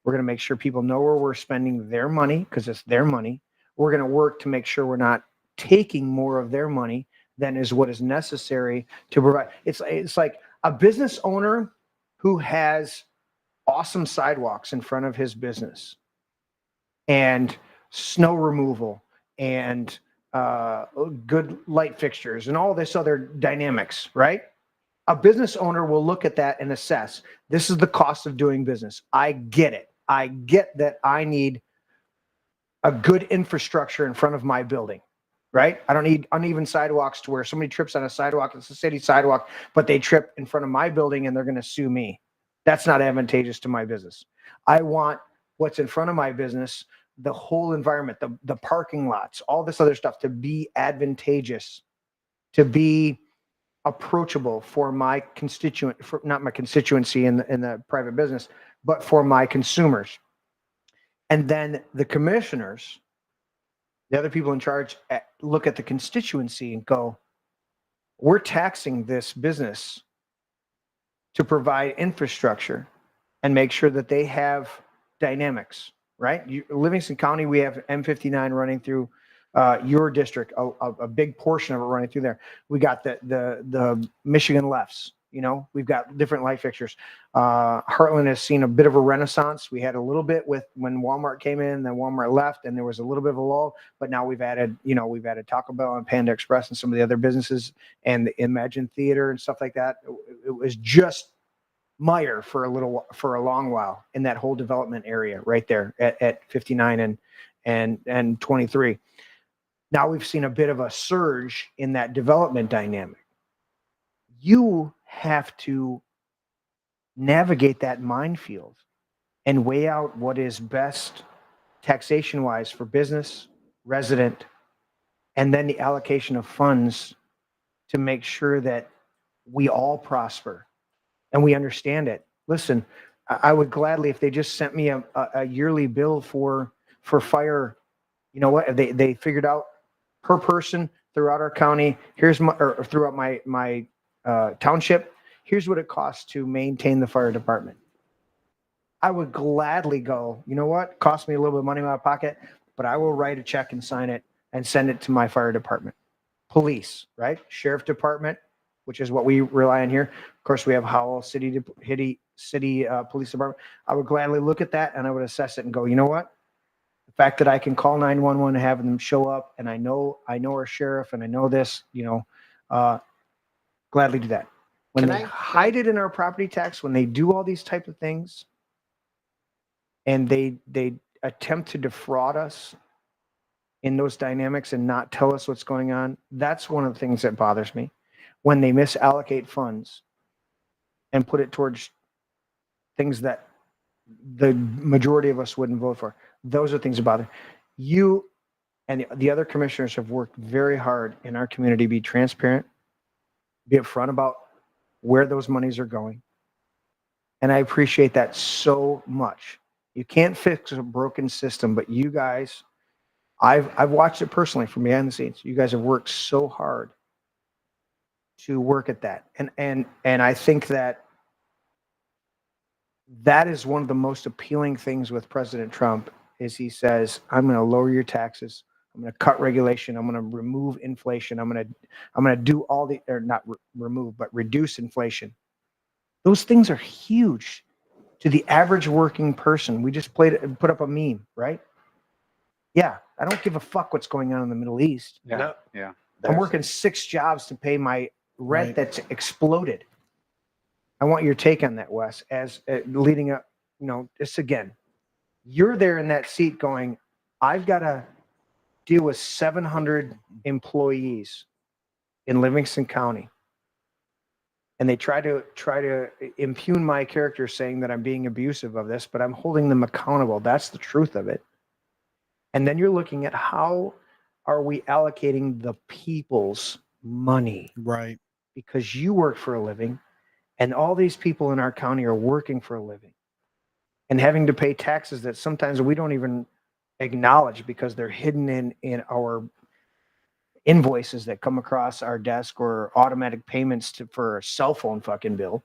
We're going to make sure people know where we're spending their money because it's their money. We're going to work to make sure we're not taking more of their money than is what is necessary to provide. It's like a business owner who has awesome sidewalks in front of his business and snow removal and good light fixtures and all this other dynamics, right? A business owner will look at that and assess, this is the cost of doing business. I get it. I get that I need a good infrastructure in front of my building, right? I don't need uneven sidewalks to where somebody trips on a sidewalk, it's a city sidewalk, but they trip in front of my building and they're going to sue me. That's not advantageous to my business. I want what's in front of my business, the whole environment, the parking lots, all this other stuff to be advantageous, to be approachable for my constituent, for not my constituency in the private business, but for my consumers. And then the commissioners, the other people in charge, look at the constituency and go, we're taxing this business to provide infrastructure and make sure that they have dynamics, right? Livingston County, we have M59 running through your district, a big portion of it running through there. We got the Michigan lefts, we've got different light fixtures. Heartland has seen a bit of a renaissance. We had a little bit with when Walmart came in, then Walmart left, and there was a little bit of a lull, but now we've added Taco Bell and Panda Express and some of the other businesses and the Imagine Theater and stuff like that. It was just mire for a long while in that whole development area right there at 59 and 23. Now we've seen a bit of a surge in that development dynamic. You have to navigate that minefield and weigh out what is best taxation wise for business, resident, and then the allocation of funds to make sure that we all prosper and we understand it. Listen, I would gladly, if they just sent me a yearly bill for fire, you know what, they figured out per person throughout our county, or throughout my township, here's what it costs to maintain the fire department. I would gladly go, you know what, cost me a little bit of money in my pocket, but I will write a check and sign it and send it to my fire department. Police, right? Sheriff department, which is what we rely on here. Of course, we have Howell City Police Department. I would gladly look at that and I would assess it and go, you know what? The fact that I can call 911 and have them show up, and I know our sheriff and I know this, gladly do that. When they hide it in our property tax, when they do all these type of things, and they attempt to defraud us in those dynamics and not tell us what's going on, that's one of the things that bothers me. When they misallocate funds and put it towards things that the majority of us wouldn't vote for, those are things that bother you. And the other commissioners have worked very hard in our community to be transparent, be upfront about where those monies are going. And I appreciate that so much. You can't fix a broken system, but you guys, I've watched it personally from behind the scenes. You guys have worked so hard to work at that. And I think that is one of the most appealing things with President Trump is he says, I'm going to lower your taxes. I'm going to cut regulation. I'm going to remove inflation. I'm going to do all the, or not remove, but reduce inflation. Those things are huge to the average working person. We just put up a meme, right? Yeah. I don't give a fuck what's going on in the Middle East. Yeah. No. Yeah. I'm working 6 jobs to pay my rent that's exploded. I want your take on that, Wes, as leading up, this again, you're there in that seat going, I've got to deal with 700 employees in Livingston County. And they try to impugn my character saying that I'm being abusive of this, but I'm holding them accountable. That's the truth of it. And then you're looking at how are we allocating the people's money? Right. Because you work for a living and all these people in our county are working for a living and having to pay taxes that sometimes we don't even acknowledge because they're hidden in our invoices that come across our desk or automatic payments for a cell phone fucking bill.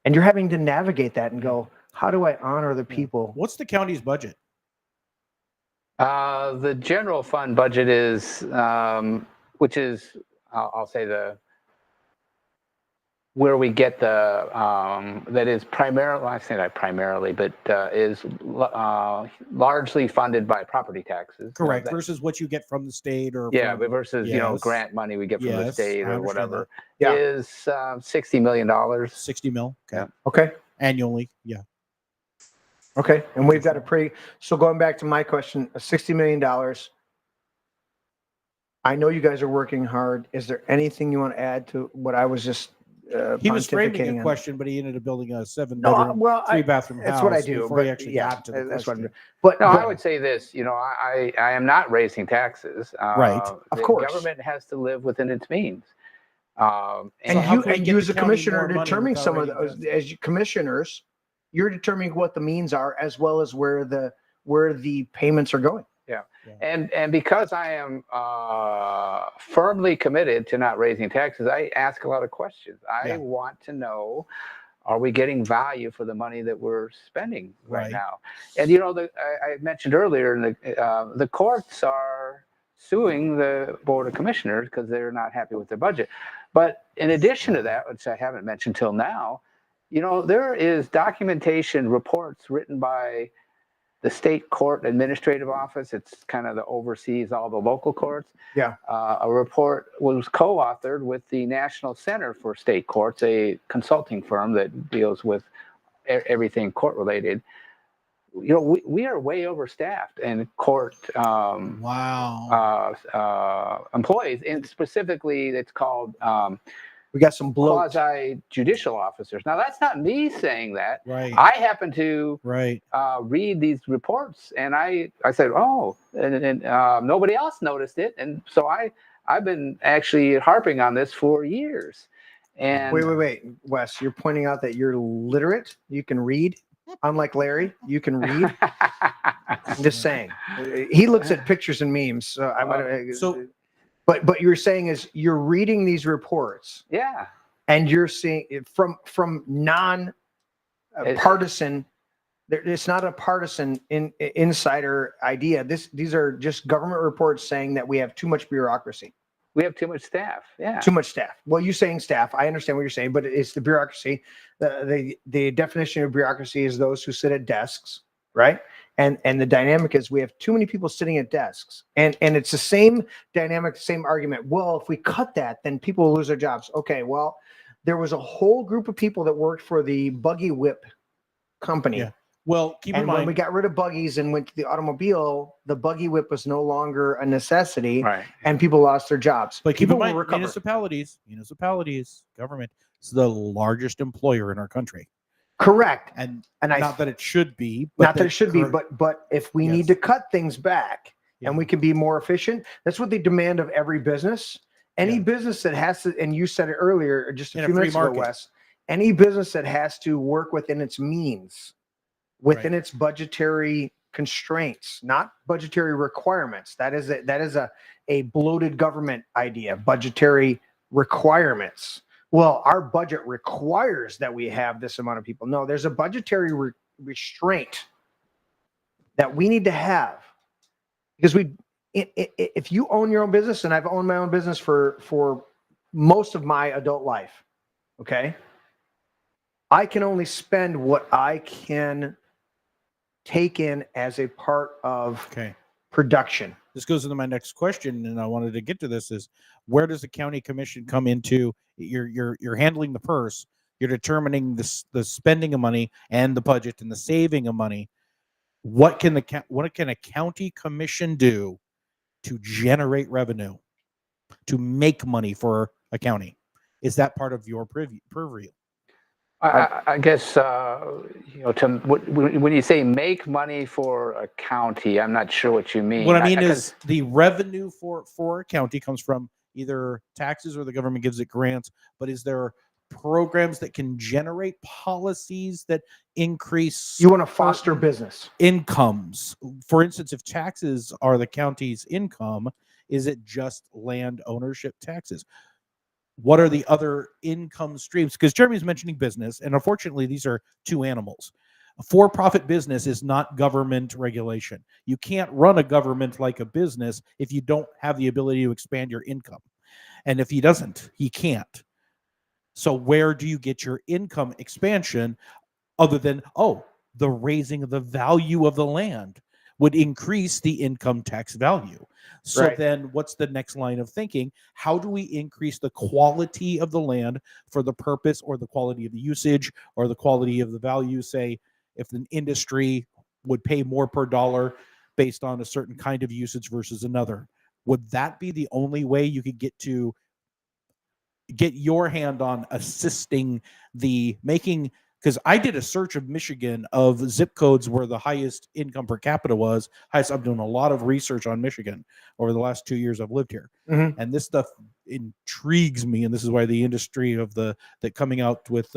And you're having to navigate that and go, how do I honor the people? What's the county's budget? The general fund budget is, which is, I'll say where we get the, that is primarily, I say not primarily, but is largely funded by property taxes. Correct. Versus what you get from the state or yeah, from, but versus yes. grant money we get from the Yes, state I or understand whatever that. Yeah. is $60 million. 60 mil. Okay. Yeah. Okay. Annually. Yeah. Okay. And we've got so going back to my question, $60 million. I know you guys are working hard. Is there anything you want to add to what I was just He was framing pontificating a on? question, but he ended up building a 7-bedroom, well, 3-bathroom house. that's what I do. Before he But actually yeah, got to the that's what I'm question. doing. But, No, but I would say this, I am not raising taxes. Right. Of The course. government has to live within its means. So and how you can we and get you the as a county commissioner more are money determining without some of raising those as commissioners, you're determining what the means are as well as where the payments are going. Yeah. Yeah. And because I am firmly committed to not raising taxes, I ask a lot of questions. I want to know, are we getting value for the money that we're spending right now? And I mentioned earlier, the courts are suing the Board of Commissioners because they're not happy with their budget. But in addition to that, which I haven't mentioned till now, there is documentation reports written by the state court administrative office. It's kind of the oversees all the local courts. Yeah. A report was co-authored with the National Center for State Courts, a consulting firm that deals with everything court related. We are way overstaffed in court employees, and specifically it's called We got some bloat. quasi judicial officers. Now that's not me saying that. Right. I happen to Right. read these reports, and I said, oh, and nobody else noticed it, and so I've been actually harping on this for years. And Wait, Wes, you're pointing out that you're literate. You can read, unlike Larry. You can read. I'm just saying. He looks at pictures and memes. So But you're saying is you're reading these reports. Yeah. And you're seeing it from non-partisan. It's not a partisan insider idea. These are just government reports saying that we have too much bureaucracy. We have too much staff. Yeah. Too much staff. Well, you're saying staff. I understand what you're saying, but it's the bureaucracy. The definition of bureaucracy is those who sit at desks, right? And the dynamic is we have too many people sitting at desks. And it's the same dynamic, same argument. Well, if we cut that, then people will lose their jobs. Okay, well, there was a whole group of people that worked for the buggy whip company. Yeah. Well, keep in And mind, when we got rid of buggies and went to the automobile, the buggy whip was no longer a necessity, Right. and people lost their jobs. but keep People in mind, will recover. municipalities, government is the largest employer in our country. Correct. And I not that it should be, but not that it should be, but if we need Yes. to cut things back and we can be more efficient, that's what they demand of every business. Any business that has to, and you said it earlier, just a few minutes ago, Wes, any business that has to work within its means, within its budgetary constraints, not budgetary requirements. That is a bloated government idea, budgetary requirements. Well, our budget requires that we have this amount of people. No, there's a budgetary restraint that we need to have, because if you own your own business, and I've owned my own business for most of my adult life, okay, I can only spend what I can take in as a part of production. This goes into my next question, and I wanted to get to this: is where does the county commission come into? You're handling the purse. You're determining the spending of money and the budget and the saving of money. What can a county commission do to generate revenue, to make money for a county? Is that part of your purview? I guess when you say make money for a county, I'm not sure what you mean. What I mean is the revenue for a county comes from either taxes or the government gives it grants. But is there programs that can generate policies that increase? You want to foster business incomes. For instance, if taxes are the county's income, is it just land ownership taxes? what are the other income streams? Because Jeremy's mentioning business, and unfortunately, these are two animals. A for-profit business is not government regulation. You can't run a government like a business if you don't have the ability to expand your income. And if he doesn't, he can't. So where do you get your income expansion other than, the raising of the value of the land would increase the income tax value? So Right. then what's the next line of thinking? How do we increase the quality of the land for the purpose or the quality of the usage or the quality of the value? Say, if an industry would pay more per dollar based on a certain kind of usage versus another, would that be the only way you could get your hand on assisting the making? Because I did a search of Michigan of zip codes where the highest income per capita was highest. I'm doing a lot of research on Michigan over the last 2 years I've lived here. Mhm. And this stuff intrigues me, and this is why the industry of that coming out with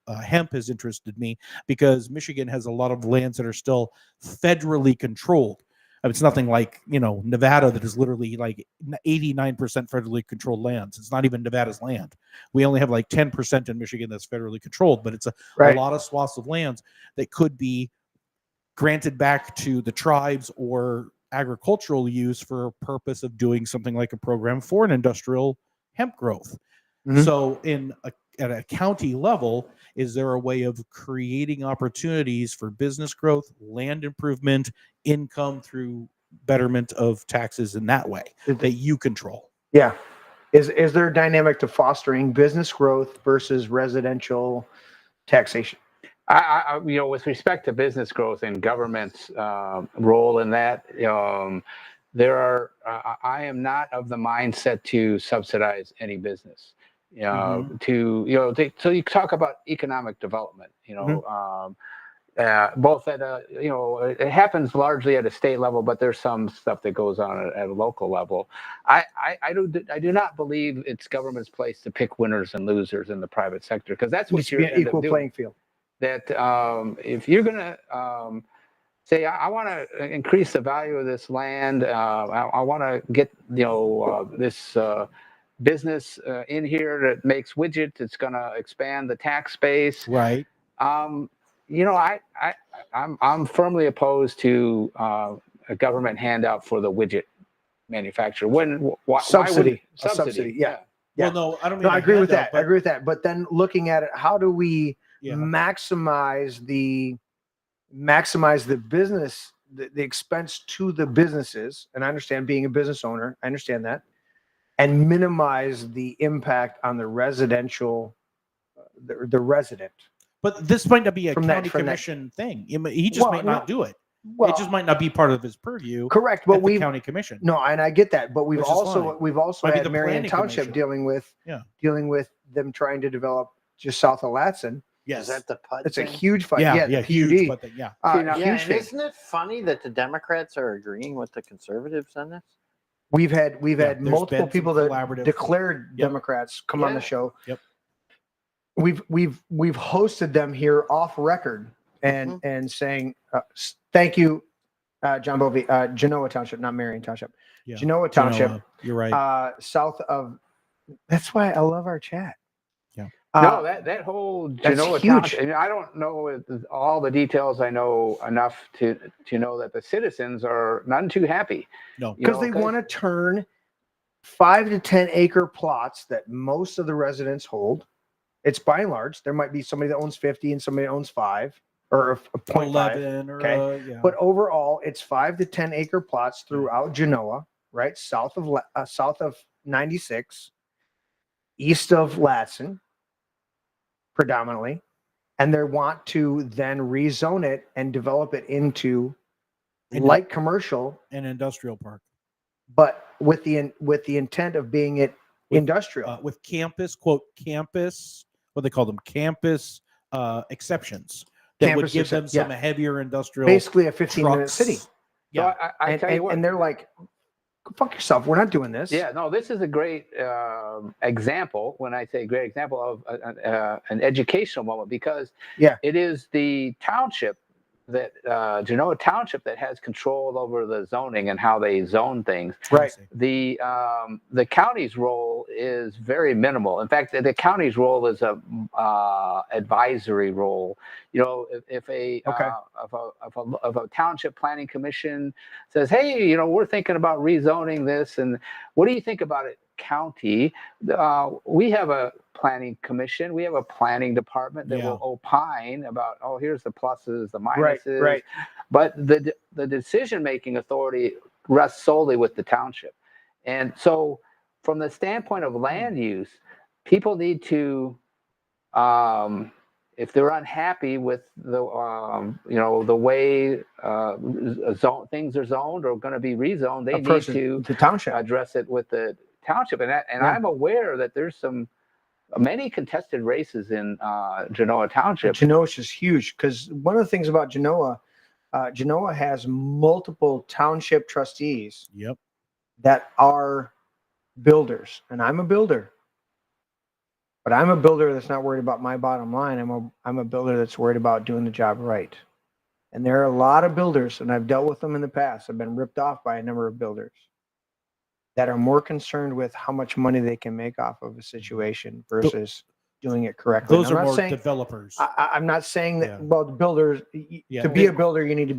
hemp has interested me, because Michigan has a lot of lands that are still federally controlled. It's nothing like, Nevada, that is literally like 89% federally controlled lands. It's not even Nevada's land. We only have like 10% in Michigan that's federally controlled, but it's a Right. lot of swaths of lands that could be granted back to the tribes or agricultural use for a purpose of doing something like a program for an industrial hemp growth. Mhm. So at a county level, is there a way of creating opportunities for business growth, land improvement, income through betterment of taxes in that way that you control? Yeah. Is there a dynamic to fostering business growth versus residential taxation? With respect to business growth and government's role in that, I am not of the mindset to subsidize any business. So you talk about economic development. Both at it happens largely at a state level, but there's some stuff that goes on at a local level. I do not believe it's government's place to pick winners and losers in the private sector, because that's what Needs to you're be an equal playing field. That if you're gonna say, I want to increase the value of this land, I want to get this business in here that makes widgets, it's going to expand the tax base, right? I'm firmly opposed to a government handout for the widget manufacturer. Subsidy. Subsidy, Yeah. Well, no, I don't mean. No, I agree with that. But I agree with that. But then looking at it, how do we Yeah. maximize the business, the expense to the businesses? And I understand, being a business owner, I understand that, and minimize the impact on the residential, the resident. But this might not be a From that- county from that- commission thing. He just might not do it. Well, It just might not be part of his purview. correct. But at the we county commission. No, and I get that. But we've Which is also fine. we've also Might be had the Marion planning Township commission. dealing with them trying to develop just south of Latson. Yes. Is that the PUD It's a thing? huge fight. Yeah, the huge. PUD. But yeah. Yeah, Huge and thing. isn't it funny that the Democrats are agreeing with the conservatives on this? We've had there's multiple been some people that collaborative- declared Yep. Democrats come on the Yeah. show. Yep. We've hosted them here off record and saying thank you, John Bovee, Genoa Township, not Marion Township. Yeah. Genoa Township, Genoa, you're right. south of. That's why I love our chat. Yeah. No, that whole Genoa huge. Township, I mean, I don't know all the details. I know enough to know that the citizens are none too happy. No. Because they want to turn 5 to 10 acre plots that most of the residents hold. It's by and large. There might be somebody that owns 50 and somebody that owns 5 or a 0.5. 11 or okay. yeah. But overall, it's 5 to 10 acre plots throughout Genoa, right? South of 96, east of Latson, predominantly. And they want to then rezone it and develop it into light commercial, an industrial park but with the intent of being it industrial. with campus, quote, campus, what they call them, campus exceptions that would Campus give them exception, some heavier industrial. Basically a 15-minute trucks. city. Yeah. So I tell you what, And they're like, go fuck yourself. We're not doing this. yeah, no, this is a great example. When I say great example of an educational moment, because Yeah. it is the township that Genoa Township that has control over the zoning and how they zone things. Right. The county's role is very minimal. In fact, the county's role is a advisory role. You know, if a township planning commission says, "Hey, you know, we're thinking about rezoning this, and what do you think about it, county?" We have a planning commission. We have a planning department that will opine about, oh, here's the pluses, the minuses. Right. But the decision-making authority rests solely with the township. And so from the standpoint of land use, people need to, if they're unhappy with the, the way things are zoned or going to be rezoned, they need to the township address it with the township. And I'm aware that there's many contested races in Genoa Township. Genoa is huge because one of the things about Genoa has multiple township trustees that are builders, and I'm a builder, but I'm a builder that's not worried about my bottom line. I'm a builder that's worried about doing the job right. And there are a lot of builders, and I've dealt with them in the past. I've been ripped off by a number of builders that are more concerned with how much money they can make off of a situation versus doing it correctly. Those are more developers. I'm not saying that. Well, the builders, to be a builder, you need to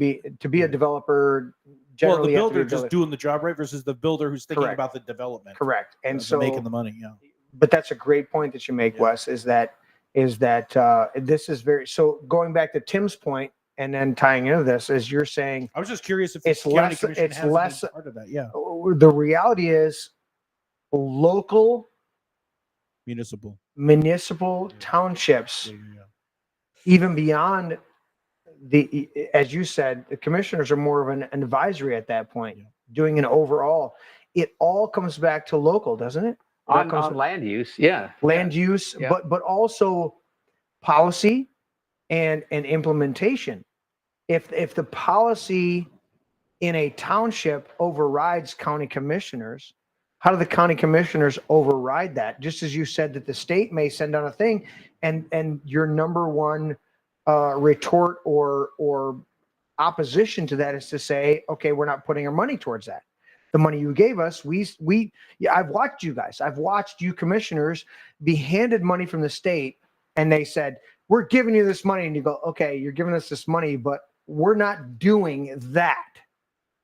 be a developer. Generally, well, the builder just doing the job right versus the builder who's thinking about the development. Correct. And so making the money. Yeah. But that's a great point that you make, Wes. Is that this is very so. Going back to Tim's point, and then tying into this, is you're saying, I was just curious if it's less. It's less part of that. Yeah. The reality is, local, municipal townships, even beyond as you said, the commissioners are more of an advisory at that point, doing an overall. It all comes back to local, doesn't it? On land use, land use, but also policy and implementation. If the policy in a township overrides county commissioners, how do the county commissioners override that? Just as you said that the state may send out a thing, and your number one retort or opposition to that is to say, okay, we're not putting our money towards that. The money you gave us, I've watched you guys. I've watched you commissioners be handed money from the state, and they said, we're giving you this money, and you go, okay, you're giving us this money, but we're not doing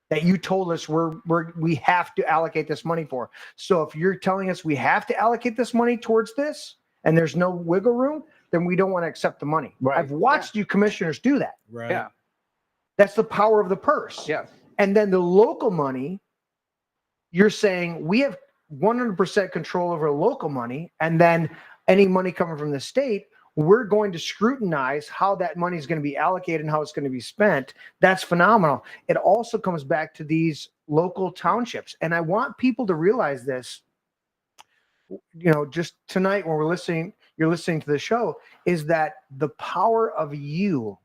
that you told us we have to allocate this money for. So if you're telling us we have to allocate this money towards this and there's no wiggle room, then we don't want to accept the money. Right. I've watched you commissioners do that. Right. Yeah. That's the power of the purse. Yes. And then the local money, you're saying we have 100% control over local money, and then any money coming from the state, we're going to scrutinize how that money is going to be allocated and how it's going to be spent. That's phenomenal. It also comes back to these local townships. And I want people to realize this, just tonight when you're listening to the show, is that the power of you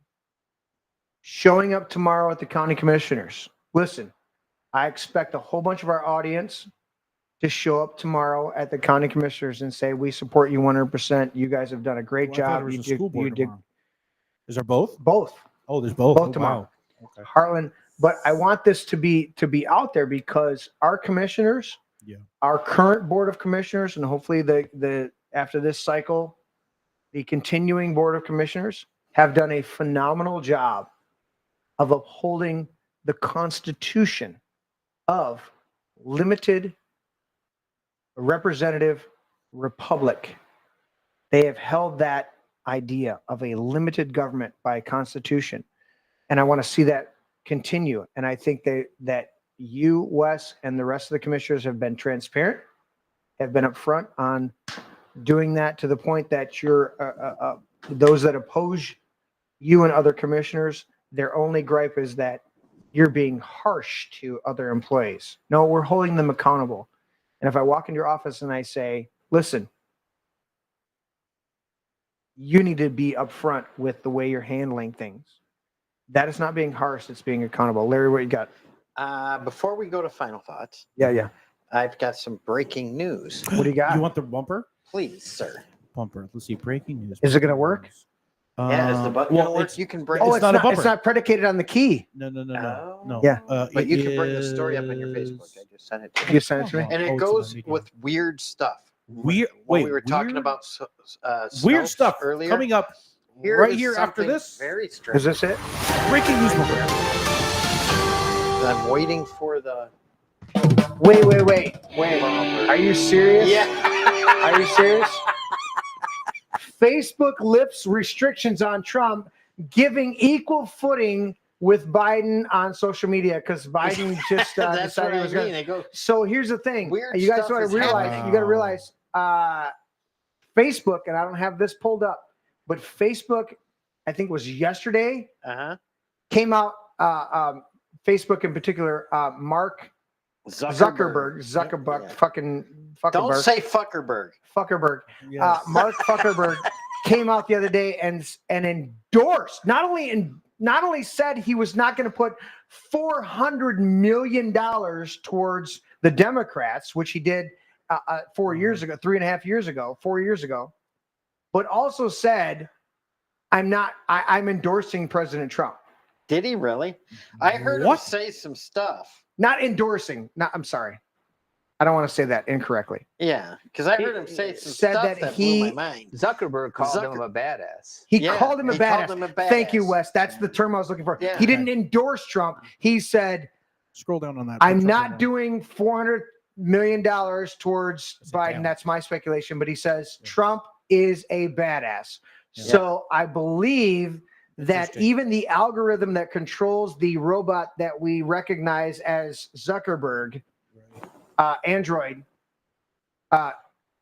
showing up tomorrow at the county commissioners. Listen, I expect a whole bunch of our audience to show up tomorrow at the county commissioners and say, we support you 100%. You guys have done a great job. Is there both? Both. Oh, there's both. Both tomorrow. Wow. Okay. Heartland. But I want this to be out there because our commissioners, our current board of commissioners, and hopefully the after this cycle, the continuing board of commissioners have done a phenomenal job of upholding the Constitution of limited representative republic. They have held that idea of a limited government by Constitution. And I want to see that continue. And I think that you, Wes, and the rest of the commissioners have been transparent, have been upfront on doing that to the point that you're those that oppose you and other commissioners, their only gripe is that you're being harsh to other employees. No, we're holding them accountable. And if I walk into your office and I say, listen, you need to be upfront with the way you're handling things. That is not being harsh, it's being accountable. Larry, what you got? Before we go to final thoughts, Yeah. I've got some breaking news. What do you got? You want the bumper? Please, sir. Bumper. Let's see. Breaking news. Is it going to work? Yeah, is the button well, gonna work? it's, You can bring. Oh, It's not a It's bumper. not predicated on the key. no. Oh. Yeah. But It you can bring the story up on your Facebook. is- I just sent it to you. You sent it to me. And it Oh, it's goes in the with weird stuff. Weird- When wait, we were talking weird? about weird Snopes stuff earlier. coming up Here right is here after something this. Very Is strange. this it? Breaking news moment. I'm waiting for the. Wait. Are you serious? Yeah. Are you serious? Facebook lifts restrictions on Trump, giving equal footing with Biden on social media because Biden just That's what decided he I was mean. going. It goes. So here's the thing: Weird you guys stuff got to is realize. happening. You got to realize. Facebook, and I don't have this pulled up, but Facebook, I think it was yesterday, came out. Facebook in particular, Mark Zuckerberg, Yeah. fucking Don't Fuckerberg. say Fuckerberg. Fuckerberg. Yes. Mark Zuckerberg came out the other day and endorsed, not only said he was not going to put $400 million towards the Democrats, which he did 4 years ago, 3.5 years ago, 4 years ago, but also said, I'm endorsing President Trump. Did he really? I heard What? him say some stuff. Not endorsing. I'm sorry. I don't want to say that incorrectly. Yeah, because I heard him say some said stuff that that he- blew my mind. Zuckerberg called him a badass. He Yeah, called him a he badass. called him a badass. Thank you, Wes. That's the term I was looking for. Yeah. He didn't endorse Trump. He said, Scroll down on that. I'm Scroll not down. doing $400 million towards That's a Biden. damn. That's my speculation. But he says Trump is a badass. Yeah. So I believe that Interesting. even the algorithm that controls the robot that we recognize as Zuckerberg, Android,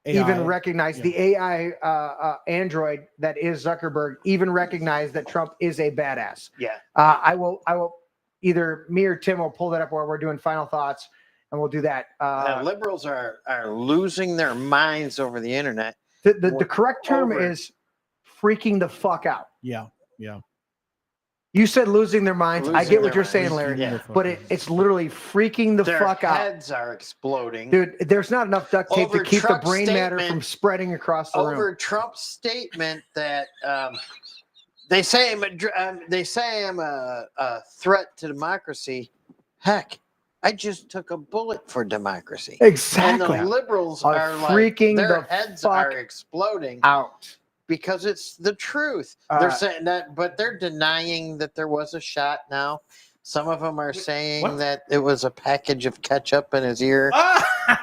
even AI. recognize the AI Android that is Zuckerberg, even recognize that Trump is a badass. Yeah. I will either me or Tim will pull that up while we're doing final thoughts, and we'll do that. Liberals are losing their minds over the internet. The correct term over. is freaking the fuck out. Yeah. You said losing their minds. I Losing get what their you're saying, minds. Larry, Yeah. but it's literally freaking the Their fuck out. heads are exploding. Dude, there's not enough duct tape Over to keep the Trump's brain matter statement- from spreading across the Over room. Trump's statement that they say I'm a threat to democracy. Heck, I just took a bullet for democracy. Exactly. And the liberals Are are freaking like, their the heads fuck are exploding Out. because it's the truth. Uh, They're saying that, but they're denying that there was a shot now. Some of them are saying What? that it was a package of ketchup in his ear.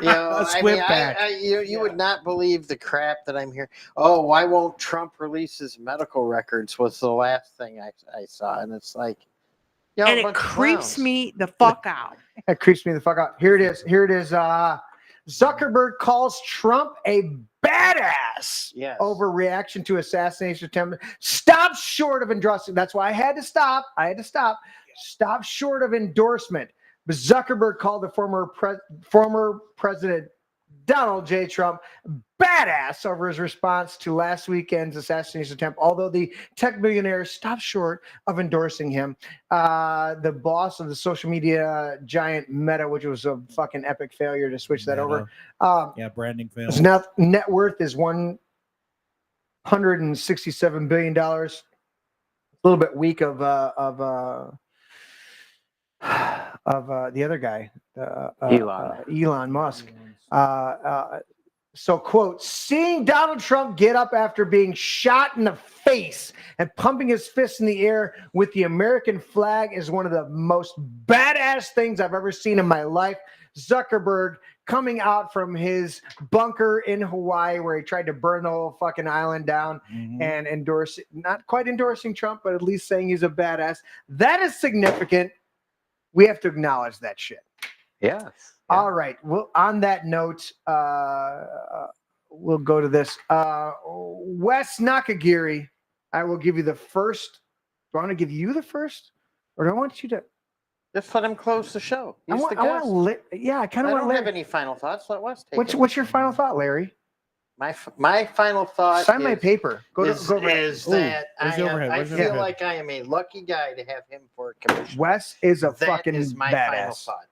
You know, A I squib mean, patch. you would not believe the crap that I'm hearing. Oh, why won't Trump release his medical records? Was the last thing I saw, and it's like, yo, and a it bunch of creeps clowns. me the fuck out. That creeps me the fuck out. Here it is. Zuckerberg calls Trump a badass Yes. over reaction to assassination attempt. Stop short of endorsing. That's why I had to stop. Stop short of endorsement. But Zuckerberg called the former president Donald J. Trump badass over his response to last weekend's assassination attempt. Although the tech billionaire stopped short of endorsing him, the boss of the social media giant Meta, which was a fucking epic failure to switch that over. Yeah, branding fail. His net worth is $167 billion. A little bit weak of the other guy, Elon Musk. So, quote, seeing Donald Trump get up after being shot in the face and pumping his fist in the air with the American flag is one of the most badass things I've ever seen in my life. Zuckerberg coming out from his bunker in Hawaii where he tried to burn the whole fucking island down and not quite endorsing Trump, but at least saying he's a badass. That is significant. We have to acknowledge that shit. Yes. All right. Well, on that note, we'll go to this. Wes Nakagiri, I will give you the first. Do I want to give you the first? Or do I want you to? Just let him close the show. I He's want the guest. I kind I of don't want have to. any final thoughts. Let Wes take it. What's your final thought, Larry? My final thought Sign my is, paper. Go is that that where's the overhead? I Where's the feel overhead? like I am a lucky guy to have him for commissioner. Wes is a That fucking is my final badass. thought.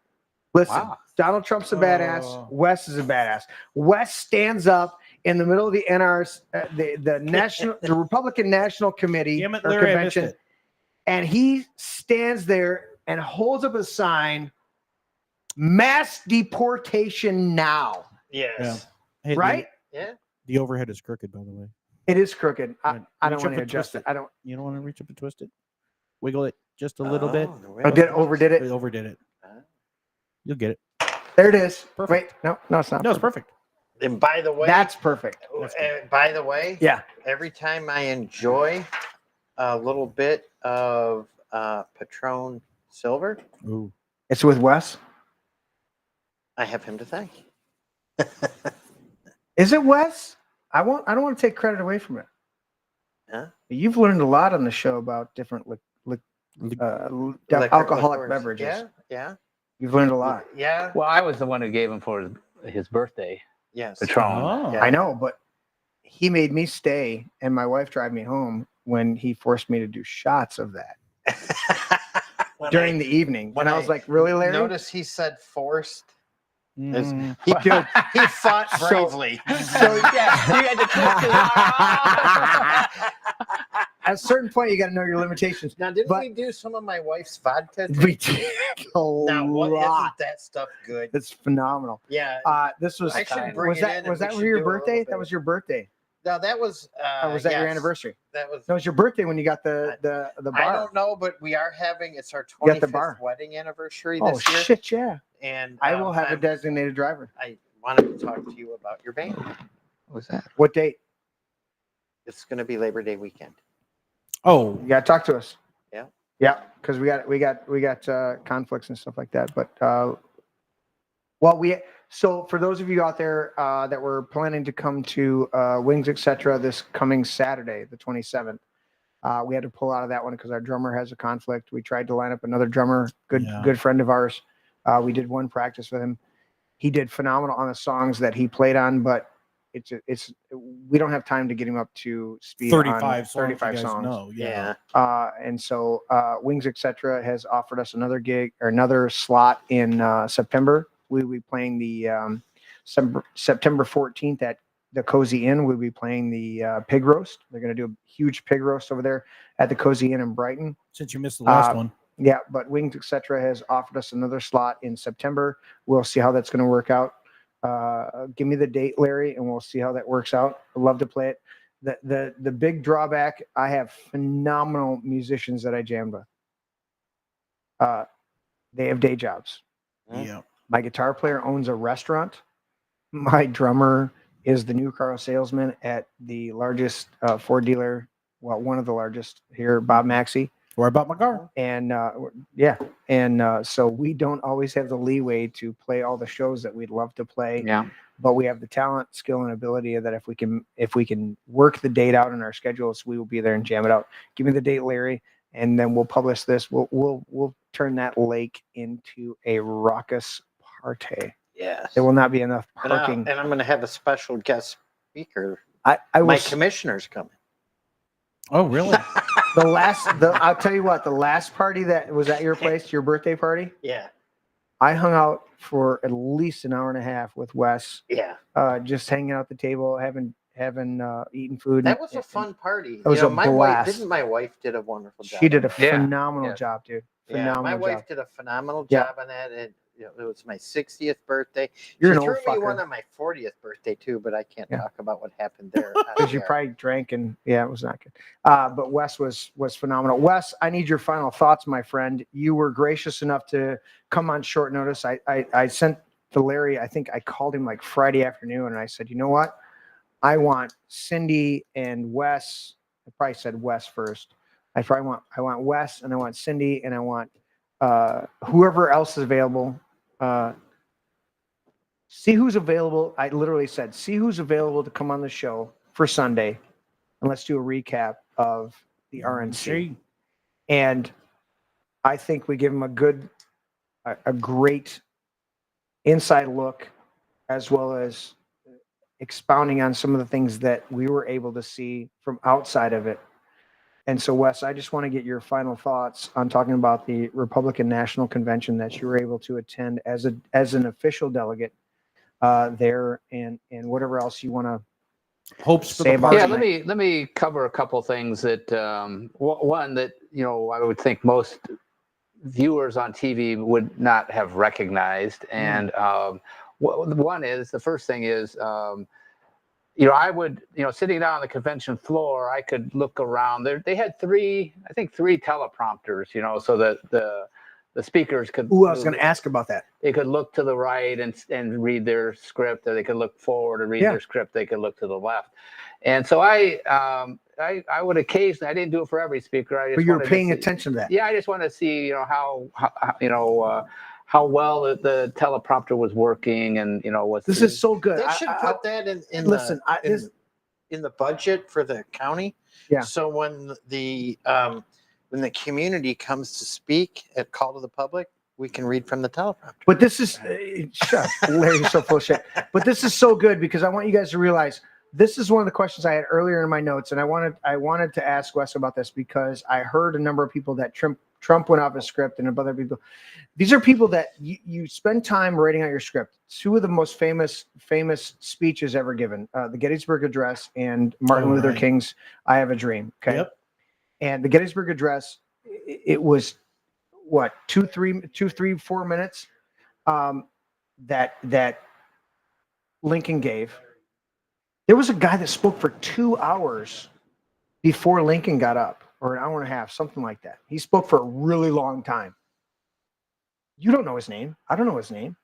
Listen, Wow. Donald Trump's a badass. Oh. Wes is a badass. Wes stands up in the middle of the the Republican National Committee Damn it, or Larry, I missed convention, it. and he stands there and holds up a sign, mass deportation now. Yes. Hey, Right? Yeah. The overhead is crooked, by the way. It is crooked. I Right. don't Reach want up to and adjust twist it. I don't. You don't want to reach up and twist it. Wiggle it just a little bit. I overdid We it. overdid it. You'll get it. There it is. Perfect. Wait, no, it's not. No, it's perfect. And by the way, That's perfect. by the way, Yeah. every time I enjoy a little bit of Patron Silver, Ooh. It's with Wes. I have him to thank. Is it Wes? I don't want to take credit away from it. Huh? You've learned a lot on the show about different alcoholic Liqueurs. beverages. Yeah, yeah, You've learned a lot. yeah. Well, I was the one who gave him for his birthday, Yes. Patron. Oh. Yeah. I know, but he made me stay, and my wife drive me home when he forced me to do shots of that during the evening. when And I was like, "Really, Larry?" Notice he said forced. Mhm. He, Dude. he fought So- bravely. So Yeah, you had to twist his arm. at a certain point, you got to know your limitations. Now, didn't But- we do some of my wife's vodka? We did a Now, what lot. isn't that stuff good? It's phenomenal. Yeah. This was I should bring was it that in and was we that should for your do a little birthday? bit. That was your birthday. No, that was. Or was that your yes, anniversary? That was. That was your birthday when you got the bar. I don't know, but we are having. It's our You got the 25th bar. wedding anniversary Oh this year, shit, yeah! and I will have a I'm- designated driver. I wanted to talk to you about your band. What was that? What date? It's going to be Labor Day weekend. Oh, You got to talk to us. Yeah. Yeah, because we got conflicts and stuff like that. But so for those of you out there that were planning to come to Wings Etc. this coming Saturday, the 27th, we had to pull out of that one because our drummer has a conflict. We tried to line up another drummer, good friend of ours. We did one practice with him. He did phenomenal on the songs that he played on, but we don't have time to get him up to speed 35 on songs. 35 you guys songs. know. Yeah. And so Wings Etc. has offered us another gig or another slot in September. We'll be playing the September 14th at the Cozy Inn. We'll be playing the pig roast. They're going to do a huge pig roast over there at the Cozy Inn in Brighton. Since you missed the last one. Yeah, but Wings Etc. has offered us another slot in September. We'll see how that's going to work out. Give me the date, Larry, and we'll see how that works out. I'd love to play it. The big drawback, I have phenomenal musicians that I jammed with. They have day jobs. Yeah. My guitar player owns a restaurant. My drummer is the new car salesman at the largest Ford dealer, well, one of the largest here, Bob Maxey. Or about my car. And so we don't always have the leeway to play all the shows that we'd love to play. Yeah. But we have the talent, skill, and ability that if we can work the date out in our schedules, we will be there and jam it out. Give me the date, Larry, and then we'll publish this. We'll turn that lake into a raucous party. Yes. There will not be enough parking. And I'm going to have a special guest speaker. I will. My commissioner's coming. Oh, really? I'll tell you what. The last party that was at your place, your birthday party, Yeah. I hung out for at least an hour and a half with Wes, Yeah. just hanging out at the table, having eaten food. That was a fun party. It was a my blast. wife my wife did a wonderful job. She did a Yeah. phenomenal Yeah. job, dude. Yeah, Phenomenal my job. wife did a phenomenal Yeah. job on that, and it was my 60th birthday. You're She an threw old me fucker. one on my 40th birthday too, but I can't Yeah. talk about what happened there. Because you probably drank and yeah, it was not good. But Wes was phenomenal. Wes, I need your final thoughts, my friend. You were gracious enough to come on short notice. I sent to Larry, I think I called him like Friday afternoon, and I said, you know what? I want Cindy and Wes. I probably said Wes first. I want Wes, and I want Cindy, and I want whoever else is available. See who's available. I literally said, see who's available to come on the show for Sunday, and let's do a recap of the RNC. And I think we give them a great inside look, as well as expounding on some of the things that we were able to see from outside of it. And so, Wes, I just want to get your final thoughts on talking about the Republican National Convention that you were able to attend as an official delegate there, and whatever else you want to hopes for the Save our party. Yeah, tonight. let me cover a couple things that one that I would think most viewers on TV would not have recognized, and the first thing is I would sitting down on the convention floor, I could look around. They had three teleprompters, so that the speakers could. Ooh, I was going to ask about that. They could look to the right and read their script, or they could look forward and read their script. They could look to the left, and so I would occasionally. I didn't do it for every speaker. But you were paying attention to that. Yeah, I just want to see how well the teleprompter was working, and what's This is so good. They should put that in listen, in the budget for the county. Yeah. So when the community comes to speak at call to the public, we can read from the teleprompter. But this is shut up, Larry, you're so full of shit. But this is so good because I want you guys to realize this is one of the questions I had earlier in my notes, and I wanted to ask Wes about this because I heard a number of people that Trump went off his script, and other people. These are people that you spend time writing out your script. Two of the most famous speeches ever given: the Gettysburg Address and Martin Luther King's "I Have a Dream." Okay, Yep. And the Gettysburg Address, it was what 2, 3, 4 minutes that Lincoln gave. There was a guy that spoke for 2 hours before Lincoln got up, or an hour and a half, something like that. He spoke for a really long time. You don't know his name. I don't know his name.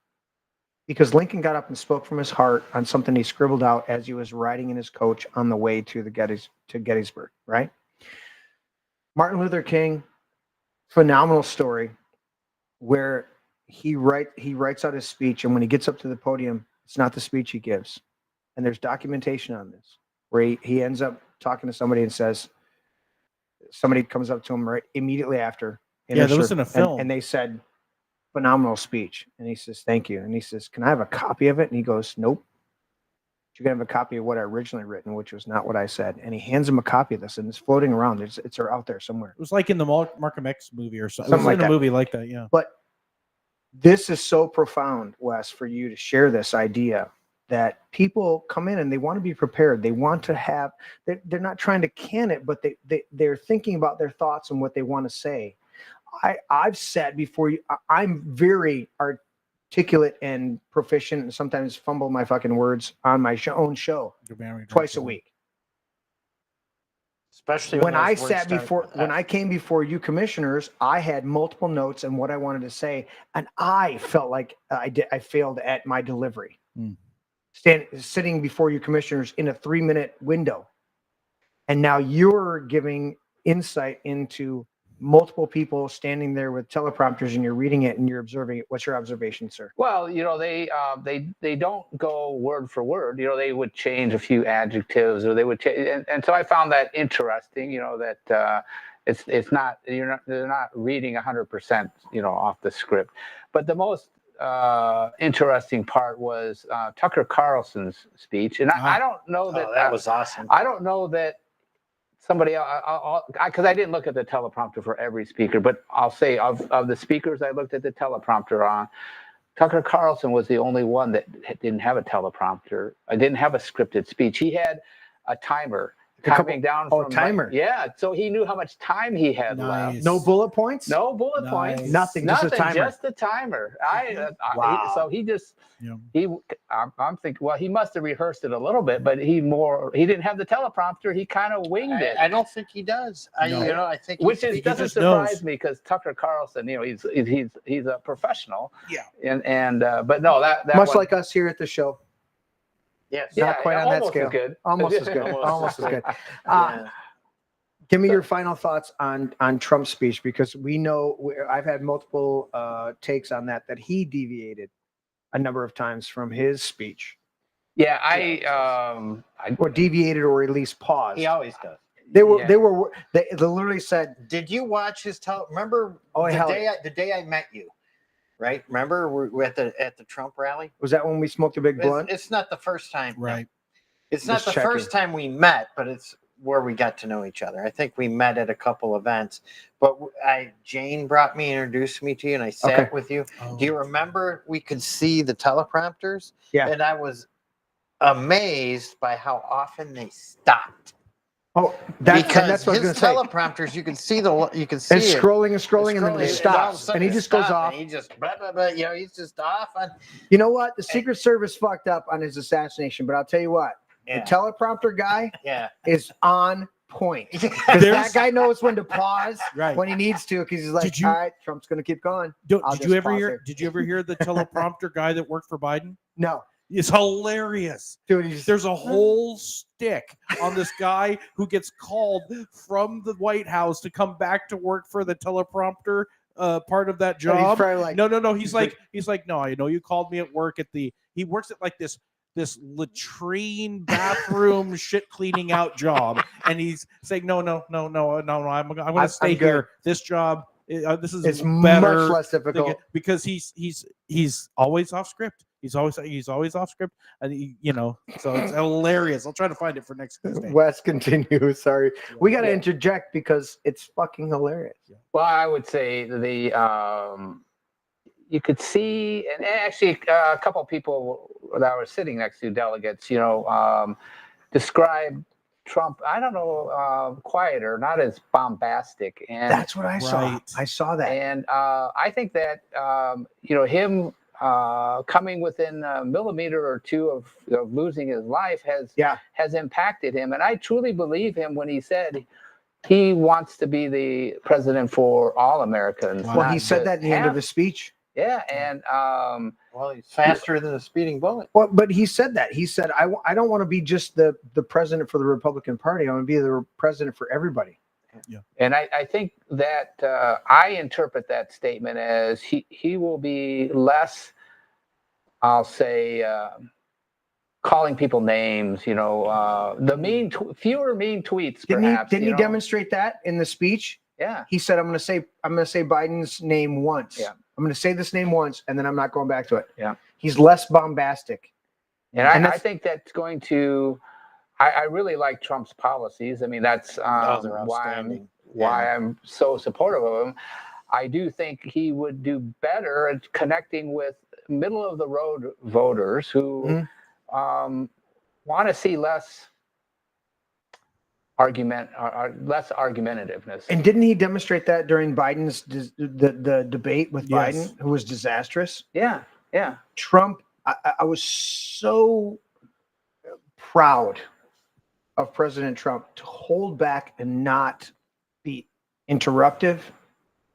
Because Lincoln got up and spoke from his heart on something he scribbled out as he was riding in his coach on the way to Gettysburg, right? Martin Luther King, phenomenal story where he writes out his speech, and when he gets up to the podium, it's not the speech he gives. And there's documentation on this where he ends up talking to somebody and says, somebody comes up to him right immediately after. Yeah, there was in a film. And they said, phenomenal speech. And he says, thank you. And he says, can I have a copy of it? And he goes, nope. You can have a copy of what I originally written, which was not what I said. And he hands him a copy of this, and it's floating around. It's out there somewhere. It was like in the Malcolm X movie or something. Something It was like in a that. movie like that, yeah. But this is so profound, Wes, for you to share this idea that people come in and they want to be prepared. They want to have, they're not trying to can it, but they're thinking about their thoughts and what they want to say. I've said before, I'm very articulate and proficient, and sometimes fumble my fucking words on my own show twice a week. Especially When I those words sat start before, with when F. I came before you commissioners, I had multiple notes and what I wanted to say, and I felt like I failed at my delivery. Sitting before you commissioners in a 3-minute window, and now you're giving insight into multiple people standing there with teleprompters, and you're reading it and you're observing it. What's your observation, sir? Well, they don't go word for word. They would change a few adjectives, or they would change, and so I found that interesting. That it's not they're not reading 100% off the script. But the most interesting part was Tucker Carlson's speech, and I don't know that that was awesome. I don't know that somebody else, because I didn't look at the teleprompter for every speaker, but I'll say of the speakers I looked at the teleprompter on, Tucker Carlson was the only one that didn't have a teleprompter. I didn't have a scripted speech. He had a timer coming down from timer. Yeah, so he knew how much time he had left. No bullet points? No bullet points. Nothing, just a timer. Just a timer. Wow. So he just I'm thinking, well, he must have rehearsed it a little bit, but he didn't have the teleprompter. He kind of winged it. I don't think he does. I think Which he doesn't just surprise knows. me, because Tucker Carlson, he's a professional. Yeah. And but no, that Much one, like us here at the show. Yes. Not quite on that almost scale. as good. Almost as good. Almost as good. Yeah. Give me your final thoughts on Trump's speech, because we know I've had multiple takes on that he deviated a number of times from his speech. Yeah, Or deviated, or at least paused. He always does. They literally said, Did you watch his remember the day I met you? Right? Remember we're at the Trump rally? was that when we smoked a big blunt? It's not the first time. Right. It's not Just the checking. first time we met, but it's where we got to know each other. I think we met at a couple events, but Jane brought me, introduced me to you, and I sat with you. Oh. Do you remember we could see the teleprompters? Yeah. And I was amazed by how often they stopped. Oh, that's Because what I was his going to say. teleprompters, you can see it. Scrolling and scrolling, and then Scrolling, it and all of a stops, sudden and he it just goes stopped, off. and he just blah, blah, blah, he's just off on. You know what? The Secret Service fucked up on his assassination, but I'll tell you what, Yeah. the teleprompter guy Yeah. is on point. Because that guy knows when to pause Right. when he needs to, because he's like, all right, Trump's going to keep going. Did I'll you just ever pause hear? here. Did you ever hear the teleprompter guy that worked for Biden? No. It's hilarious. Dude, There's a whole stick on this guy who gets called from the White House to come back to work for the teleprompter part of that He's job. probably like, No. He's like, no, I know you called me at work at he works at like this latrine bathroom shit cleaning out job, and he's saying no, I'm going to stay good. here. This job, this is it's better much less difficult. because he's always off script. He's always off script, and so it's hilarious. I'll try to find it for next Tuesday. Wes, continue. Sorry, we got to interject because it's fucking hilarious. Well, I would say you could see, and actually a couple of people that were sitting next to delegates, describe Trump, I don't know, quieter, not as bombastic. And That's what I saw. Right. I saw that. And I think that, him coming within a millimeter or two of losing his life has impacted him. And I truly believe him when he said he wants to be the president for all Americans. Wow. Well, he said that at the end of his speech. Yeah, and Well, he's faster than a speeding bullet. Well, but he said that. He said, I don't want to be just the president for the Republican Party. I want to be the president for everybody. and I think that I interpret that statement as he will be less, I'll say, calling people names. The fewer mean tweets. Perhaps Didn't he demonstrate that in the speech? Yeah. He said, I'm going to say Biden's name once. Yeah. I'm going to say this name once, and then I'm not going back to it. Yeah. He's less bombastic. And I think that's going to. I really like Trump's policies. I mean, that's Those are why outstanding. I'm so supportive of him. I do think he would do better at connecting with middle of the road voters who want to see less less argumentativeness. And didn't he demonstrate that during Biden's the debate with Yes. Biden, who was disastrous? Yeah. Trump, I was so proud of President Trump to hold back and not be interruptive,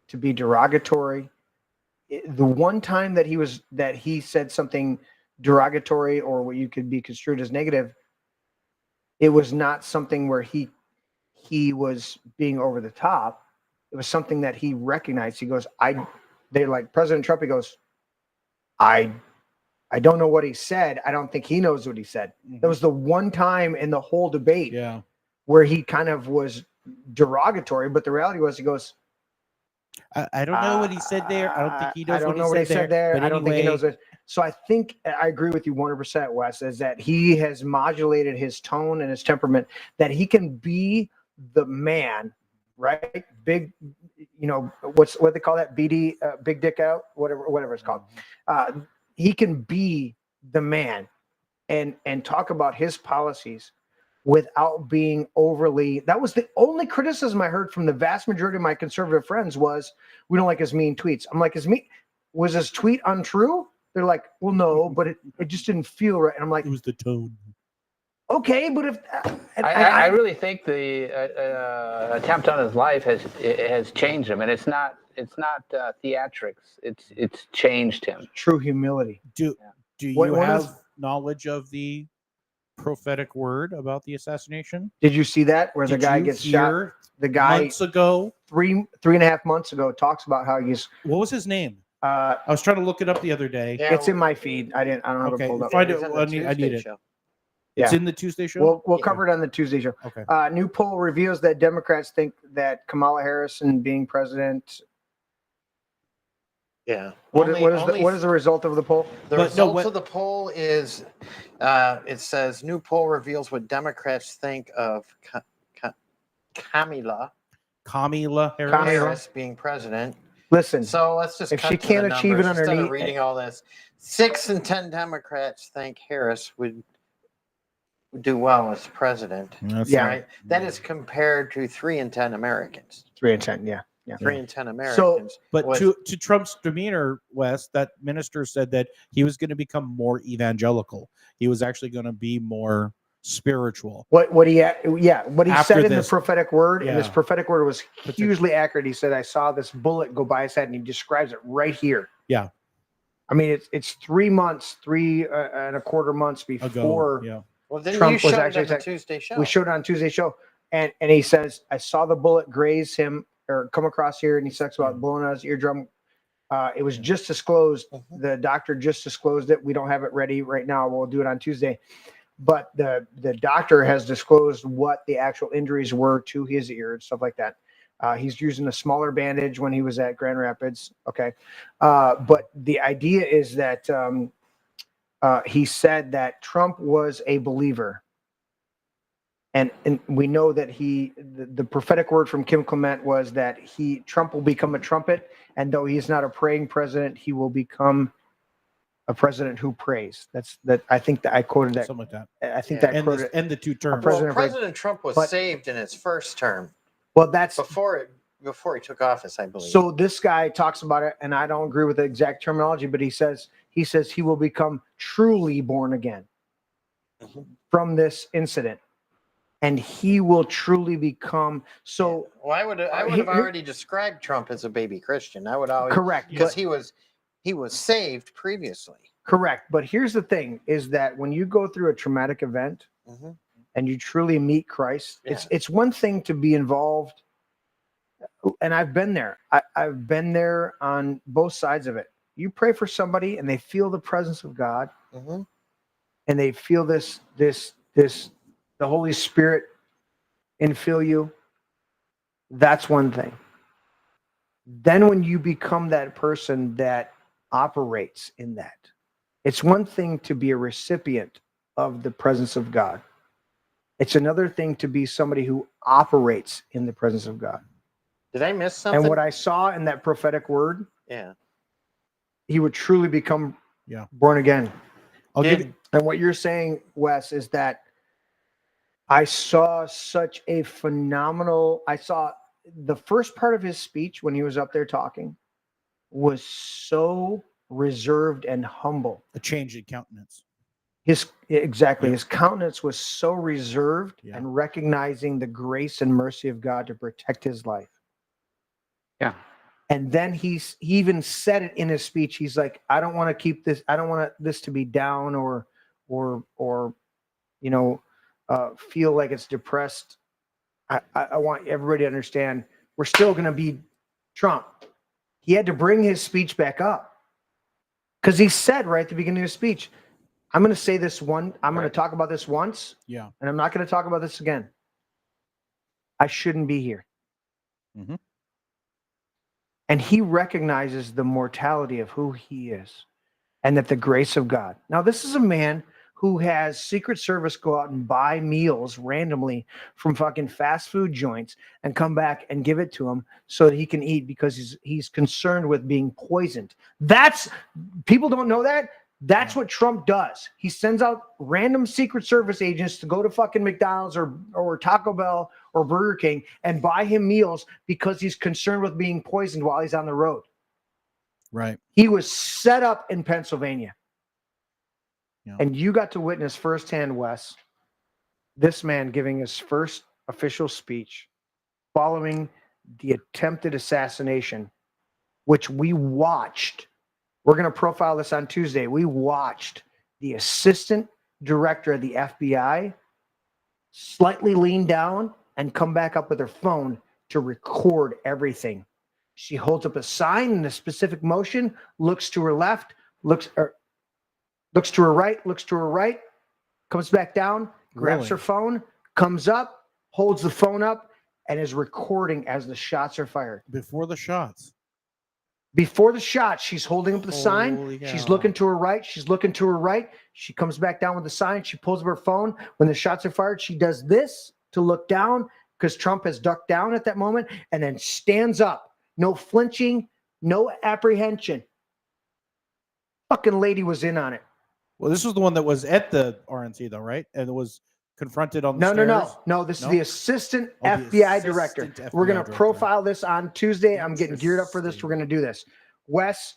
to be derogatory. The one time that he said something derogatory or what you could be construed as negative, it was not something where he was being over the top. It was something that he recognized. He goes, they're like, President Trump, he goes, I don't know what he said. I don't think he knows what he said. That was the one time in the whole debate where he kind of was derogatory, but the reality was he goes, I don't know what he said there. I don't think he knows I don't know what he said there. But I don't think he anyway, knows it. So I think I agree with you 100%, Wes, is that he has modulated his tone and his temperament, that he can be the man, right? Big, what they call that? BD, big dick out, whatever it's called. He can be the man and talk about his policies without being overly. That was the only criticism I heard from the vast majority of my conservative friends was, we don't like his mean tweets. I'm like, was his tweet untrue? They're like, well, no, but it just didn't feel right. And I'm like, it was the tone. okay, but if I really think the attempt on his life has changed him, and it's not theatrics. It's changed him. True humility. Do you What have is- knowledge of the prophetic word about the assassination? Did you see that where the Did guy you gets hear shot? The guy months ago. 3.5 months ago talks about how he's. What was his name? I was trying to look it up the other day. Yeah, It's in my feed. I don't have Okay, it pulled up. find it. He's on the I need Tuesday it. show. It's Yeah. in the Tuesday show. We'll cover it on the Tuesday show. Okay. New poll reveals that Democrats think that Kamala Harris and being president. Yeah. What is the result of the poll? The But no, results of the poll is, it says new poll reveals what Democrats think of Kamala Kamala Harris being president. Listen, So let's just If cut she to can't the achieve it numbers instead underneath- of reading all this. 6 in 10 Democrats think Harris would do well as president. That's Yeah. Right. That is compared to 3 in 10 Americans. 3 and 10. Yeah. 3 in 10 Americans. But was- to Trump's demeanor, Wes, that minister said that he was going to become more evangelical. He was actually going to be more spiritual. What he After said in the this- prophetic word, and this Yeah. prophetic word was hugely accurate. He said, "I saw this bullet go by his head," and he describes it right here. Yeah. I mean, it's 3 months, 3.25 months before Yeah. well, then Trump you was showed it actually at the attacked. Tuesday show. we showed it on Tuesday show, and he says, "I saw the bullet graze him or come across here," and he talks about blowing out his eardrum. It was just disclosed. Mhm. The doctor just disclosed it. We don't have it ready right now. We'll do it on Tuesday. But the doctor has disclosed what the actual injuries were to his ear and stuff like that. He's using a smaller bandage when he was at Grand Rapids. Okay. But the idea is that he said that Trump was a believer. And we know that the prophetic word from Kim Clement was that Trump will become a trumpet. And though he's not a praying president, he will become a president who prays. I think that I quoted that. Something like I think Yeah. that that. quoted. And the 2 terms. President- President Trump was but- saved in his first term Well, that's before he took office, I believe. so. This guy talks about it, and I don't agree with the exact terminology, but he says he will become truly born again Mhm. from this incident, and he will truly become so well, I would have here- already described Trump as a baby Christian. I would always correct. because But, he was saved previously. correct. But here's the thing: is that when you go through a traumatic event Mhm. and you truly meet Christ, Yeah. it's one thing to be involved. And I've been there. I've been there on both sides of it. You pray for somebody and they feel the presence of God Mhm. and they feel the Holy Spirit infill you. That's one thing. Then when you become that person that operates in that, it's one thing to be a recipient of the presence of God. It's another thing to be somebody who operates in the presence of God. Did I miss something? And what I saw in that prophetic word, yeah. he would truly become Yeah. born again. I'll give Did- you, And what you're saying, Wes, is that I saw such a phenomenal. I saw the first part of his speech when he was up there talking was so reserved and humble. a change in countenance. His countenance was so reserved Yeah. and recognizing the grace and mercy of God to protect his life. Yeah. And then he even said it in his speech. He's like, I don't want to keep this. I don't want this to be down or feel like it's depressed. I want everybody to understand we're still going to be Trump. He had to bring his speech back up because he said right at the beginning of his speech, I'm going to say this one. I'm going to talk about this once, Yeah. and I'm not going to talk about this again. I shouldn't be here. Mhm. And he recognizes the mortality of who he is and that the grace of God. Now, this is a man who has Secret Service go out and buy meals randomly from fucking fast food joints and come back and give it to him so that he can eat because he's concerned with being poisoned. People don't know that. That's what Trump does. He sends out random Secret Service agents to go to fucking McDonald's or Taco Bell or Burger King and buy him meals because he's concerned with being poisoned while he's on the road. Right. He was set up in Pennsylvania. Yeah. And you got to witness firsthand, Wes, this man giving his first official speech following the attempted assassination, which we watched. We're going to profile this on Tuesday. We watched the assistant director of the FBI slightly lean down and come back up with her phone to record everything. She holds up a sign in a specific motion, looks to her left, looks to her right, comes back down, grabs Really? her phone, comes up, holds the phone up, and is recording as the shots are fired. Before the shots. Before the shot, she's holding up the sign. Holy She's cow. looking to her right. She's looking to her right. She comes back down with the sign. She pulls up her phone. When the shots are fired, she does this to look down because Trump has ducked down at that moment and then stands up. No flinching, no apprehension. Fucking lady was in on it. Well, this was the one that was at the RNC, though, right? And it was confronted on the No. stairs? No, this is No? the assistant Oh, the FBI director. assistant We're going FBI to director. profile this on Tuesday. I'm getting geared up for this. We're going to do this. Wes,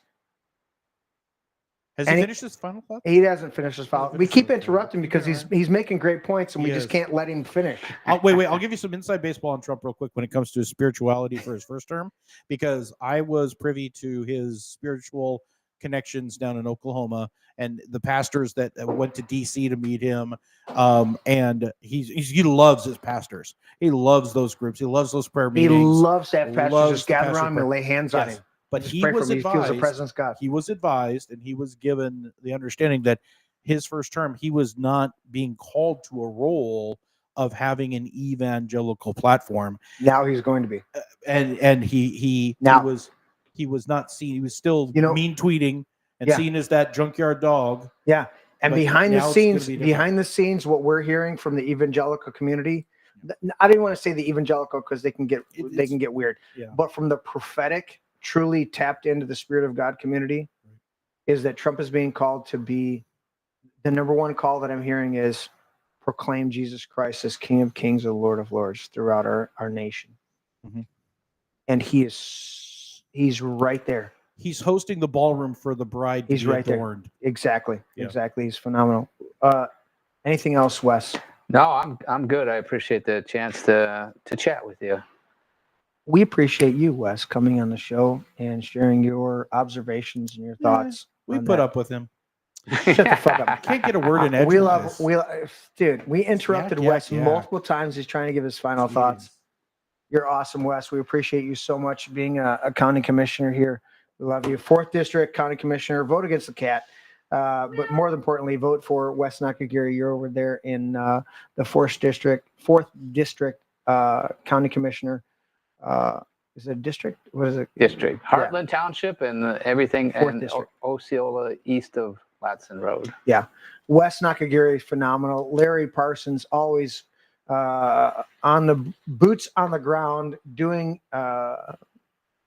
Has he Any- finished his final thought? he hasn't finished his file. Hasn't We finished keep his file. interrupting because he's making great points and we He just is. can't let him finish. Wait. I'll give you some inside baseball on Trump real quick when it comes to his spirituality for his first term, because I was privy to his spiritual connections down in Oklahoma and the pastors that went to DC to meet him. And he loves his pastors. He loves those groups. He loves those prayer He meetings. loves that pastor Loves just the gather pastor around him and prayer. lay hands on Yes. him. But Just he pray for was him. He feels the advised. presence of God. He was advised, and he was given the understanding that his first term, he was not being called to a role of having an evangelical platform, Now he's going to be. and he Now- was not seen. He was still You know- mean tweeting and Yeah. seen as that junkyard dog. Yeah. And But behind the now it's gonna scenes, be different. what we're hearing from the evangelical community, I didn't want to say the evangelical because they can get weird. Yeah. But from the prophetic, truly tapped into the Spirit of God community, is that Trump is being called to be the number one call that I'm hearing is proclaim Jesus Christ as King of Kings and Lord of Lords throughout our nation. Mhm. And he's right there. He's hosting the ballroom for the bride to He's be right there. adorned. Exactly. Yeah. Exactly. He's phenomenal. Anything else, Wes? No, I'm good. I appreciate the chance to chat with you. We appreciate you, Wes, coming on the show and sharing your observations and your thoughts. We on put that. up with him. Shut the fuck up. Can't get a word in We edgewise. dude, we interrupted Yak, Wes yak. multiple times. He's trying to give his final thoughts. You're awesome, Wes. We appreciate you so much being a county commissioner here. We love you. 4th District County Commissioner. Vote against the cat. But more vote for Wes Nakagiri. You're over there in the 4th District County Commissioner. Is it a district? What is it? District. Heartland Township and everything, Fourth and district. Osceola east of Latson Road. Wes Nakagiri, phenomenal. Larry Parsons, always on the boots on the ground, doing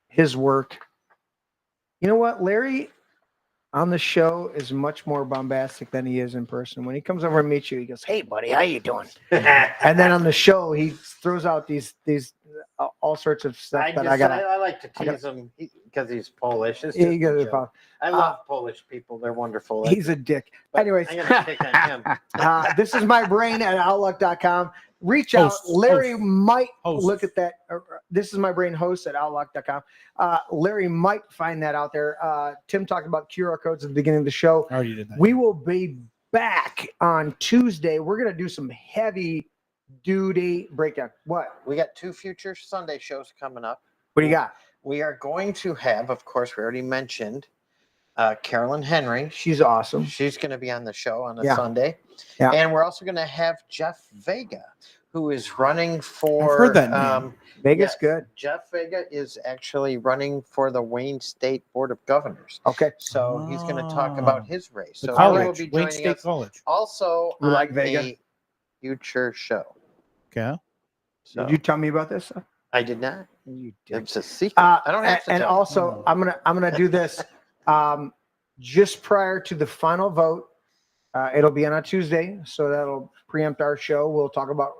his work. You know what? Larry on the show is much more bombastic than he is in person. When he comes over and meets you, he goes, "Hey, buddy, how you doing?" And then on the show, he throws out these all sorts of stuff I like to tease him because he's Polish. It's just a joke. I love Polish people. They're wonderful. He's a dick. But Anyways, I'm gonna pick on him. this is my brain at outlook.com. Reach out. Larry might look at that. This is my brain host at outlook.com. Larry might find that out there. Tim talked about QR codes at the beginning of the show. I already did that. We will be back on Tuesday. We're going to do some heavy duty breakdown. What? We got 2 future Sunday shows coming up. What do you got? We are going to have, of course, we already mentioned Carolyn Henry. She's awesome. She's going to be on the show on a Yeah. Sunday. Yeah. And we're also going to have Jeff Vega, who is running for. I've heard that name. Vegas, yes. good. Jeff Vega is actually running for the Wayne State Board of Governors. Okay. So he's going to talk about his race. The So he college, will be Wayne joining State us College. also We on like Vega. a future show. Okay. So Did you tell me about this? I did not. You did. It's a secret. I don't have to and tell you. also, I'm gonna do this just prior to the final vote. It'll be on a Tuesday, so that'll preempt our show. We'll talk about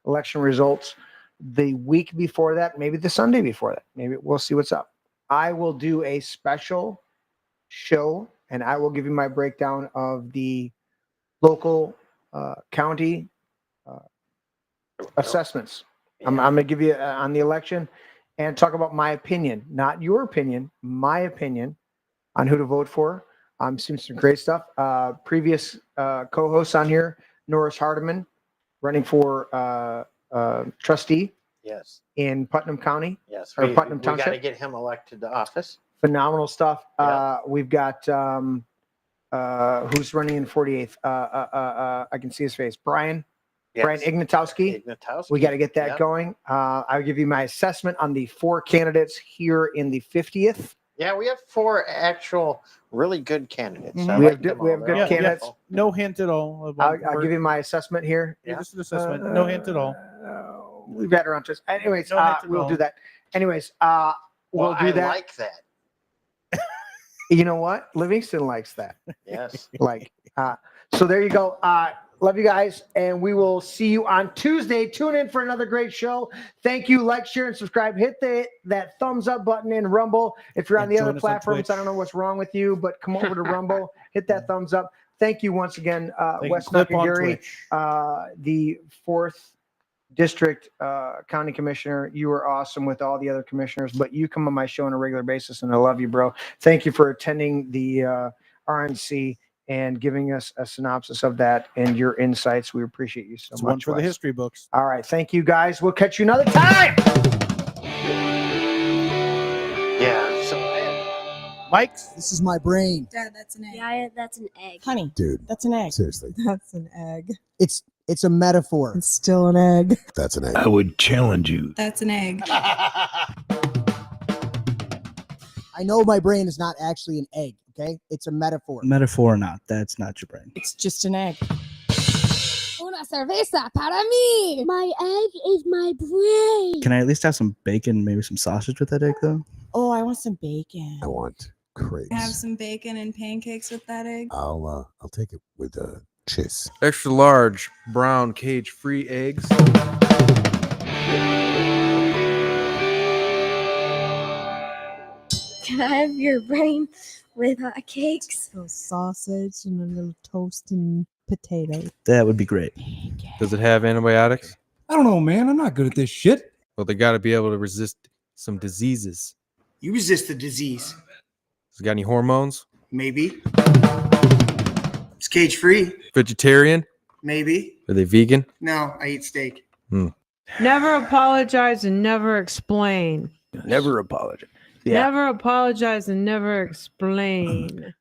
election results the week before that, maybe the Sunday before that. Maybe we'll see what's up. I will do a special show, and I will give you my breakdown of the local county assessments. I'm going to give you on the election and talk about my opinion, not your opinion, my opinion on who to vote for. I'm seeing some great stuff. Previous co-hosts on here, Norris Hardiman, running for trustee Yes. in Putnam County. Yes. Or We Putnam got to Township. get him elected to office. Phenomenal stuff. Yeah. We've got who's running in 48th. I can see his face. Brian Yes. Ignatowski. Ignatowski. We got to get that Yep. going. I'll give you my assessment on the 4 candidates here in the 50th. Yeah, we have 4 actual really good candidates. Mhm. I We like have them we have all. good They're all candidates. wonderful. No hint at all. I'll give you my assessment here. Yeah, just an assessment. No hint at all. We've got around to us. Anyways, No hint at we'll all. do that. Anyways, Well, we'll do I that. like that. You know what? Livingston likes that. Yes. So there you go. Love you guys, and we will see you on Tuesday. Tune in for another great show. Thank you. Like, share, and subscribe. Hit that thumbs up button in Rumble. If you're on And the join other us on platforms, Twitch. I don't know what's wrong with you, but come over to Rumble. Hit that thumbs up. Thank you once again, Wes Clip on Nakagiri, Twitch. the 4th District County Commissioner. You were awesome with all the other commissioners, but you come on my show on a regular basis, and I love you, bro. Thank you for attending the RNC and giving us a synopsis of that and your insights. We appreciate you so It's much. one for the Wes. history books. All right. Thank you, guys. We'll catch you another time. Yeah. So Mike, This is my brain. Dad, that's an egg. Yeah, that's an egg. Honey, Dude, that's an egg. seriously. That's an egg. It's a metaphor. It's still an egg. That's an egg. I would challenge you. That's an egg. I know my brain is not actually an egg, okay? It's a metaphor. Metaphor or not, that's not your brain. It's just an egg. Una cerveza para mí. My egg is my brain. Can I at least have some bacon, maybe some sausage with that egg, though? Oh, I want some bacon. I want crepes. Have some bacon and pancakes with that egg. I'll take it with cheese. Extra large brown cage-free eggs. Can I have your brain with hot cakes? A little sausage and a little toast and potato. That would be great. Does it have antibiotics? I don't know, man. I'm not good at this shit. Well, they got to be able to resist some diseases. You resist the disease. Has it got any hormones? Maybe. It's cage free. Vegetarian? Maybe. Are they vegan? No, I eat steak. Never apologize and never explain. Never apologize. Never apologize and never explain.